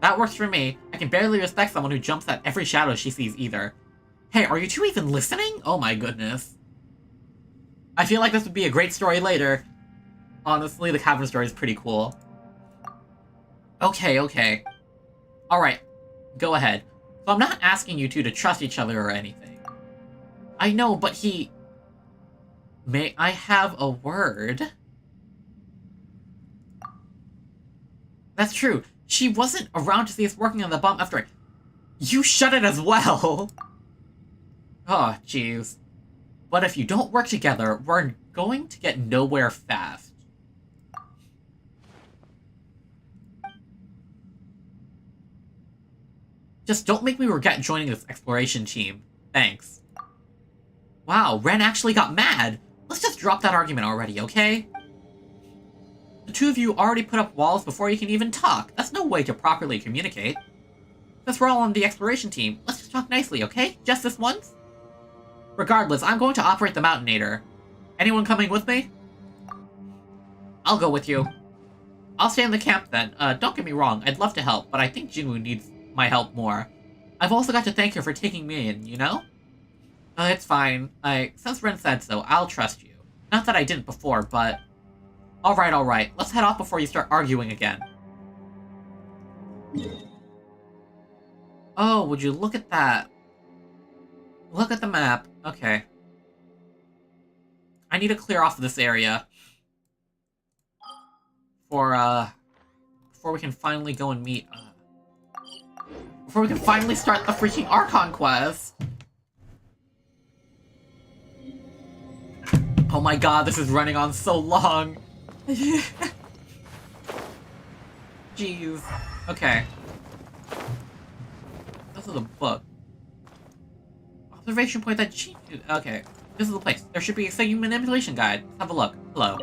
That works for me. I can barely respect someone who jumps at every shadow she sees either. Hey, are you two even listening? Oh my goodness. I feel like this would be a great story later. Honestly, the cavern story is pretty cool. Okay. Alright, go ahead. So I'm not asking you two to trust each other or anything. I know, but May I have a word? That's true. She wasn't around to see us working on the bomb after you shut it as well. Oh, jeez. But if you don't work together, we're going to get nowhere fast. Just don't make me regret joining this exploration team. Thanks. Wow, Ren actually got mad. Let's just drop that argument already, okay? The two of you already put up walls before you can even talk. That's no way to properly communicate. Since we're all on the exploration team, let's just talk nicely, okay? Just this once? Regardless, I'm going to operate the Mountainator. Anyone coming with me? I'll go with you. I'll stay in the camp then. Don't get me wrong, I'd love to help, but I think Jinwoo needs my help more. I've also got to thank her for taking me in, you know? It's fine. Since Ren said so, I'll trust you. Not that I didn't before, but... Alright. Let's head off before you start arguing again. Oh, would you look at that? Look at the map. Okay. I need to clear off this area. Before we can finally go and meet, before we can finally start the freaking Archon Quest! Oh my god, this is running on so long! Jeez. Okay. This is a book. Observation point that she... Okay. This is the place. There should be a signal manipulation guide. Let's have a look. Hello.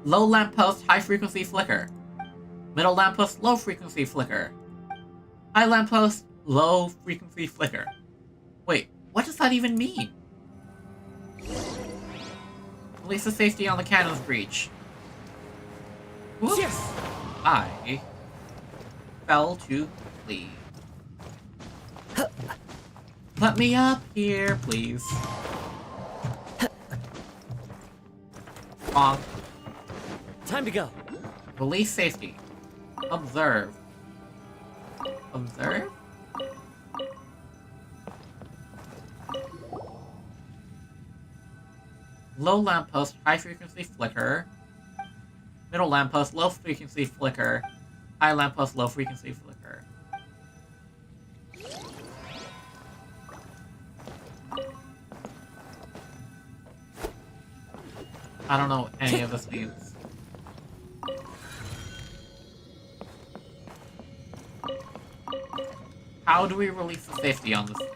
Low lamppost, high frequency flicker. Middle lamppost, low frequency flicker. High lamppost, low frequency flicker. Wait, what does that even mean? Release the safety on the cannon's breach. Whoops. Yes. I fell to leave. Let me up here, please. Bonk. Time to go. Release safety. Observe. Observe? Low lamppost, high frequency flicker. Middle lamppost, low frequency flicker. High lamppost, low frequency flicker. I don't know what any of this means. How do we release the safety on this thing?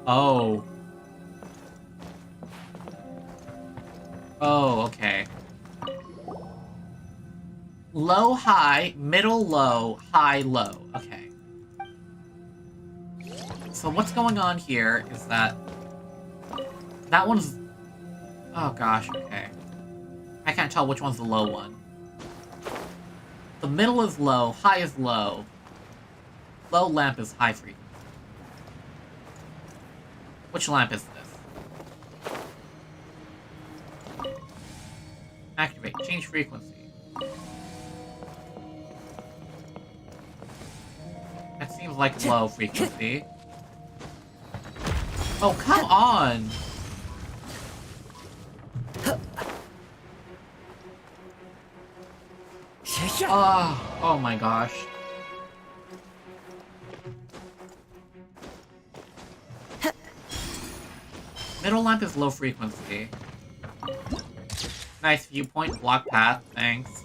Oh. Oh, okay. Low, high, middle, low, high, low. Okay. So what's going on here is that... That one's... Oh gosh, okay. I can't tell which one's the low one. The middle is low, high is low. Low lamp is high frequency. Which lamp is this? Change frequency. That seems like low frequency. Oh, come on! Oh my gosh. Middle lamp is low frequency. Nice viewpoint, block path, thanks.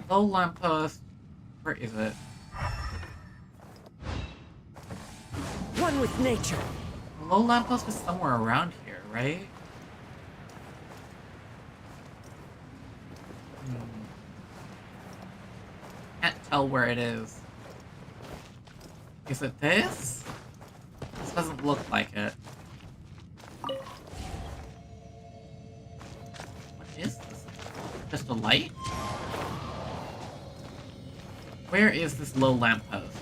Low lamppost, where is it? One with nature. The low lamppost is somewhere around here, right? Can't tell where it is. Is it this? This doesn't look like it. What is this? Just a light? Where is this low lamppost?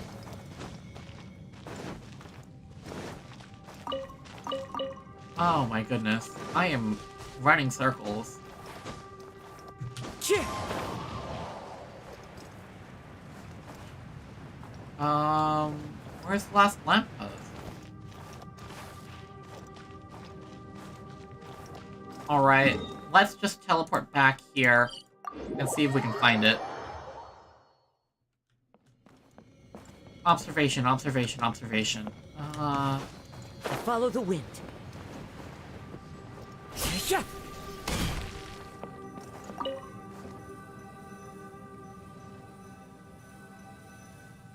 Oh my goodness. I am running circles. Where's the last lamppost? Alright, let's just teleport back here and see if we can find it. Observation, observation, observation. Follow the wind.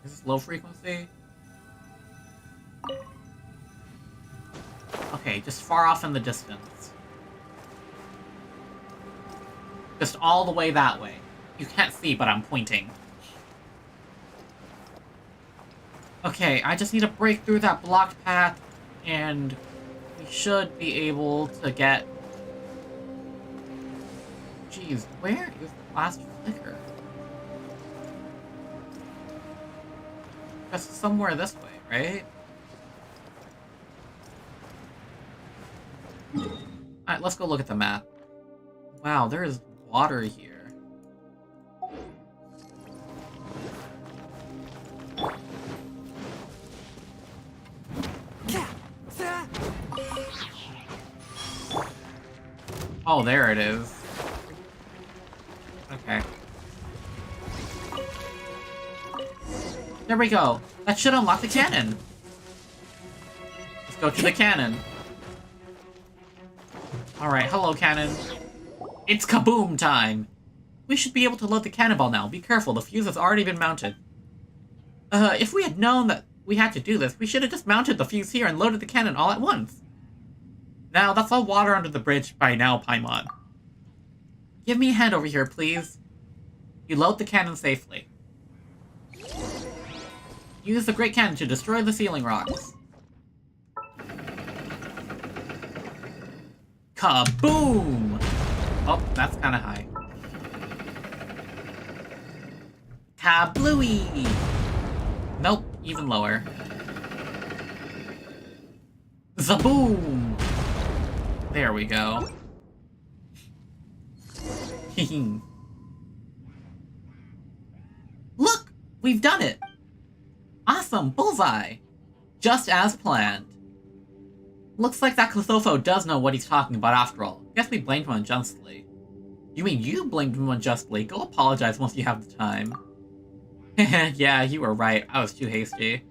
Is this low frequency? Okay, just far off in the distance. Just all the way that way. You can't see, but I'm pointing. Okay, I just need to break through that blocked path, and we should be able to get... Jeez, where is the last flicker? That's somewhere this way, right? Alright, let's go look at the map. Wow, there is water here. Oh, there it is. Okay. There we go. That should unlock the cannon. Let's go to the cannon. Alright, hello, cannon. It's kaboom time! We should be able to load the cannonball now. Be careful, the fuse has already been mounted. If we had known that we had to do this, we should have just mounted the fuse here and loaded the cannon all at once. Now, that's all water under the bridge by now, Paimon. Give me a hand over here, please. You load the cannon safely. Use the great cannon to destroy the ceiling rocks. Kaboom! Oh, that's kind of high. Kablooey! Nope, even lower. Zaboom! There we go. Look! We've done it! Awesome! Bullseye! Just as planned. Looks like that Clotho does know what he's talking about after all. Guess we blamed him unjustly. You mean you blamed him unjustly? Go apologize once you have the time. Yeah, you were right. I was too hasty.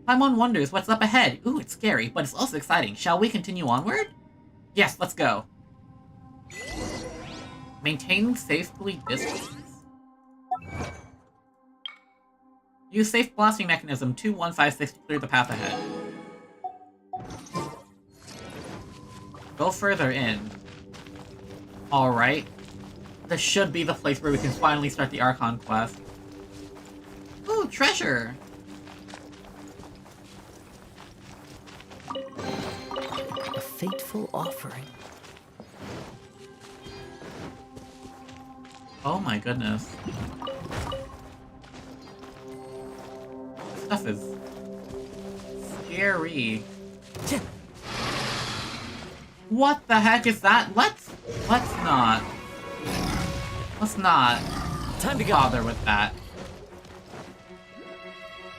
Paimon wonders what's up ahead. Ooh, it's scary, but it's also exciting. Shall we continue onward? Yes, let's go. Maintain safely distance. Use safe blasting mechanism 21560 to clear the path ahead. Go further in. Alright. This should be the place where we can finally start the Archon Quest. Ooh, treasure! A fateful offering. Oh my goodness. This stuff is scary. What the heck is that? Let's not. Let's not Time to go. bother with that.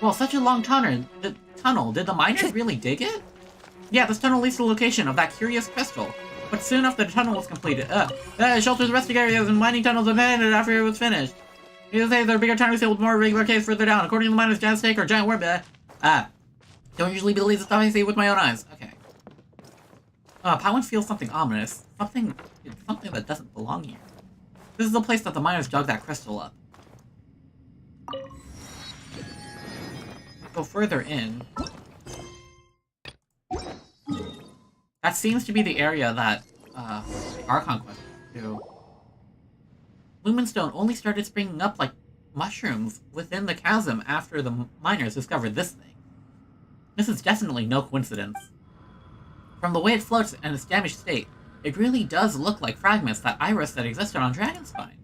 Well, such a long tunnel. Did the miners really dig it? Yeah, this tunnel leads to the location of that curious crystal. But soon after the tunnel was completed, shelters resting areas and mining tunnels abandoned after it was finished. You say there are bigger tunnels filled with more regular caves further down. According to the miners, giant snake or giant worm. Don't usually believe the stuff I see with my own eyes. Okay. Pawan feels something ominous. Something that doesn't belong here. This is the place that the miners dug that crystal up. Go further in. That seems to be the area that, the Archon Quest II. Lumenstone only started springing up like mushrooms within the chasm after the miners discovered this thing. This is definitely no coincidence. From the way it floats and its damaged state, it really does look like fragments that Iris said existed on Dragonspine.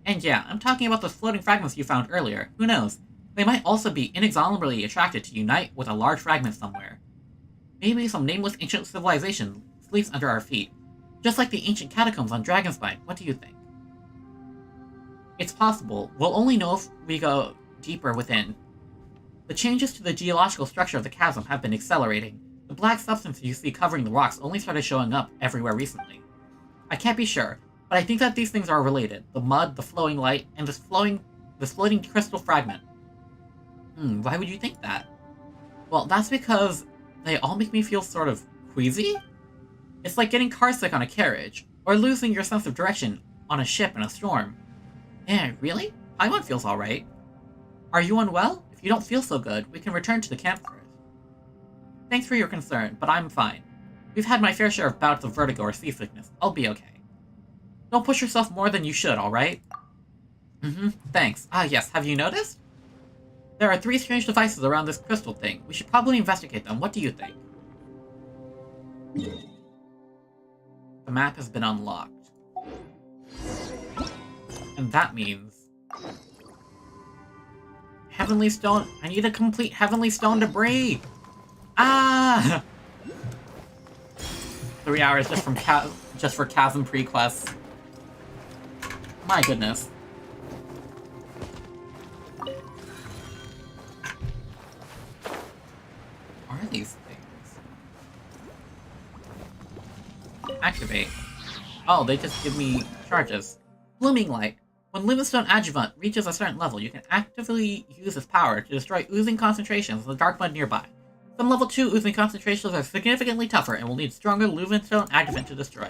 And yeah, I'm talking about those floating fragments you found earlier. Who knows? They might also be inexorably attracted to unite with a large fragment somewhere. Maybe some nameless ancient civilization sleeps under our feet. Just like the ancient catacombs on Dragonspine. What do you think? It's possible. We'll only know if we go deeper within. The changes to the geological structure of the chasm have been accelerating. The black substance you see covering the rocks only started showing up everywhere recently. I can't be sure, but I think that these things are related. The mud, the flowing light, and this floating crystal fragment. Why would you think that? Well, that's because they all make me feel sort of queasy? It's like getting carsick on a carriage, or losing your sense of direction on a ship in a storm. Yeah, really? Paimon feels alright. Are you unwell? If you don't feel so good, we can return to the camp first. Thanks for your concern, but I'm fine. We've had my fair share of bouts of vertigo or seasickness. I'll be okay. Don't push yourself more than you should, alright? Thanks. Yes, have you noticed? There are 3 strange devices around this crystal thing. We should probably investigate them. What do you think? The map has been unlocked. And that means... Heavenly Stone... I need a complete Heavenly Stone debris! 3 hours just for Chasm pre-quests. My goodness. What are these things? Activate. Oh, they just give me charges. Blooming Light. When Lumenstone Adjuvant reaches a certain level, you can actively use its power to destroy oozing concentrations in the dark mud nearby. Some level 2 oozing concentrations are significantly tougher and will need stronger Lumenstone Adjuvant to destroy.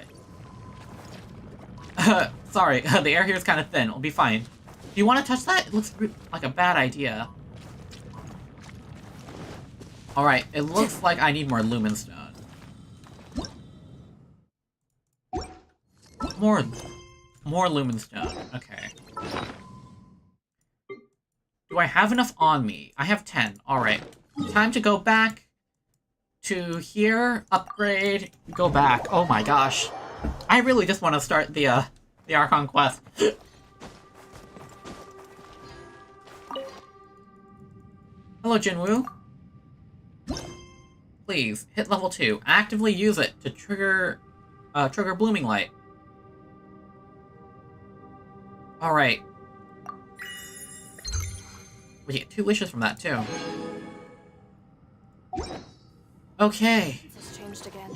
Sorry, the air here is kind of thin. We'll be fine. Do you want to touch that? It looks like a bad idea. Alright, it looks like I need more Lumenstone. More Lumenstone. Okay. Do I have enough on me? I have 10. Alright. Time to go back to here, upgrade, go back. Oh my gosh. I really just want to start the Archon Quest. Hello, Jinwoo. Please, hit level 2. Actively use it to trigger Blooming Light. Alright. We get 2 wishes from that, too. Okay. It's changed again.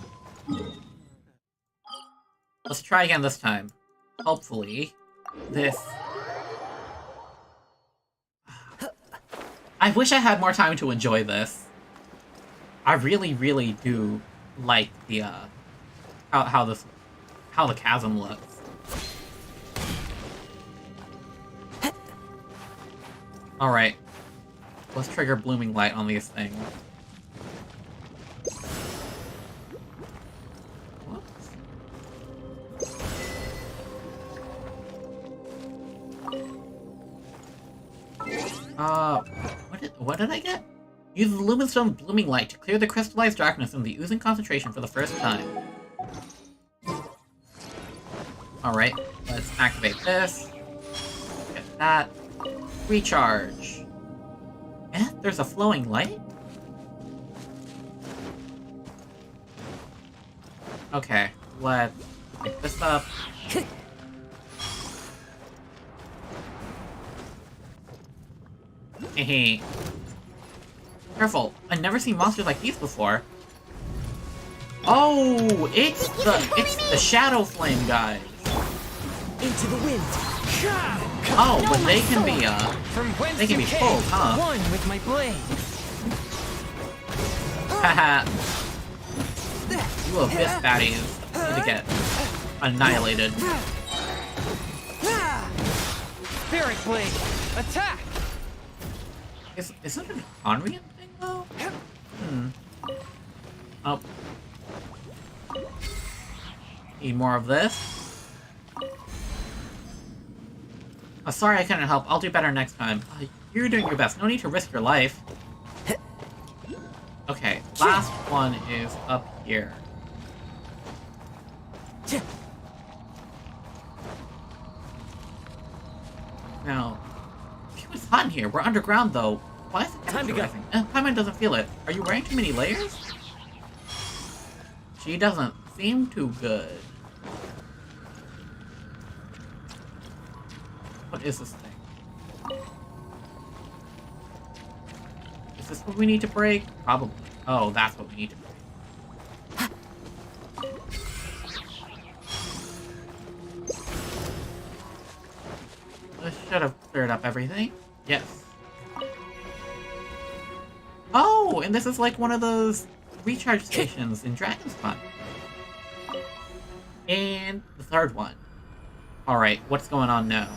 Let's try again this time. Hopefully, this... I wish I had more time to enjoy this. I really, really do like the, how the chasm looks. Alright. Let's trigger Blooming Light on these things. What did I get? Use the Lumenstone Blooming Light to clear the crystallized darkness in the oozing concentration for the first time. Alright, let's activate this. Get that. Recharge. Eh? There's a flowing light? Okay, let's pick this up. Hehe. Careful, I've never seen monsters like these before. Oh, it's the Shadow Flame guys. Into the wind. Oh, but they can be From whence they can you be came, full, huh? one with my blade. Haha. You abyss baddies need to get annihilated. Spirit blade, attack! Isn't it an Onryan thing though? Oh. Need more of this. Oh, sorry I couldn't help. I'll do better next time. You're doing your best. No need to risk your life. Okay, last one is up here. Now, it's hot in here. We're underground though. Why is it Time to go. Paimon doesn't feel it. Are you wearing too many layers? She doesn't seem too good. What is this thing? Is this what we need to break? Probably. Oh, that's what we need to break. This should have cleared up everything. Yes. Oh, and this is like one of those recharge stations in Dragon's Fun. And the third one. Alright, what's going on now?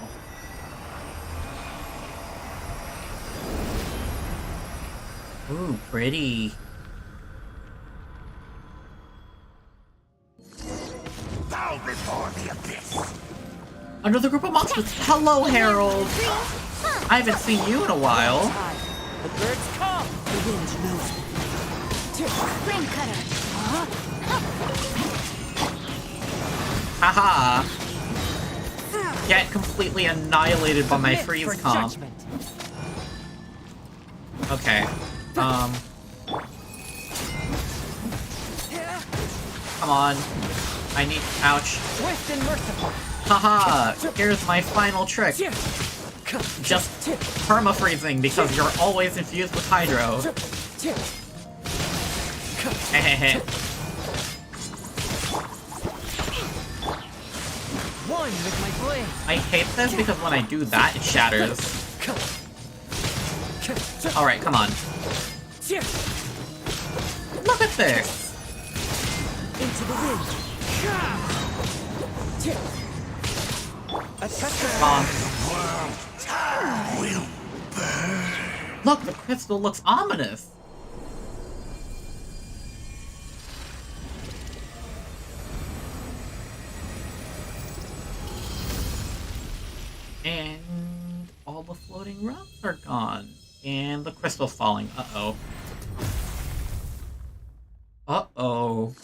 Ooh, pretty. Bow before the abyss. Another group of monsters. Hello, Harold. I haven't seen you in a while. The birds come. The wind knows me. Flame cutter. Haha. Get completely annihilated by my freeze For comp. judgment. Okay. Come on. I need. Ouch. Swift and merciful. Haha. Here's my final trick. Just perma-freezing because you're always infused with Hydro. Hehehe. One with my blade. I hate this because when I do that, it shatters. Alright, come on. Look at this! Into the wind. A touch of Look, the crystal looks ominous! And all the floating rocks are gone. And the crystal's falling. Uh-oh. Uh-oh.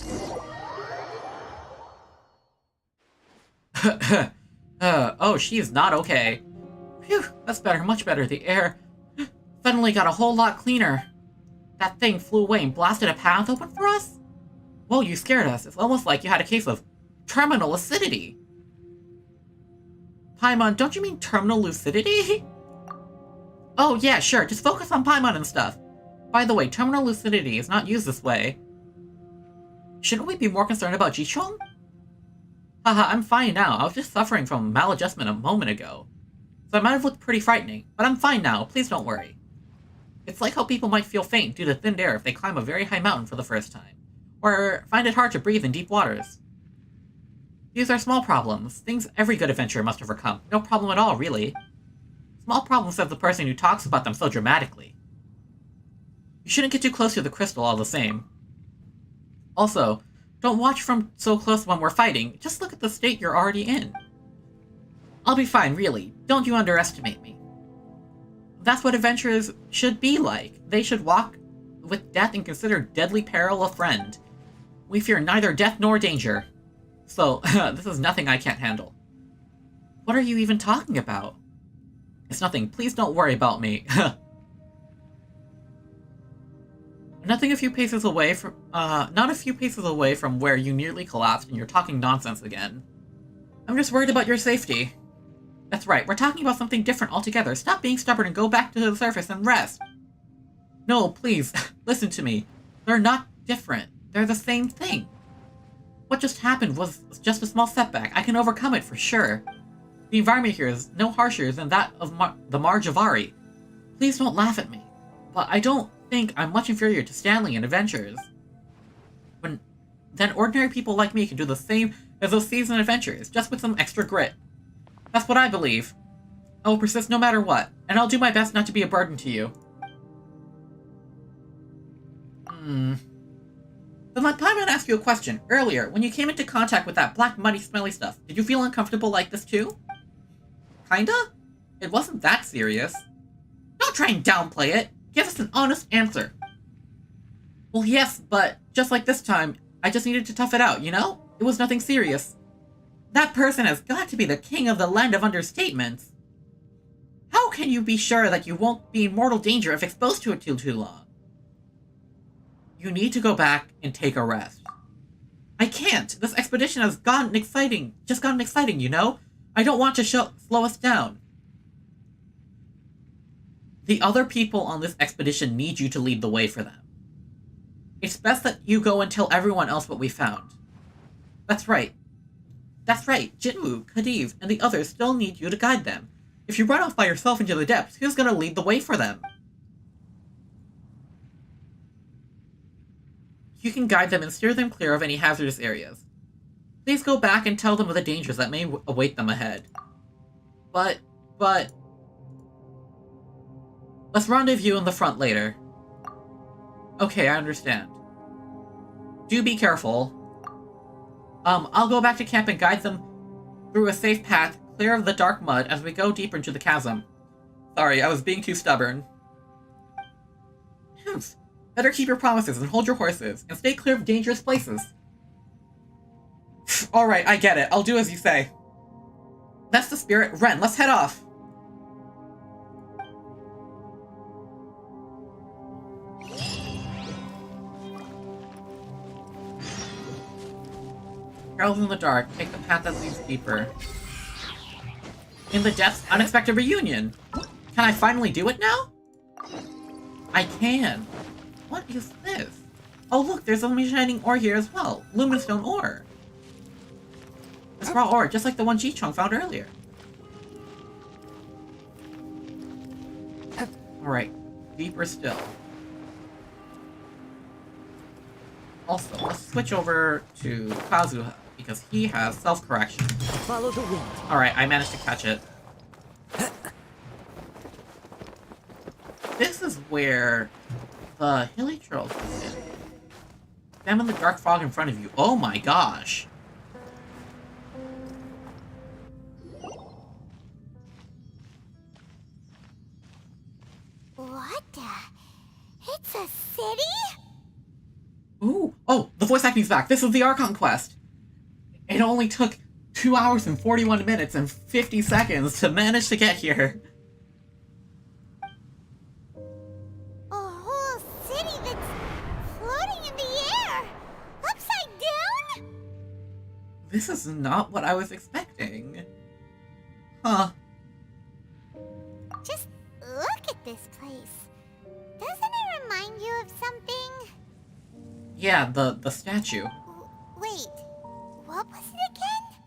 Oh, she's not okay. Phew, that's better, much better. The air suddenly got a whole lot cleaner. That thing flew away and blasted a path open for us? Whoa, you scared us. It's almost like you had a case of terminal acidity. Paimon, don't you mean terminal lucidity? Oh yeah, sure, just focus on Paimon and stuff. By the way, terminal lucidity is not used this way. Shouldn't we be more concerned about Jichong? Haha, I'm fine now. I was just suffering from maladjustment a moment ago. So I might have looked pretty frightening, but I'm fine now, please don't worry. It's like how people might feel faint due to thin air if they climb a very high mountain for the first time, or find it hard to breathe in deep waters. These are small problems, things every good adventurer must overcome. No problem at all, really. Small problems, says the person who talks about them so dramatically. You shouldn't get too close to the crystal all the same. Also, don't watch from so close when we're fighting, just look at the state you're already in. I'll be fine, really. Don't you underestimate me. That's what adventurers should be like. They should walk with death and consider deadly peril a friend. We fear neither death nor danger. So, this is nothing I can't handle. What are you even talking about? It's nothing. Please don't worry about me. Not a few paces away from where you nearly collapsed and you're talking nonsense again. I'm just worried about your safety. That's right, we're talking about something different altogether. Stop being stubborn and go back to the surface and rest. No, please, listen to me. They're not different. They're the same thing. What just happened was just a small setback. I can overcome it for sure. The environment here is no harsher than that of the Marjavari. Please don't laugh at me, but I don't think I'm much inferior to Stanley and adventurers. Then ordinary people like me can do the same as those seasoned adventurers, just with some extra grit. That's what I believe. I will persist no matter what, and I'll do my best not to be a burden to you. Then let Paimon ask you a question. Earlier, when you came into contact with that black, muddy, smelly stuff, did you feel uncomfortable like this too? Kinda? It wasn't that serious. Don't try and downplay it. Give us an honest answer. Well, yes, but just like this time, I just needed to tough it out, you know? It was nothing serious. That person has got to be the king of the land of understatements. How can you be sure that you won't be in mortal danger if exposed to it too long? You need to go back and take a rest. I can't. This expedition has gotten exciting, you know? I don't want to slow us down. The other people on this expedition need you to lead the way for them. It's best that you go and tell everyone else what we found. That's right. Jinwoo, Khedive, and the others still need you to guide them. If you run off by yourself into the depths, who's gonna lead the way for them? You can guide them and steer them clear of any hazardous areas. Please go back and tell them of the dangers that may await them ahead. But... Let's rendezvous in the front later. Okay, I understand. Do be careful. I'll go back to camp and guide them through a safe path, clear of the dark mud as we go deeper into the chasm. Sorry, I was being too stubborn. Better keep your promises and hold your horses, and stay clear of dangerous places. Alright, I get it. I'll do as you say. That's the spirit. Ren, let's head off. Trails in the dark. Take the path that leads deeper. In the depths, unexpected reunion. Can I finally do it now? I can. What is this? Oh look, there's a shining ore here as well. Luminous stone ore. It's raw ore, just like the one Ji-Chung found earlier. Alright, deeper still. Also, let's switch over to Kazuha, because he has self-correction. Follow the wind. Alright, I managed to catch it. This is where the hilly trails come in. Examine the dark fog in front of you. Oh my gosh. What the? It's a city? Ooh. Oh, the voice acting's back. This is the Archon Quest. It only took 2 hours and 41 minutes and 50 seconds to manage to get here. A whole city that's floating in the air! Upside down? This is not what I was expecting. Huh. Just look at this place. Doesn't it remind you of something? Yeah, the statue. Wait, what was it again?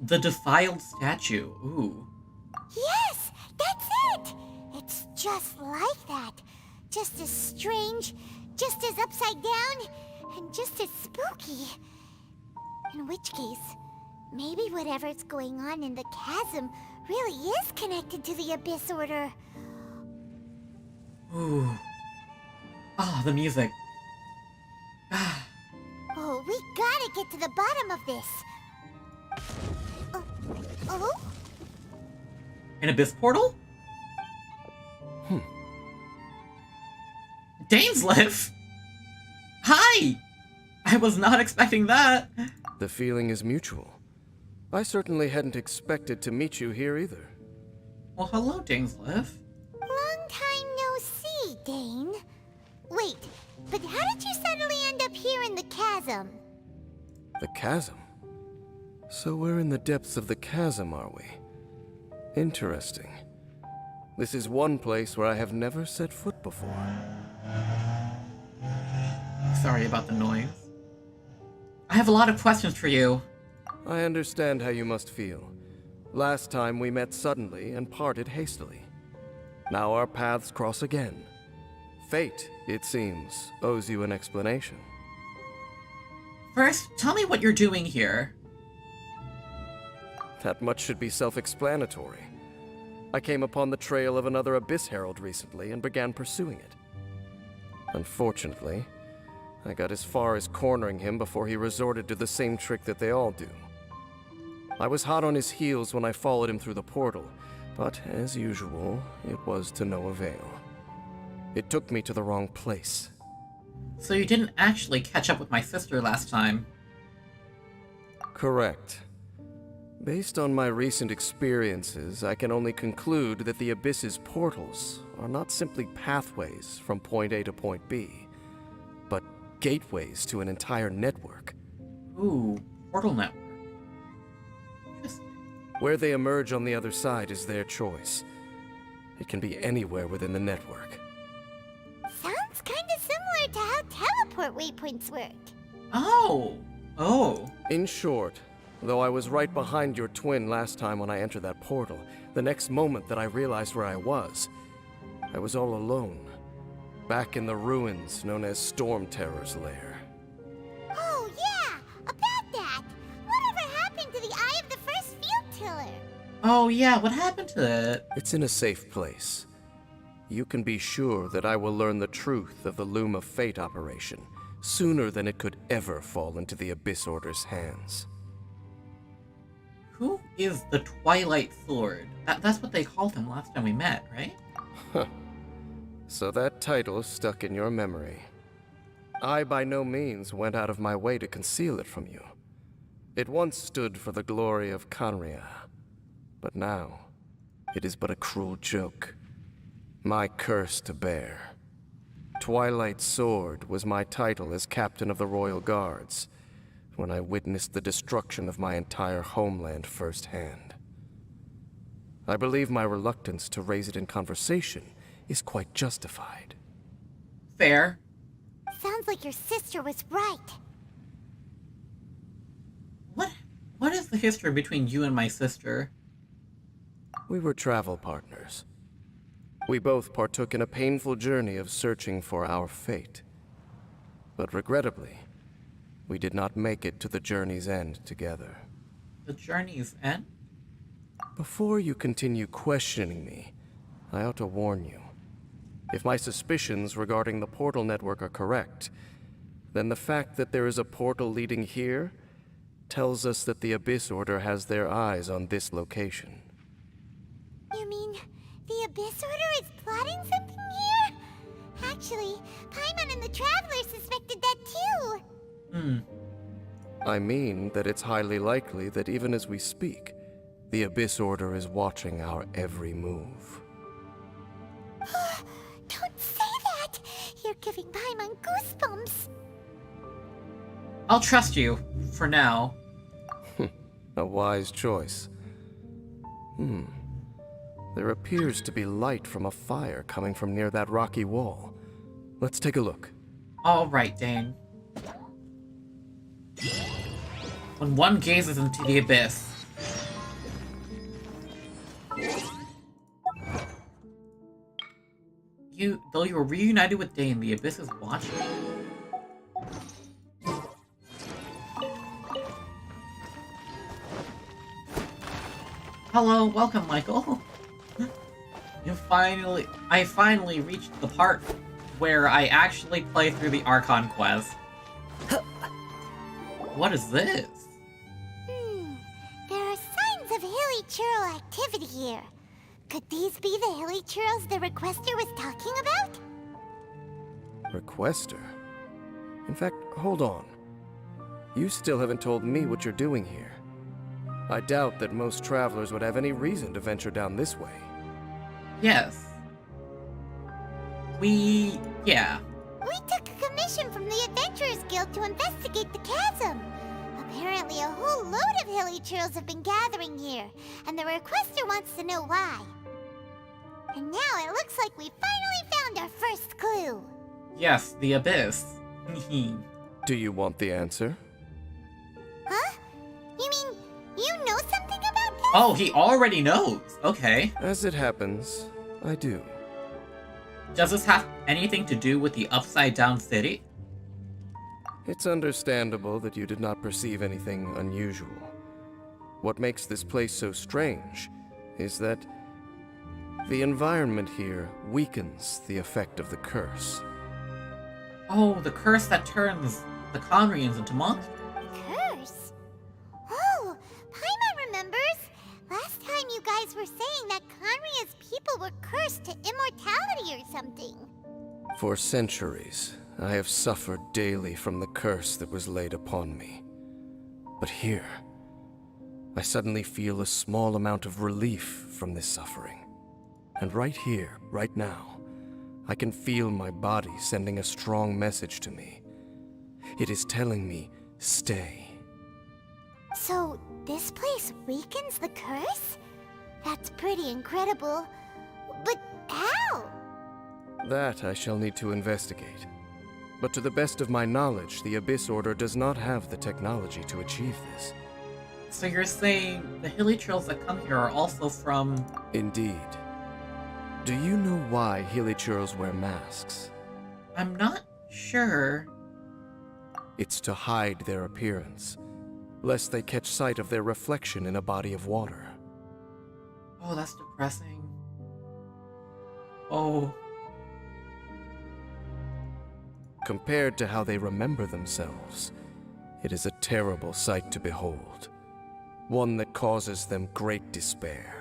The defiled statue. Ooh. Yes, that's it! It's just like that. Just as strange, just as upside down, and just as spooky. In which case, maybe whatever's going on in the chasm really is connected to the Abyss Order. Ooh. Ah, the music. Oh, we gotta get to the bottom of this. Oh? An abyss portal? Dainsleif? Hi! I was not expecting that. The feeling is mutual. I certainly hadn't expected to meet you here either. Well, hello, Dainsleif. Long time no see, Dane. Wait, but how did you suddenly end up here in the chasm? The chasm? So we're in the depths of the chasm, are we? Interesting. This is one place where I have never set foot before. Sorry about the noise. I have a lot of questions for you. I understand how you must feel. Last time we met suddenly and parted hastily. Now our paths cross again. Fate, it seems, owes you an explanation. First, tell me what you're doing here. That much should be self-explanatory. I came upon the trail of another Abyss Herald recently and began pursuing it. Unfortunately, I got as far as cornering him before he resorted to the same trick that they all do. I was hot on his heels when I followed him through the portal, but as usual, it was to no avail. It took me to the wrong place. So you didn't actually catch up with my sister last time. Correct. Based on my recent experiences, I can only conclude that the Abyss's portals are not simply pathways from point A to point B, but gateways to an entire network. Ooh, portal network. Interesting. Where they emerge on the other side is their choice. It can be anywhere within the network. Sounds kinda similar to how teleport waypoints work. Oh! Oh. In short, though I was right behind your twin last time when I entered that portal, the next moment that I realized where I was all alone, back in the ruins known as Storm Terror's lair. Oh yeah, about that. Whatever happened to the Eye of the First Field Tiller? Oh yeah, what happened to it? It's in a safe place. You can be sure that I will learn the truth of the Loom of Fate operation sooner than it could ever fall into the Abyss Order's hands. Who is the Twilight Sword? That's what they called him last time we met, right? Huh. So that title stuck in your memory. I by no means went out of my way to conceal it from you. It once stood for the glory of Kanria, but now it is but a cruel joke. My curse to bear. Twilight Sword was my title as captain of the Royal Guards when I witnessed the destruction of my entire homeland firsthand. I believe my reluctance to raise it in conversation is quite justified. Fair. Sounds like your sister was right. What is the history between you and my sister? We were travel partners. We both partook in a painful journey of searching for our fate. But regrettably, we did not make it to the journey's end together. The journey's end? Before you continue questioning me, I ought to warn you. If my suspicions regarding the portal network are correct, then the fact that there is a portal leading here tells us that the Abyss Order has their eyes on this location. You mean the Abyss Order is plotting something here? Actually, Paimon and the Traveler suspected that too. I mean that it's highly likely that even as we speak, the Abyss Order is watching our every move. Don't say that! You're giving Paimon goosebumps. I'll trust you, for now. A wise choice. There appears to be light from a fire coming from near that rocky wall. Let's take a look. Alright, Dane. When one gazes into the abyss, though you were reunited with Dane, the abyss is watching. Hello, welcome, Michael. I finally reached the part where I actually play through the Archon Quest. What is this? There are signs of hilly churl activity here. Could these be the hilly churls the Requester was talking about? Requester? In fact, hold on. You still haven't told me what you're doing here. I doubt that most travelers would have any reason to venture down this way. Yes. Yeah. We took a commission from the Adventurers Guild to investigate the chasm. Apparently a whole load of hilly churls have been gathering here, and the requester wants to know why. And now it looks like we finally found our first clue. Yes, the abyss. Do you want the answer? Huh? You mean you know something about this? Oh, he already knows. Okay. As it happens, I do. Does this have anything to do with the Upside Down City? It's understandable that you did not perceive anything unusual. What makes this place so strange is that the environment here weakens the effect of the curse. Oh, the curse that turns the Conrians into monsters. Curse? Oh, Paimon remembers. Last time you guys were saying that Conria's people were cursed to immortality or something. For centuries, I have suffered daily from the curse that was laid upon me. But here, I suddenly feel a small amount of relief from this suffering. And right here, right now, I can feel my body sending a strong message to me. It is telling me, stay. So, this place weakens the curse? That's pretty incredible. But how? That I shall need to investigate. But to the best of my knowledge, the Abyss Order does not have the technology to achieve this. So you're saying the hilly trails that come here are also from... Indeed. Do you know why Hilly-churls wear masks? I'm not sure. It's to hide their appearance, lest they catch sight of their reflection in a body of water. Oh, that's depressing. Oh. Compared to how they remember themselves, it is a terrible sight to behold. One that causes them great despair.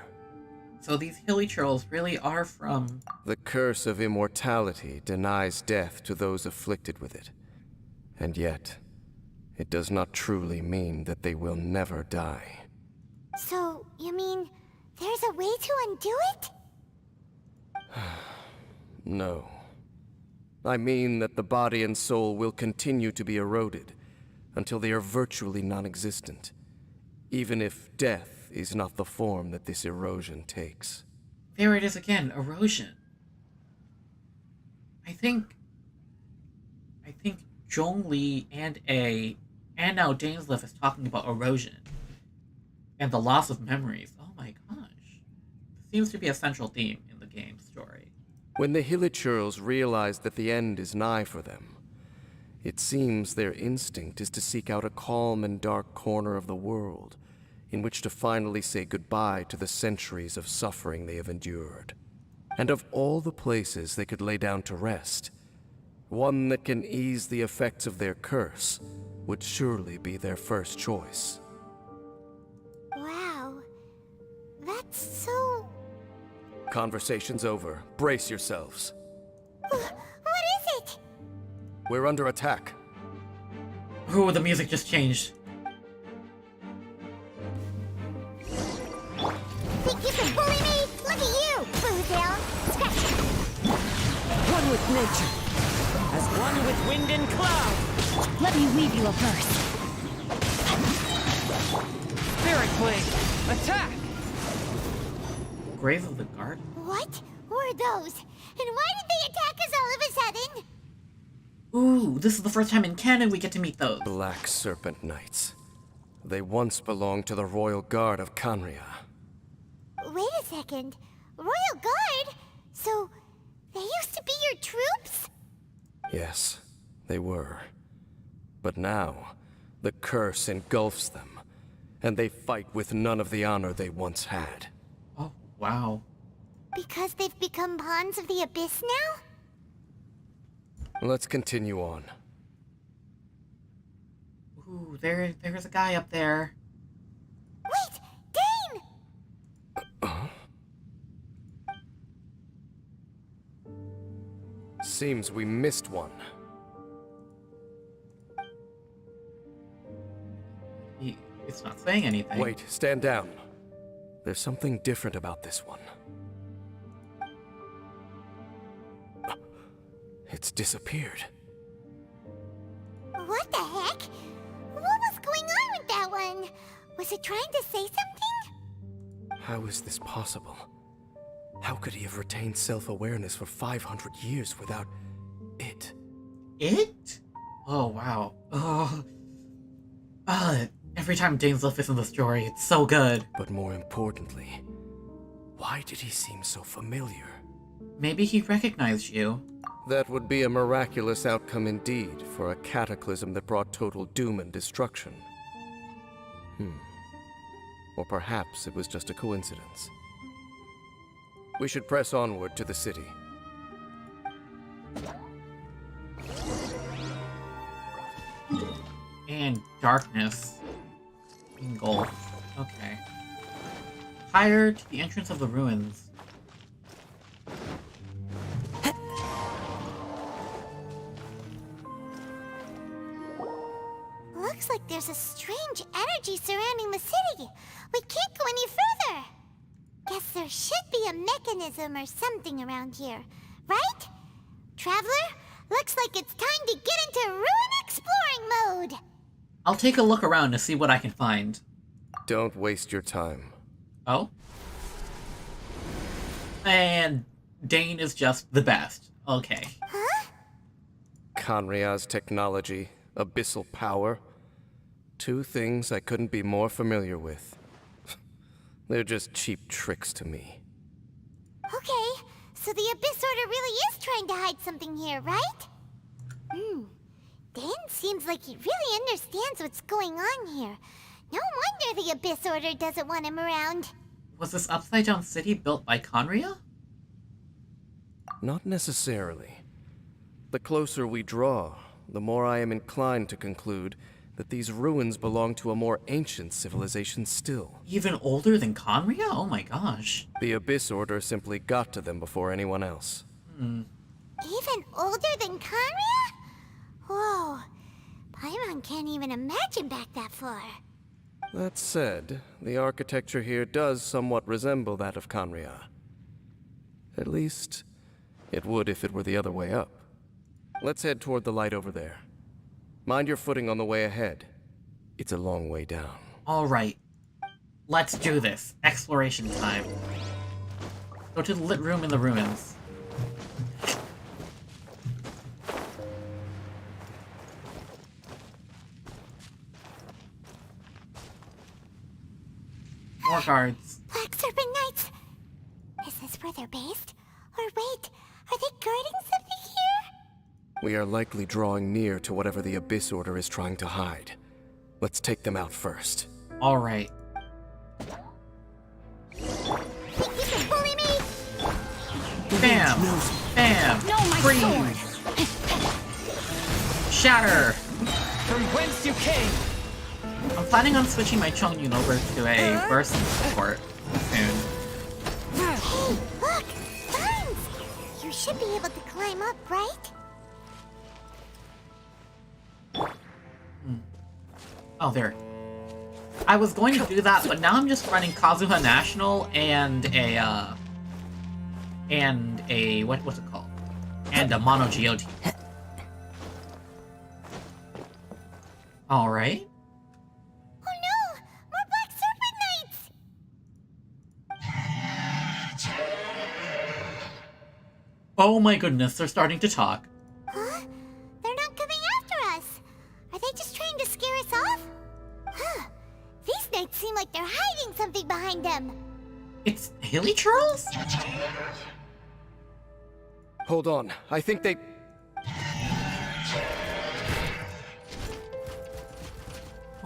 So these hilly trolls really are from... The curse of immortality denies death to those afflicted with it. And yet, it does not truly mean that they will never die. So, you mean there's a way to undo it? No. I mean that the body and soul will continue to be eroded until they are virtually non-existent, even if death is not the form that this erosion takes. There it is again, erosion. I think Zhongli and now Dainsleif is talking about erosion. And the loss of memories. Oh my gosh. This seems to be a central theme in the game's story. When the Hilly-churls realize that the end is nigh for them, it seems their instinct is to seek out a calm and dark corner of the world in which to finally say goodbye to the centuries of suffering they have endured. And of all the places they could lay down to rest, one that can ease the effects of their curse would surely be their first choice. Wow. That's so... Conversation's over. Brace yourselves. What is it? We're under attack. Ooh, the music just changed. Think you can bully me? Look at you! Boo down! Scratch! One with nature, as one with wind and cloud. Let me weave you a verse. Spirit blade, attack! Grave of the Garden? What were those? And why did they attack us all of a sudden? Ooh, this is the first time in canon we get to meet those. Black Serpent Knights. They once belonged to the Royal Guard of Canria. Wait a second. Royal Guard? So, they used to be your troops? Yes, they were. But now, the curse engulfs them, and they fight with none of the honor they once had. Oh, wow. Because they've become pawns of the Abyss now? Let's continue on. Ooh, there's a guy up there. Wait! Dane! Seems we missed one. It's not saying anything. Wait, stand down. There's something different about this one. It It's disappeared. What the heck? What was going on with that one? Was it trying to say something? How is this possible? How could he have retained self-awareness for 500 years without it? It? Oh, wow. Oh. Every time Dainsleif is in the story, it's so good. But more importantly, why did he seem so familiar? Maybe he recognized you. That would be a miraculous outcome indeed for a cataclysm that brought total doom and destruction. Or perhaps it was just a coincidence. We should press onward to the city. And darkness. Engulf. Okay. Higher to the entrance of the ruins. Looks like there's a strange energy surrounding the city. We can't go any further. Guess there should be a mechanism or something around here, right? Traveler, looks like it's time to get into ruin exploring mode. I'll take a look around to see what I can find. Don't waste your time. Oh? And Dane is just the best. Okay. Huh? Conria's technology, abyssal power. Two things I couldn't be more familiar with. They're just cheap tricks to me. Okay, so the Abyss Order really is trying to hide something here, right? Dan seems like he really understands what's going on here. No wonder the Abyss Order doesn't want him around. Was this upside-down city built by Conria? Not necessarily. The closer we draw, the more I am inclined to conclude that these ruins belong to a more ancient civilization still. Even older than Conria? Oh my gosh. The Abyss Order simply got to them before anyone else. Even older than Conria? Whoa. Paimon can't even imagine back that far. That said, the architecture here does somewhat resemble that of Conria. At least, it would if it were the other way up. Let's head toward the light over there. Mind your footing on the way ahead. It's a long way down. Alright. Let's do this. Exploration time. Go to the lit room in the ruins. More guards. Black Serpent Knights! Is this where they're based? Or wait, are they guarding something here? We are likely drawing near to whatever the Abyss Order is trying to hide. Let's take them out first. Alright. Think you can bully me? Bam! Bam! No, my Freeze! Shatter! From whence you came! I'm planning on switching my Chongyun over to a burst support soon. Hey, look! Vines! You should be able to climb up, right? Oh, there. I was going to do that, but now I'm just running Kazuha National and what's it called? And a Mono GOT. Alright. Oh no! More Black Serpent Knights! Oh my goodness, they're starting to talk. Huh? They're not coming after us! Are they just trying to scare us off? Huh. These knights seem like they're hiding something behind them. It's Hilly Churls? Hold on, I think they...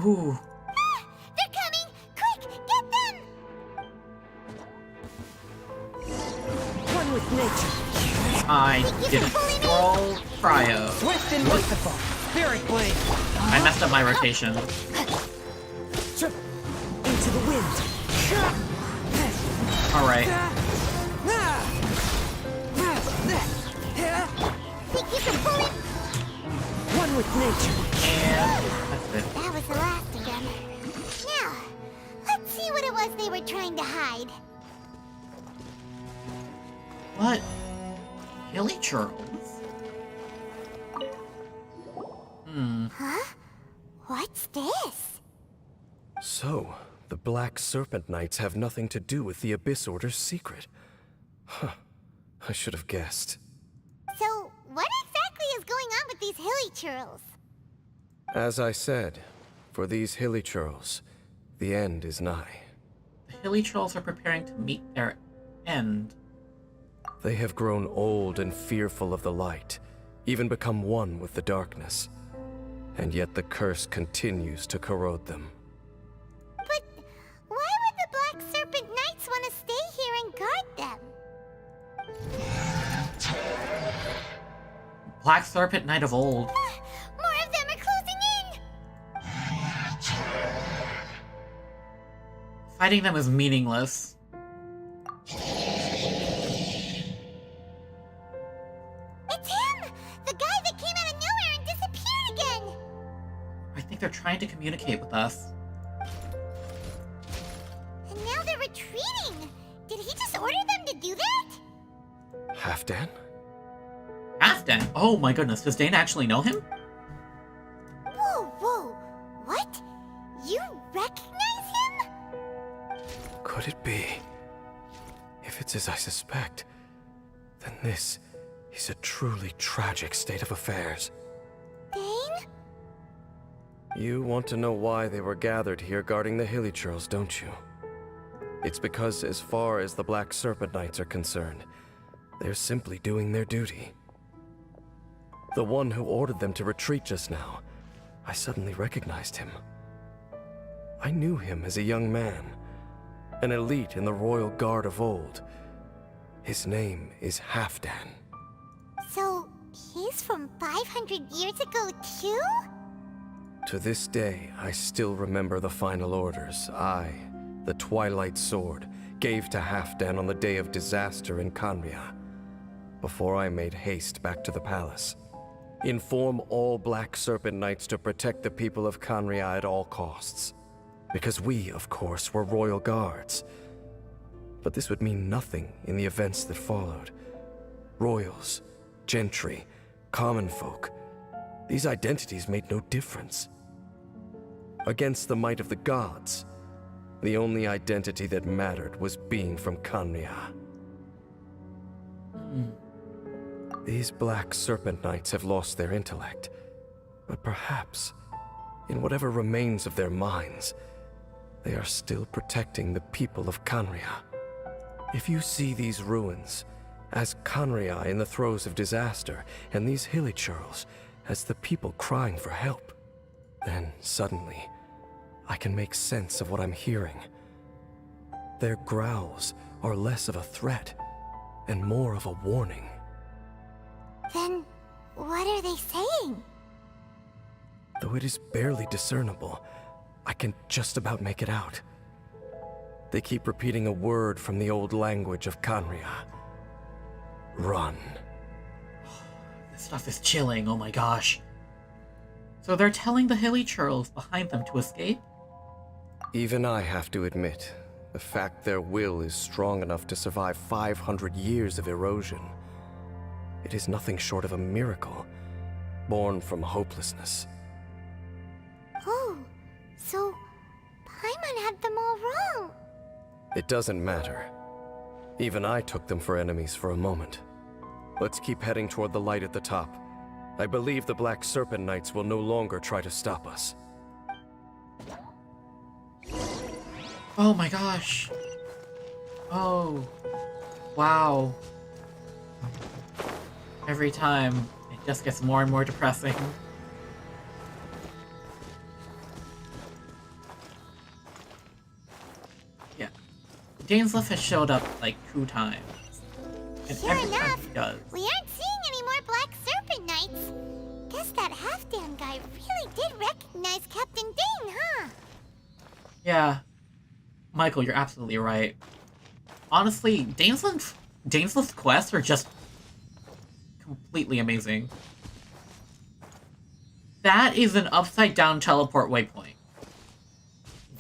Ooh. Ah, they're coming! Quick, get them! One with nature. I didn't scroll cryo. Swift and merciful. Spirit blade. I messed up my rotation. Into the wind. Alright. Think you can pull it? One with nature. And that's it. That was the last of them. Now, let's see what it was they were trying to hide. What? Hilly Churls? Huh? What's this? So, the Black Serpent Knights have nothing to do with the Abyss Order's secret. Huh. I should have guessed. So, what exactly is going on with these hilly churls? As I said, for these hilly churls, the end is nigh. The hilly trolls are preparing to meet their end. They have grown old and fearful of the light, even become one with the darkness. And yet the curse continues to corrode them. But why would the Black Serpent Knights want to stay here and guard them? Black Serpent Knight of old. More of them are closing in! Fighting them is meaningless. It's him! The guy that came out of nowhere and disappeared again! I think they're trying to communicate with us. And now they're retreating! Did he just order them to do that? Halfdan? Halfdan? Oh my goodness, does Dane actually know him? Whoa, whoa! What? You recognize him? Could it be? If it's as I suspect, then this is a truly tragic state of affairs. Dane? You want to know why they were gathered here guarding the hilly churls, don't you? It's because as far as the Black Serpent Knights are concerned, they're simply doing their duty. The one who ordered them to retreat just now, I suddenly recognized him. I knew him as a young man, an elite in the royal guard of old. His name is Halfdan. So, he's from 500 years ago too? To this day, I still remember the final orders I, the Twilight Sword, gave to Halfdan on the day of disaster in Khaenri'ah, before I made haste back to the palace. Inform all Black Serpent Knights to protect the people of Khaenri'ah at all costs. Because we, of course, were royal guards. But this would mean nothing in the events that followed. Royals, gentry, common folk, these identities made no difference. Against the might of the gods, the only identity that mattered was being from Khaenri'ah. These Black Serpent Knights have lost their intellect, but perhaps, in whatever remains of their minds, they are still protecting the people of Khaenri'ah. If you see these ruins as Khaenri'ah in the throes of disaster, and these hilly churls as the people crying for help, then suddenly I can make sense of what I'm hearing. Their growls are less of a threat and more of a warning. Then, what are they saying? Though it is barely discernible, I can just about make it out. They keep repeating a word from the old language of Khaenri'ah. Run. This stuff is chilling, oh my gosh. So they're telling the hilly churls behind them to escape? Even I have to admit, the fact their will is strong enough to survive 500 years of erosion. It is nothing short of a miracle, born from hopelessness. Oh, so Paimon had them all wrong. It doesn't matter. Even I took them for enemies for a moment. Let's keep heading toward the light at the top. I believe the Black Serpent Knights will no longer try to stop us. Oh my gosh. Oh. Wow. Every time, it just gets more and more depressing. Yeah. Dainsleif has showed up like 2 times. And Sure every time enough, he does. we aren't seeing any more Black Serpent Knights. Guess that Halfdan guy really did recognize Captain Dane, huh? Yeah. Michael, you're absolutely right. Honestly, Dainsleif's quests are just completely amazing. That is an upside-down teleport waypoint.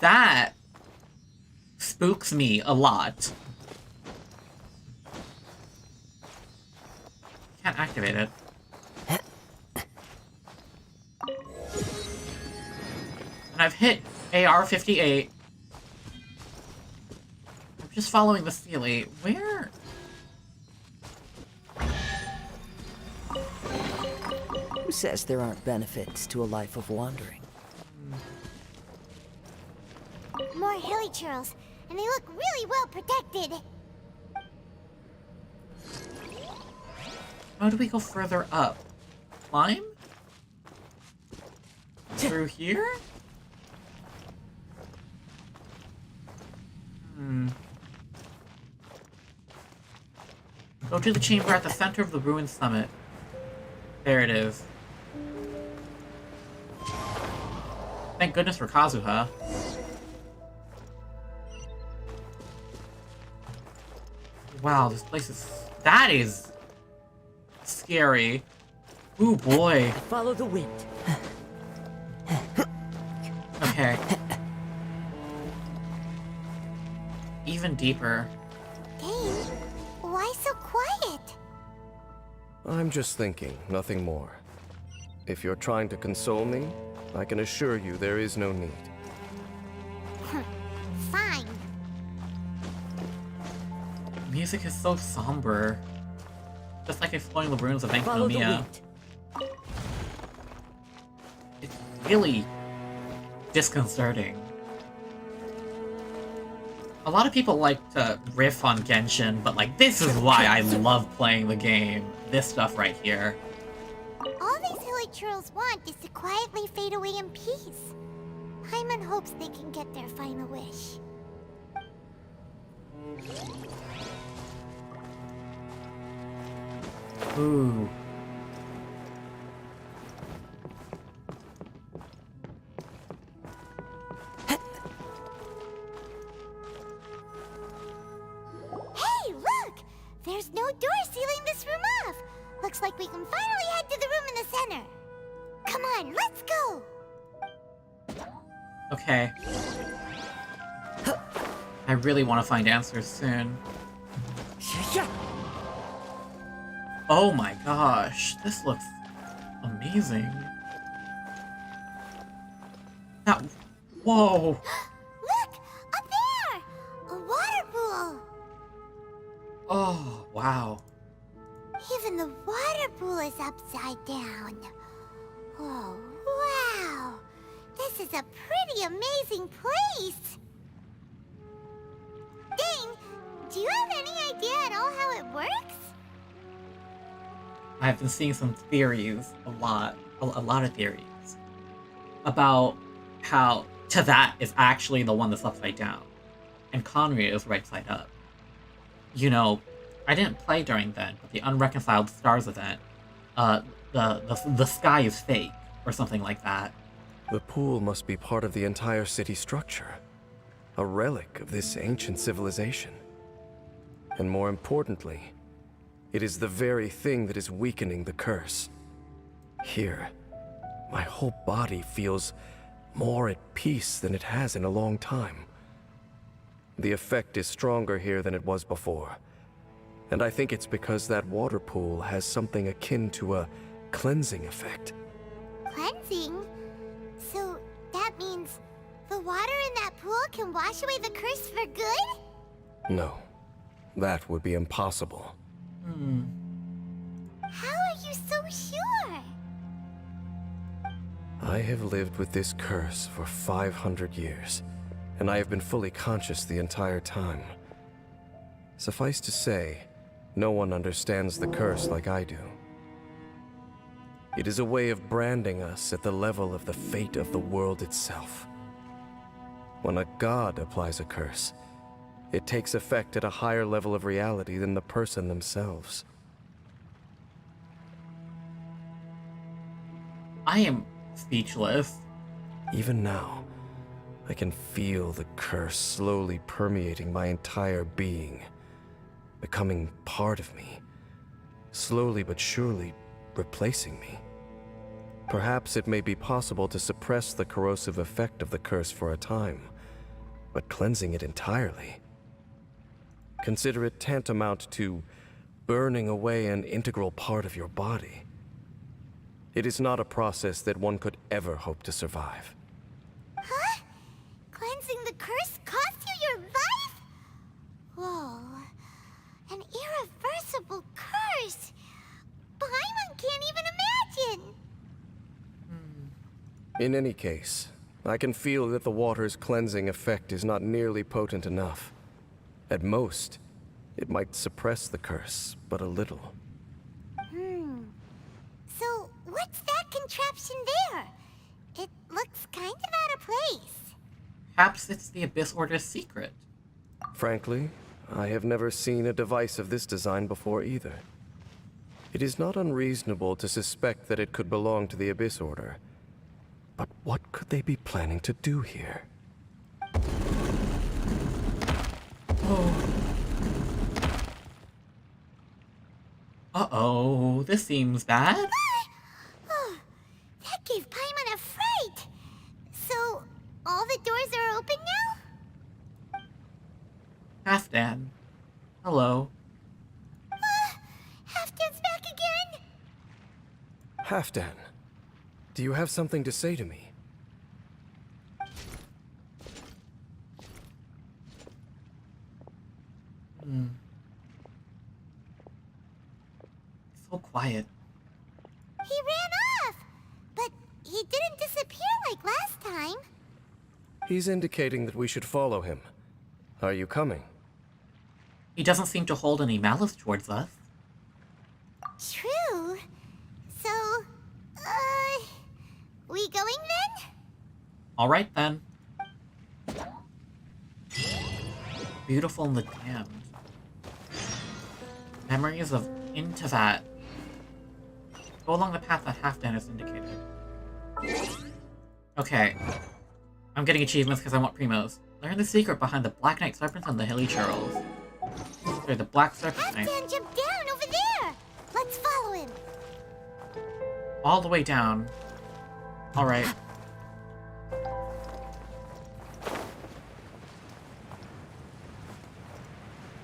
That spooks me a lot. Can't activate it. I've hit AR-58. I'm just following the Steely. Where? Who says there aren't benefits to a life of wandering? More hilly churls, and they look really well protected. How do we go further up? Climb? Through here? Go to the chamber at the center of the ruined summit. There it is. Thank goodness for Kazuha. Wow, this place is... That is... scary. Ooh, boy. Follow the wind. Okay. Even deeper. Dang, why so quiet? I'm just thinking, nothing more. If you're trying to console me, I can assure you there is no need. Fine. Music is so somber. Just like exploring the ruins of Follow the Ankonomia. wind. It's really disconcerting. A lot of people like to riff on Genshin, but like, this is why I love playing the game. This stuff right here. All these hilly churls want is to quietly fade away in peace. Paimon hopes they can get their final wish. Ooh. Hey, look! There's no door sealing this room off. Looks like we can finally head to the room in the center. Come on, let's go! Okay. I really want to find answers soon. Oh my gosh, this looks amazing. That... Whoa! Look! Up there! A water pool! Oh, wow. Even the water pool is upside down. Oh, wow! This is a pretty amazing place! Dane, do you have any idea at all how it works? I've been seeing some theories, a lot of theories, about how Teyvat is actually the one that's upside down, and Conria is right side up. You know, I didn't play during then, but the Unreconciled Stars event, the sky is fake, or something like that. The pool must be part of the entire city structure. A relic of this ancient civilization. And more importantly, it is the very thing that is weakening the curse. Here, my whole body feels more at peace than it has in a long time. The effect is stronger here than it was before. And I think it's because that water pool has something akin to a cleansing effect. Cleansing? So that means the water in that pool can wash away the curse for good? No, that would be impossible. How are you so sure? I have lived with this curse for 500 years, and I have been fully conscious the entire time. Suffice to say, no one understands the curse like I do. It is a way of branding us at the level of the fate of the world itself. When a god applies a curse, it takes effect at a higher level of reality than the person themselves. I am speechless. Even now, I can feel the curse slowly permeating my entire being, becoming part of me, slowly but surely replacing me. Perhaps it may be possible to suppress the corrosive effect of the curse for a time, but cleansing it entirely. Consider it tantamount to burning away an integral part of your body. It is not a process that one could ever hope to survive. Huh? invisible curse. Paimon can't even imagine. In any case, I can feel that the water's cleansing effect is not nearly potent enough. At most, it might suppress the curse, but a little. So, what's that contraption there? It looks kind of out of place. Perhaps it's the Abyss Order's secret. Frankly, I have never seen a device of this design before either. It is not unreasonable to suspect that it could belong to the Abyss Order. But what could they be planning to do here? Oh. Uh-oh, this seems bad. Oh, that gave Paimon a fright. So, all the doors are open now? Halfdan. Hello. Halfdan's back again? Halfdan, do you have something to say to me? So quiet. He ran off, but he didn't disappear like last time. He's indicating that we should follow him. Are you coming? He doesn't seem to hold any malice towards us. True. So, we going then? Alright then. Beautiful and the Damned. Memories of Intivat. Go along the path that Halfdan has indicated. Okay. I'm getting achievements because I want primos. Learn the secret behind the Black Knight Serpents and the Hilly Churls. Sorry, the Black Serpent Knight. Halfdan jumped down over there! Let's follow him! All the way down. Alright.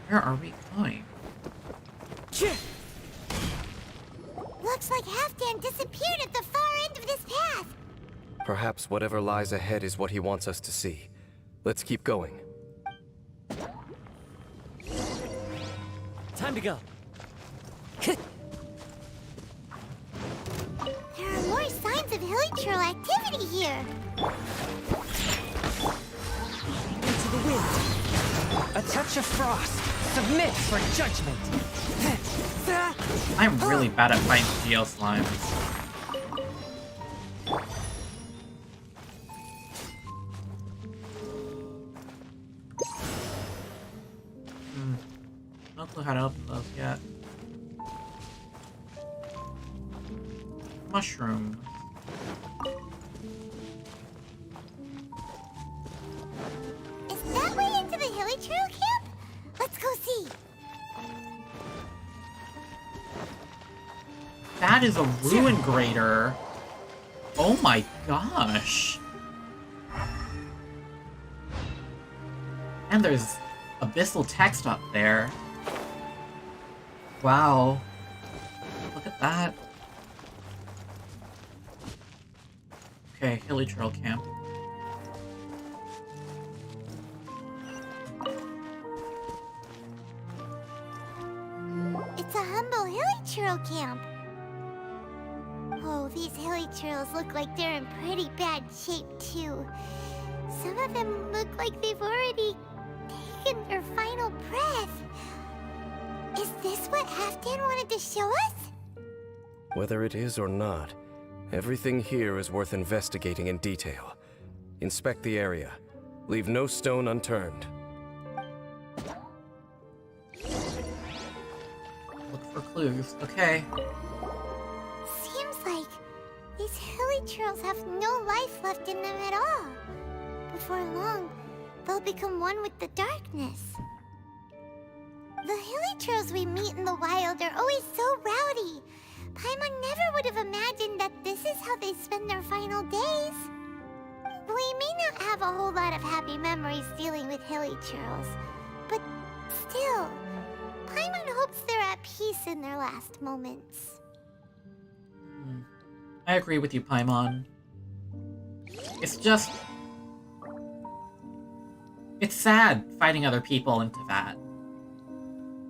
Where are we going? Looks like Halfdan disappeared at the far end of this path. Perhaps whatever lies ahead is what he wants us to see. Let's keep going. Time to go. There are more signs of hilichurl activity here. Into the wind. A touch of frost. Submit for judgment. I'm really bad at fighting geo slimes. No clue how to open those yet. Mushrooms. Is that way into the hilichurl camp? Let's go see. That is a ruin grader. Oh my gosh. And there's abyssal text up there. Wow. Look at that. Okay, Hilly Trail Camp. It's a humble hilichurl camp. Oh, these hilichurls look like they're in pretty bad shape, too. Some of them look like they've already taken their final breath. Is this what Halfdan wanted to show us? Whether it is or not, everything here is worth investigating in detail. Inspect the area. Leave no stone unturned. Look for clues. Okay. Seems like these hilichurls have no life left in them at all. Before long, they'll become one with the darkness. The hilichurls we meet in the wild are always so rowdy. Paimon never would have imagined that this is how they spend their final days. We may not have a whole lot of happy memories dealing with hilichurls, but still, Paimon hopes they're at peace in their last moments. I agree with you, Paimon. It's just... it's sad fighting other people into that.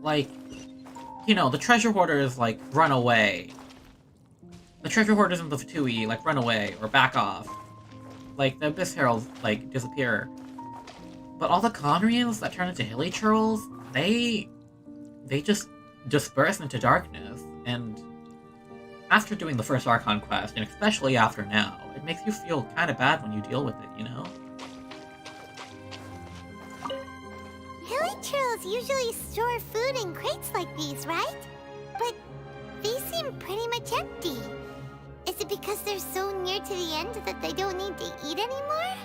Like, you know, the treasure hoarders, like, run away. The treasure hoarders in the 2E, like, run away or back off. Like, the Abyss Heralds, like, disappear. But all the Conrians that turn into hilly churls, they just disperse into darkness, and after doing the first Archon Quest, and especially after now, it makes you feel kind of bad when you deal with it, you know? Hilly churls usually store food in crates like these, right? But these seem pretty much empty. Is it because they're so near to the end that they don't need to eat anymore?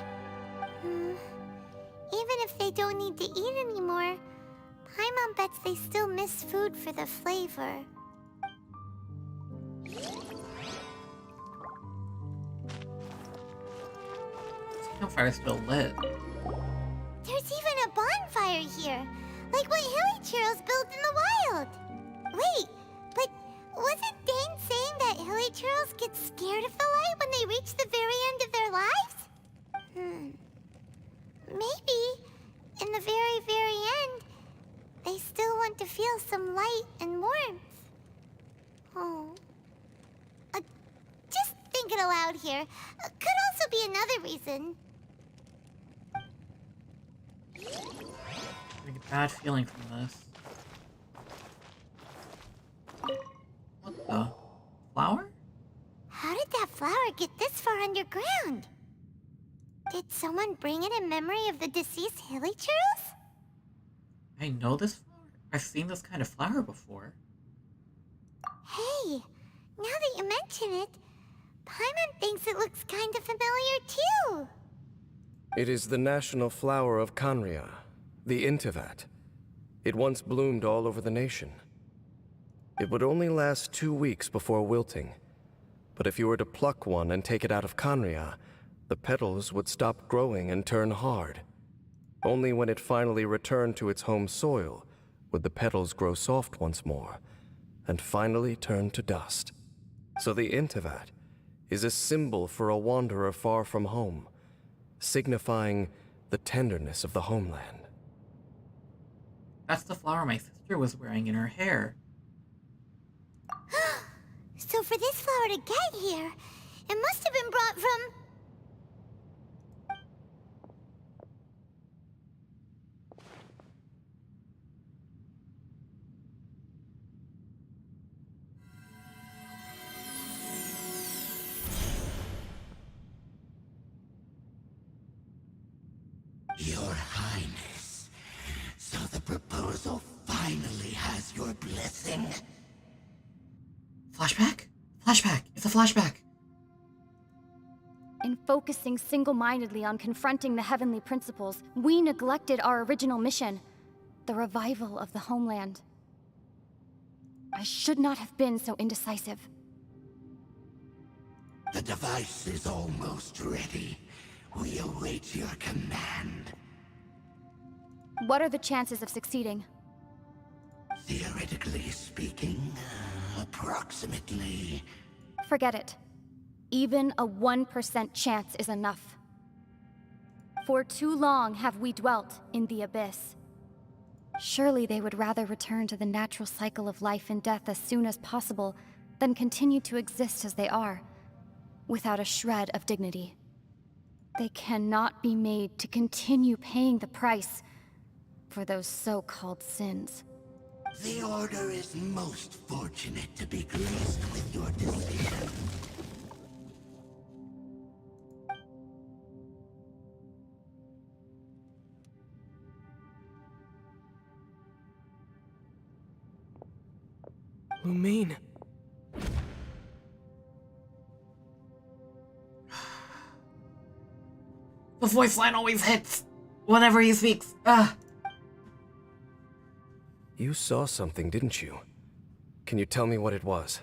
Even if they don't need to eat anymore, Paimon bets they still miss food for the flavor. This campfire's still lit. There's even a bonfire here, like what hilly churls build in the wild. Wait, but wasn't Dane saying that hilly churls get scared of the light when they reach the very end of their lives? Maybe, in the very, very end, they still want to feel some light and warmth. Oh. Just thinking aloud here. Could also be another reason. I get a bad feeling from this. What the? Flower? How did that flower get this far underground? Did someone bring it in memory of the deceased hilly churls? I know this flower. I've seen this kind of flower before. Hey, now that you mention it, Paimon thinks it looks kind of familiar too. It is the national flower of Khaenri'ah, the Intivat. It once bloomed all over the nation. It would only last 2 weeks before wilting. But if you were to pluck one and take it out of Khaenri'ah, the petals would stop growing and turn hard. Only when it finally returned to its home soil would the petals grow soft once more, and finally turn to dust. So the Intivat is a symbol for a wanderer far from home, signifying the tenderness of the homeland. That's the flower my sister was wearing in her hair. So for this flower to get here, it must have been brought from... Your Highness, so the proposal finally has your blessing? Flashback? Flashback! It's a flashback! In focusing single-mindedly on confronting the heavenly principles, we neglected our original mission, the revival of the homeland. I should not have been so indecisive. The device is almost ready. We await your command. What are the chances of succeeding? Theoretically speaking, approximately... Forget it. Even a 1% chance is enough. For too long have we dwelt in the abyss. Surely they would rather return to the natural cycle of life and death as soon as possible than continue to exist as they are, without a shred of dignity. They cannot be made to continue paying the price for those so-called sins. The Order is most fortunate to be graced with your decision. Lumine. The voice line always hits whenever he speaks. Ah. You saw something, didn't you? Can you tell me what it was?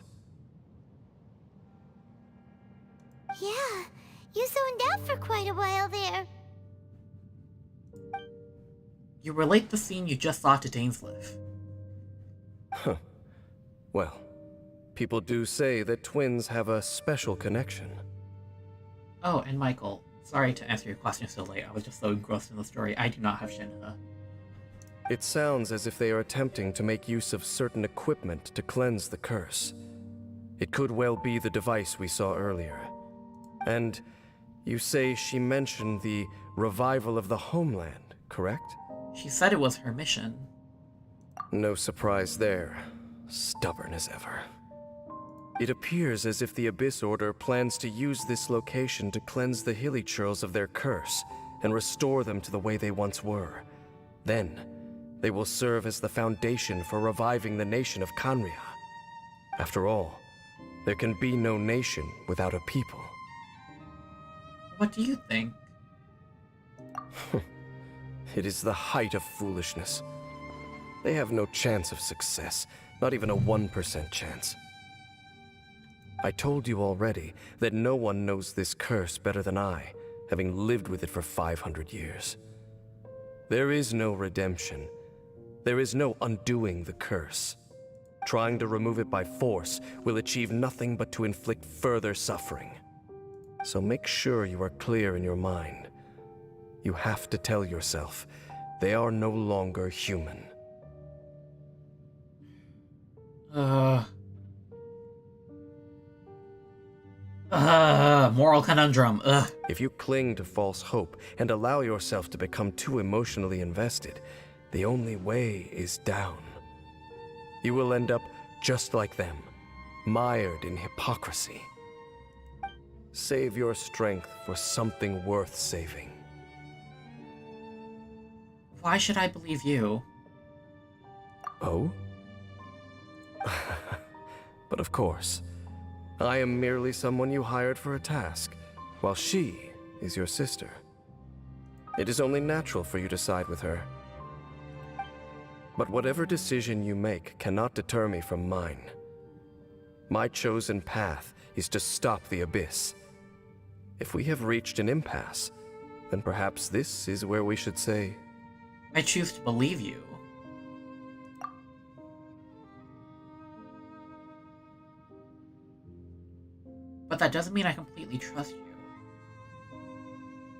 Yeah, you zoned out for quite a while there. You relate the scene you just saw to Dainsleif. Huh. Well, people do say that twins have a special connection. Oh, and Michael, sorry to answer your question so late. I was just so engrossed in the story. I do not have Shinha. It sounds as if they are attempting to make use of certain equipment to cleanse the curse. It could well be the device we saw earlier. And you say she mentioned the revival of the homeland, correct? She said it was her mission. No surprise there. Stubborn as ever. It appears as if the Abyss Order plans to use this location to cleanse the Hilichurls of their curse and restore them to the way they once were. Then, they will serve as the foundation for reviving the nation of Khaenri'ah. After all, there can be no nation without a people. What do you think? It is the height of foolishness. They have no chance of success, not even a 1% chance. I told you already that no one knows this curse better than I, having lived with it for 500 years. There is no redemption. There is no undoing the curse. Trying to remove it by force will achieve nothing but to inflict further suffering. So make sure you are clear in your mind. You have to tell yourself, they are no longer human. Moral conundrum, ugh. If you cling to false hope and allow yourself to become too emotionally invested, the only way is down. You will end up just like them, mired in hypocrisy. Save your strength for something worth saving. Why should I believe you? Oh? But of course, I am merely someone you hired for a task, while she is your sister. It is only natural for you to side with her. But whatever decision you make cannot deter me from mine. My chosen path is to stop the Abyss. If we have reached an impasse, then perhaps this is where we should say, I choose to believe you. But that doesn't mean I completely trust you.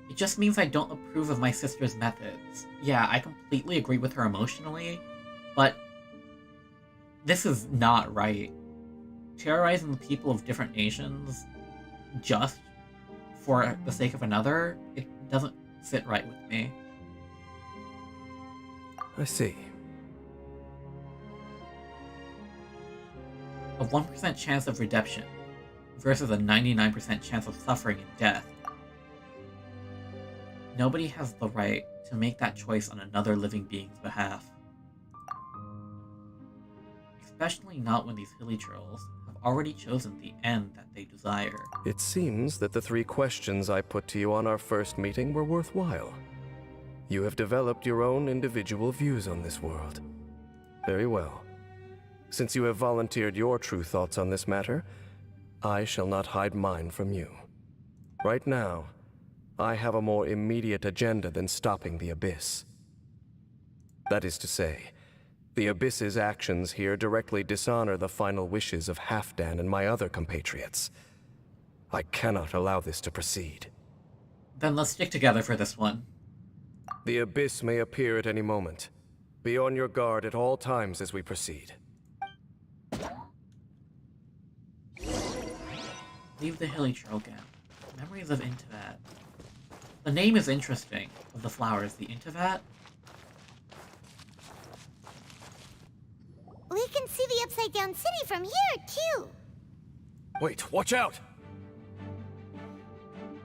It just means I don't approve of my sister's methods. Yeah, I completely agree with her emotionally, but this is not right. Terrorizing the people of different nations just for the sake of another, it doesn't sit right with me. I see. A 1% chance of redemption versus a 99% chance of suffering and death. Nobody has the right to make that choice on another living being's behalf. Especially not when these Hilichurls have already chosen the end that they desire. It seems that the 3 questions I put to you on our first meeting were worthwhile. You have developed your own individual views on this world. Very well. Since you have volunteered your true thoughts on this matter, I shall not hide mine from you. Right now, I have a more immediate agenda than stopping the Abyss. That is to say, the Abyss's actions here directly dishonor the final wishes of Halfdan and my other compatriots. I cannot allow this to proceed. Then let's stick together for this one. The Abyss may appear at any moment. Be on your guard at all times as we proceed. Leave the Hilichurl Gap. Memories of Intivat. The name is interesting, of the flowers, the Intivat. We can see the Upside Down City from here, too. Wait, watch out!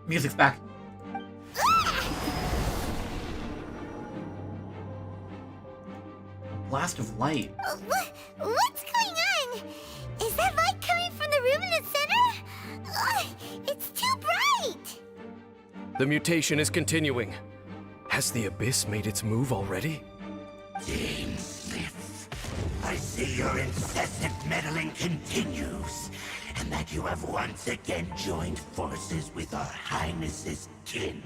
Music's back. Blast of light. What's going on? Is that light coming from the room in the center? It's too bright! The mutation is continuing. Has the Abyss made its move already? Dainsleif, I see your incessant meddling continues, and that you have once again joined forces with our Highness's kin.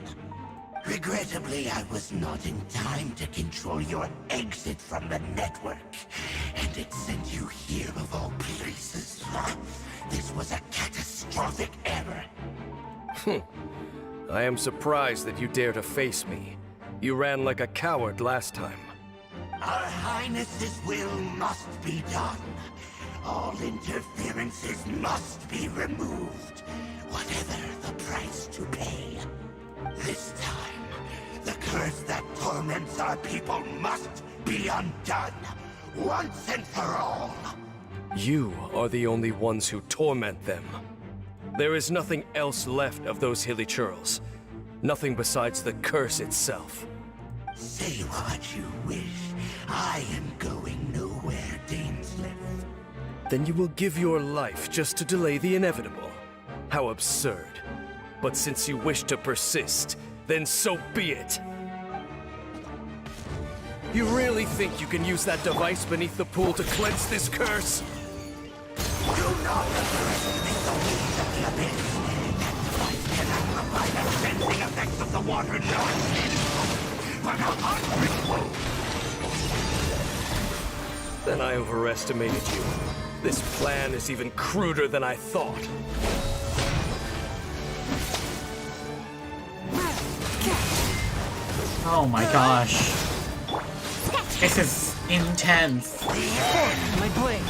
Regrettably, I was not in time to control your exit from the network, and it sent you here of all places. This was a catastrophic error. I am surprised that you dare to face me. You ran like a coward last time. Our Highness's will must be done. All interferences must be removed, whatever the price to pay. This time, the curse that torments our people must be undone, once and for all. You are the only ones who torment them. There is nothing else left of those hilly churls. Nothing besides the curse itself. Say what you wish. I am going nowhere, Dainsleif. Then you will give your life just to delay the inevitable. How absurd. But since you wish to persist, then so be it. You really think you can use that device beneath the pool to cleanse this curse? Do not underestimate the weight of the abyss. That device cannot provide the cleansing effects of the water nonsense, but a hundredfold. Then I overestimated you. This plan is even cruder than I thought. Oh my gosh. This is intense. My blade.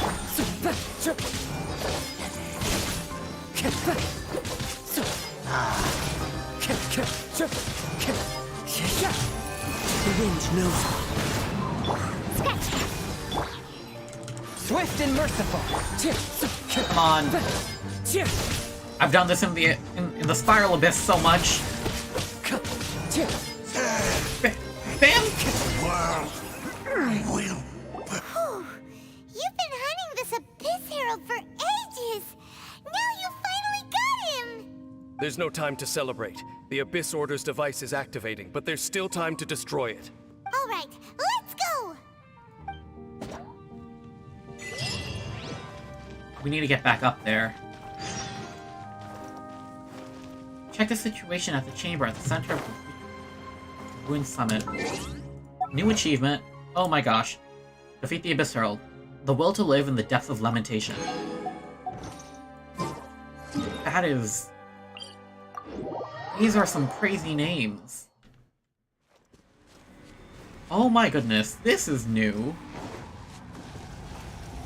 The wind knows me. Swift and merciful. Come on. I've done this in the spiral abyss so much. Bam! World will. You've been hunting this Abyss Herald for ages! Now you finally got him! There's no time to celebrate. The Abyss Order's device is activating, but there's still time to destroy it. Alright, let's go! We need to get back up there. Check the situation at the chamber at the center of the Ruined Summit. New achievement. Oh my gosh. Defeat the Abyss Herald. The will to live in the depths of lamentation. That is... These are some crazy names. Oh my goodness, this is new.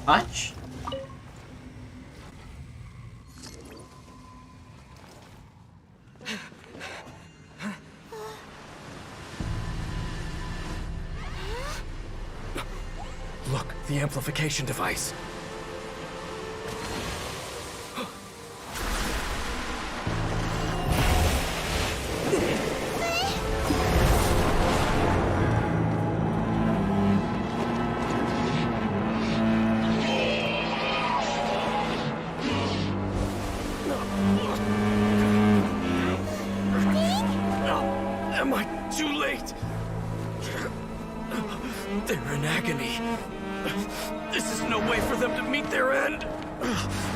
Touch? Look, the amplification device. Am I too late? They're in agony. This is no way for them to meet their end.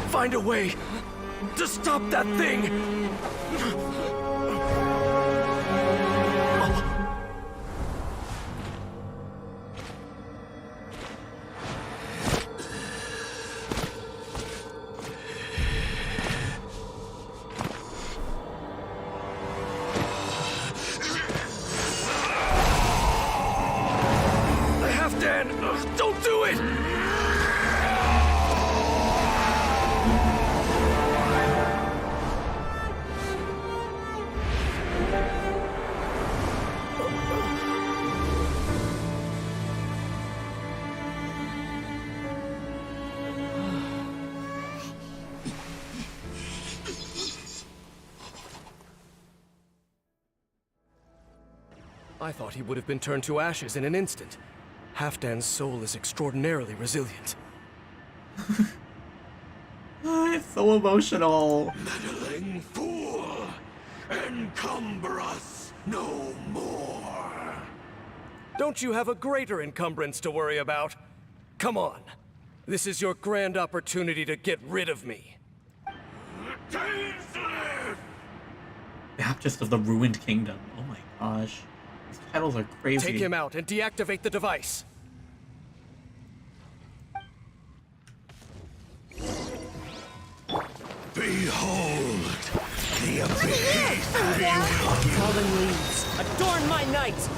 Find a way to stop that thing. Don't do it! I thought he would have been turned to ashes in an instant. Halfdan's soul is extraordinarily resilient. It's so emotional. Meddling fool! Encumber us no more! Don't you have a greater encumbrance to worry about? Come on. This is your grand opportunity to get rid of me. Dainsleif! Baptist of the Ruined Kingdom. Oh my gosh. These titles are crazy. Take him out and deactivate the device. Behold, the abyss! Fallen leaves, adorn my night!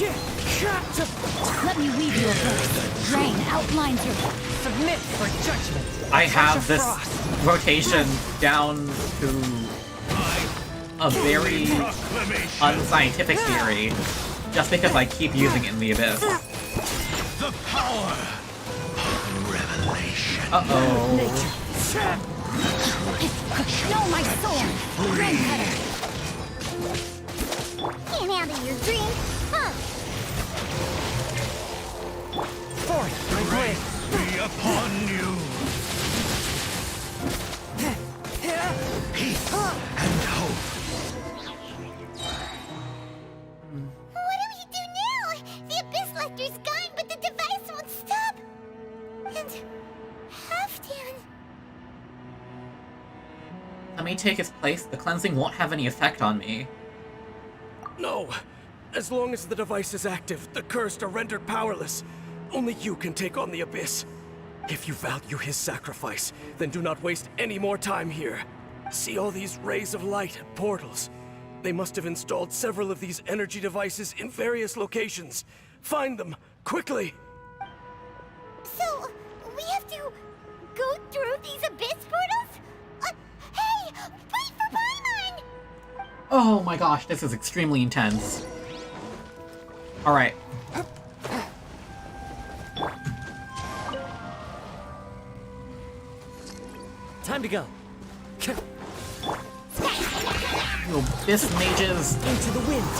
Let me weave you a verse. Rain outlines your Submit for judgment. I Touch have of this frost. rotation down to a very unscientific theory, just because I keep using it in the Abyss. The power of revelation. Uh-oh. No, my sword! Rain cutter! Can't handle your dream, huh? Forth, my blade. Be upon you. Peace and hope. What do we do now? The Abyss Lecter's gone, but the device won't stop. And Halfdan. Let me take its place. The cleansing won't have any effect on me. No! As long as the device is active, the cursed are rendered powerless. Only you can take on the Abyss. If you value his sacrifice, then do not waste any more time here. See all these rays of light and portals? They must have installed several of these energy devices in various locations. Find them, quickly! So, we have to go through these Abyss portals? Hey! Wait for Paimon! Oh my gosh, this is extremely intense. Alright. Time to go. You Abyss mages, Into the wind.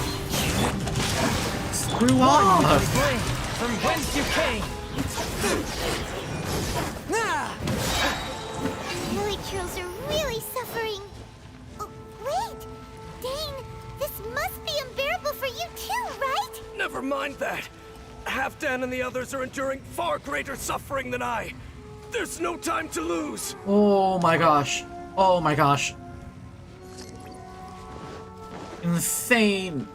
screw My off! blade. From whence you came. Hilly trolls are really suffering. Oh, wait! Dane, this must be unbearable for you too, right? Never mind that. Halfdan and the others are enduring far greater suffering than I. There's no time to lose. Oh my gosh. Oh my gosh. Insane.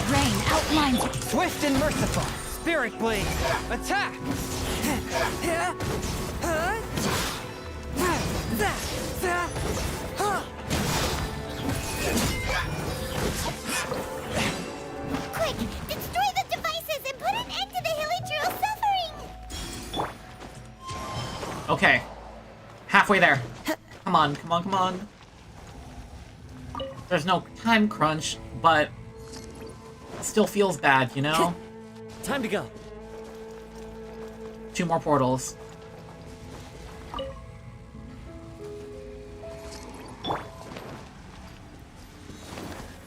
Rain outlines your Swift and merciful. Spirit blade. Attack. Quick, destroy the devices and put an end to the Hilly troll suffering! Okay. Halfway there. Come on, come on, come on. There's no time crunch, but it still feels bad, you know? Time to go. 2 more portals.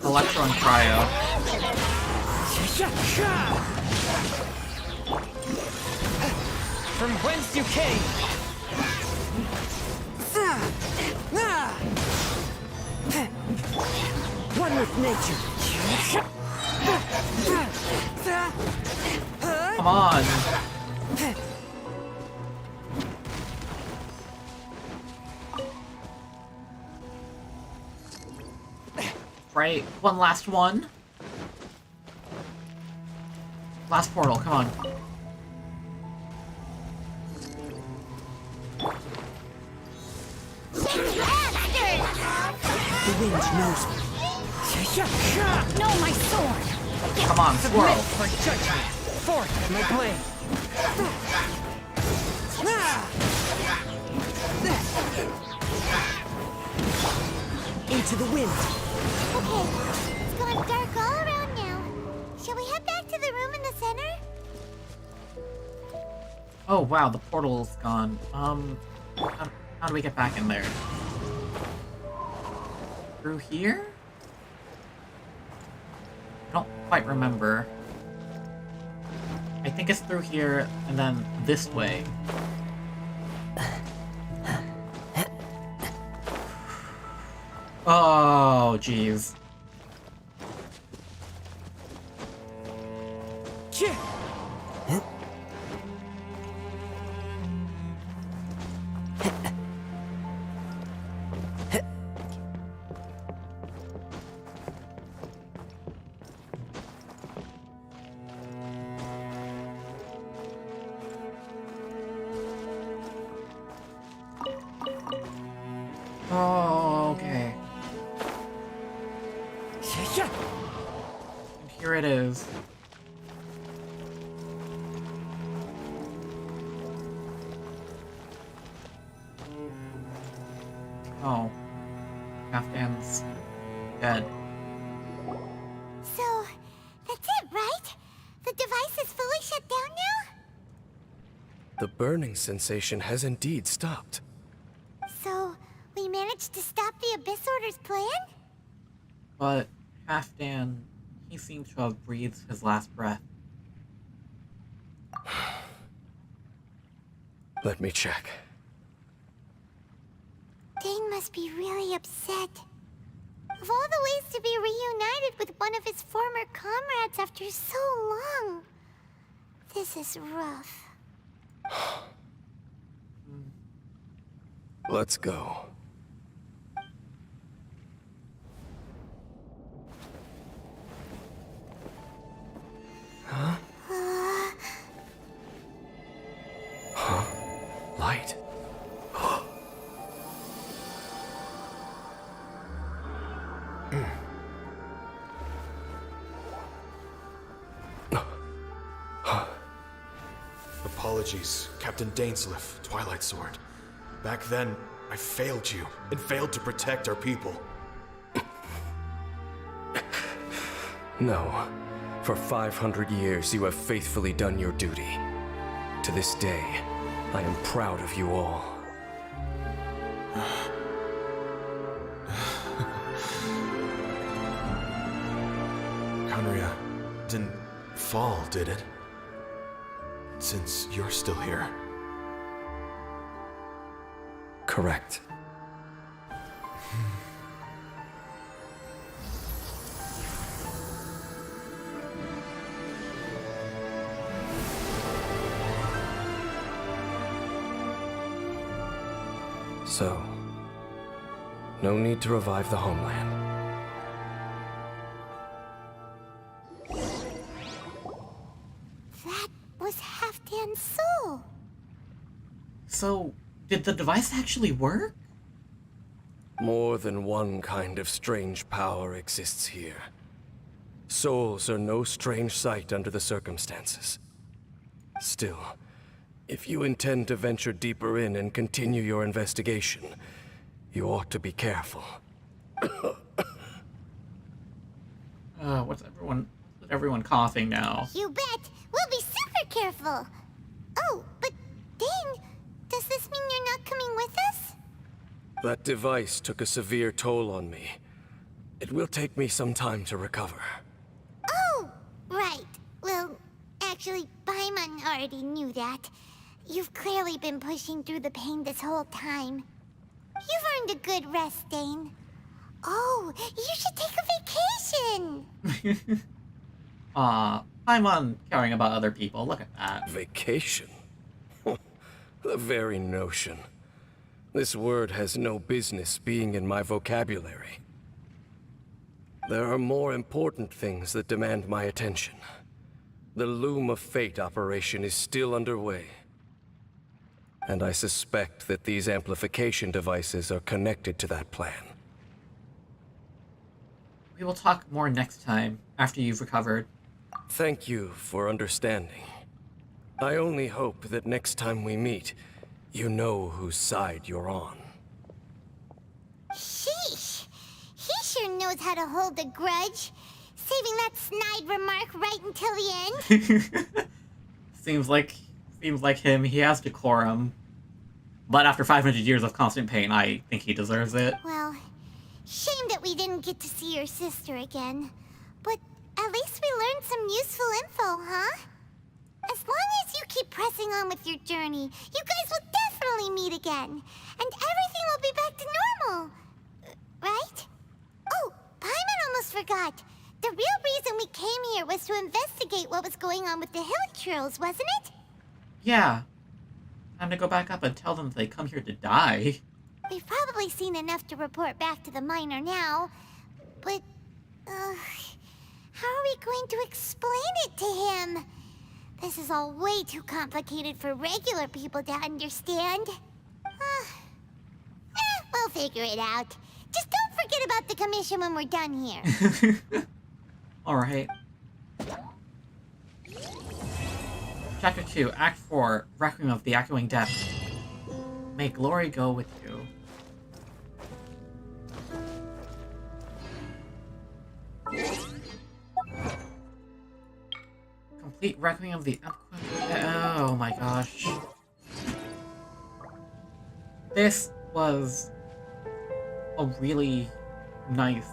Electro and Cryo. From whence you came. One with nature. Come on. Right, one last one. Last portal, come on. The wind knows me. No, my sword! Come on, squirrel. For judgment. Forth, my blade. Into the wind. Okay, it's gone dark all around now. Shall we head back to the room in the center? Oh wow, the portal's gone. How do we get back in there? Through here? I don't quite remember. I think it's through here and then this way. Oh, jeez. And here it is. Oh. Afghan's dead. So, that's it, right? The device is fully shut down now? The burning sensation has indeed stopped. So, we managed to stop the Abyss Order's plan? But Halfdan, he seems to have breathed his last breath. Let me check. Dane must be really upset. Of all the ways to be reunited with one of his former comrades after so long, this is rough. Let's go. Huh? Huh? Light. Apologies, Captain Dainsleif, Twilight Sword. Back then, I failed you, and failed to protect our people. No. For 500 years, you have faithfully done your duty. To this day, I am proud of you all. Conria didn't fall, did it? Since you're still here. Correct. So, no need to revive the homeland. That was Halfdan's soul. So, did the device actually work? More than one kind of strange power exists here. Souls are no strange sight under the circumstances. Still, if you intend to venture deeper in and continue your investigation, you ought to be careful. What's everyone coughing now? You bet. We'll be super careful. Oh, but Dane, does this mean you're not coming with us? That device took a severe toll on me. It will take me some time to recover. Oh, right. Well, actually, Paimon already knew that. You've clearly been pushing through the pain this whole time. You've earned a good rest, Dane. Oh, you should take a vacation! I'm on caring about other people. Look at that. Vacation? The very notion. This word has no business being in my vocabulary. There are more important things that demand my attention. The Loom of Fate operation is still underway. And I suspect that these amplification devices are connected to that plan. We will talk more next time, after you've recovered. Thank you for understanding. I only hope that next time we meet, you know whose side you're on. Sheesh. He sure knows how to hold a grudge. Saving that snide remark right until the end. Seems like him. He has decorum. But after 500 years of constant pain, I think he deserves it. Well, shame that we didn't get to see your sister again. But at least we learned some useful info, huh? As long as you keep pressing on with your journey, you guys will definitely meet again. And everything will be back to normal. Right? Oh, Paimon almost forgot. The real reason we came here was to investigate what was going on with the Hilichurls, wasn't it? Yeah. Time to go back up and tell them they come here to die. We've probably seen enough to report back to the miner now. But, how are we going to explain it to him? This is all way too complicated for regular people to understand. We'll figure it out. Just don't forget about the commission when we're done here. Alright. Chapter 2, Act 4, Requiem of the Echoing Depths. May glory go with you. Complete Requiem of the Oh my gosh. This was a really nice...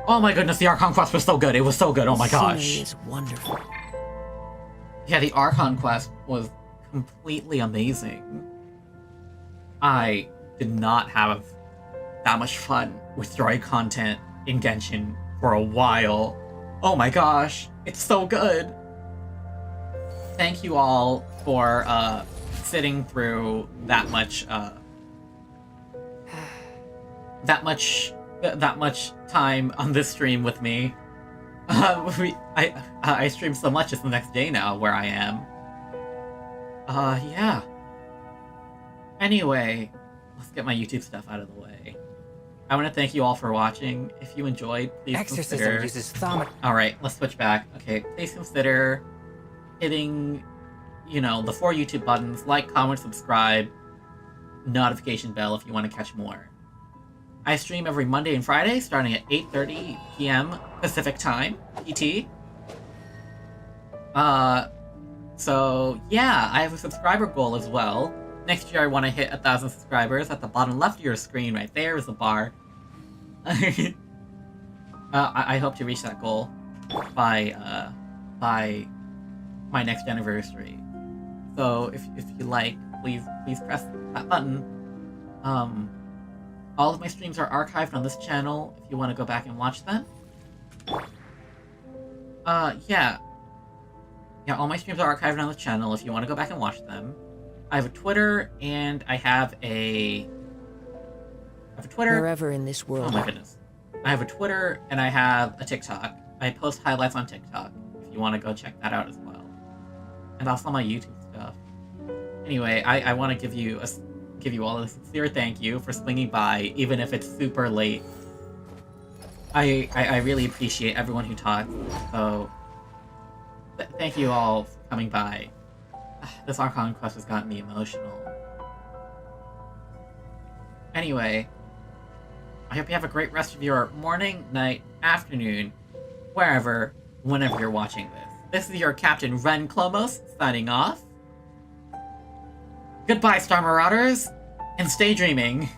Oh my goodness, the Archon Quest was so good. It was so good. Oh my gosh. Scenery is wonderful. Yeah, the Archon Quest was completely amazing. I did not have that much fun with story content in Genshin for a while. Oh my gosh, it's so good. Thank you all for sitting through that much time on this stream with me. I stream so much it's the next day now where I am. Yeah. Anyway, let's get my YouTube stuff out of the way. I want to thank you all for watching. If you enjoyed, please Exorcism consider... uses thaumaturgy. Alright, let's switch back. Okay, please consider hitting, you know, the 4 YouTube buttons, like, comment, subscribe, notification bell if you want to catch more. I stream every Monday and Friday, starting at 8:30 p.m. Pacific Time, PT. So yeah, I have a subscriber goal as well. Next year I want to hit 1,000 subscribers. At the bottom left of your screen, right there is a bar. I hope to reach that goal by my next anniversary. So if you like, please press that button. All of my streams are archived on this channel if you want to go back and watch them. Yeah, all my streams are archived on the channel if you want to go back and watch them. I have a Twitter, and I have a Twitter... Wherever in this world. Oh my goodness. I have a Twitter, and I have a TikTok. I post highlights on TikTok if you want to go check that out as well. And also my YouTube stuff. Anyway, I want to give you all a sincere thank you for swinging by, even if it's super late. I really appreciate everyone who talked, so thank you all for coming by. This Archon Quest has gotten me emotional. Anyway, I hope you have a great rest of your morning, night, afternoon, whenever you're watching this. This is your Captain Ren Clomos, signing off. Goodbye, Star Marauders, and stay dreaming.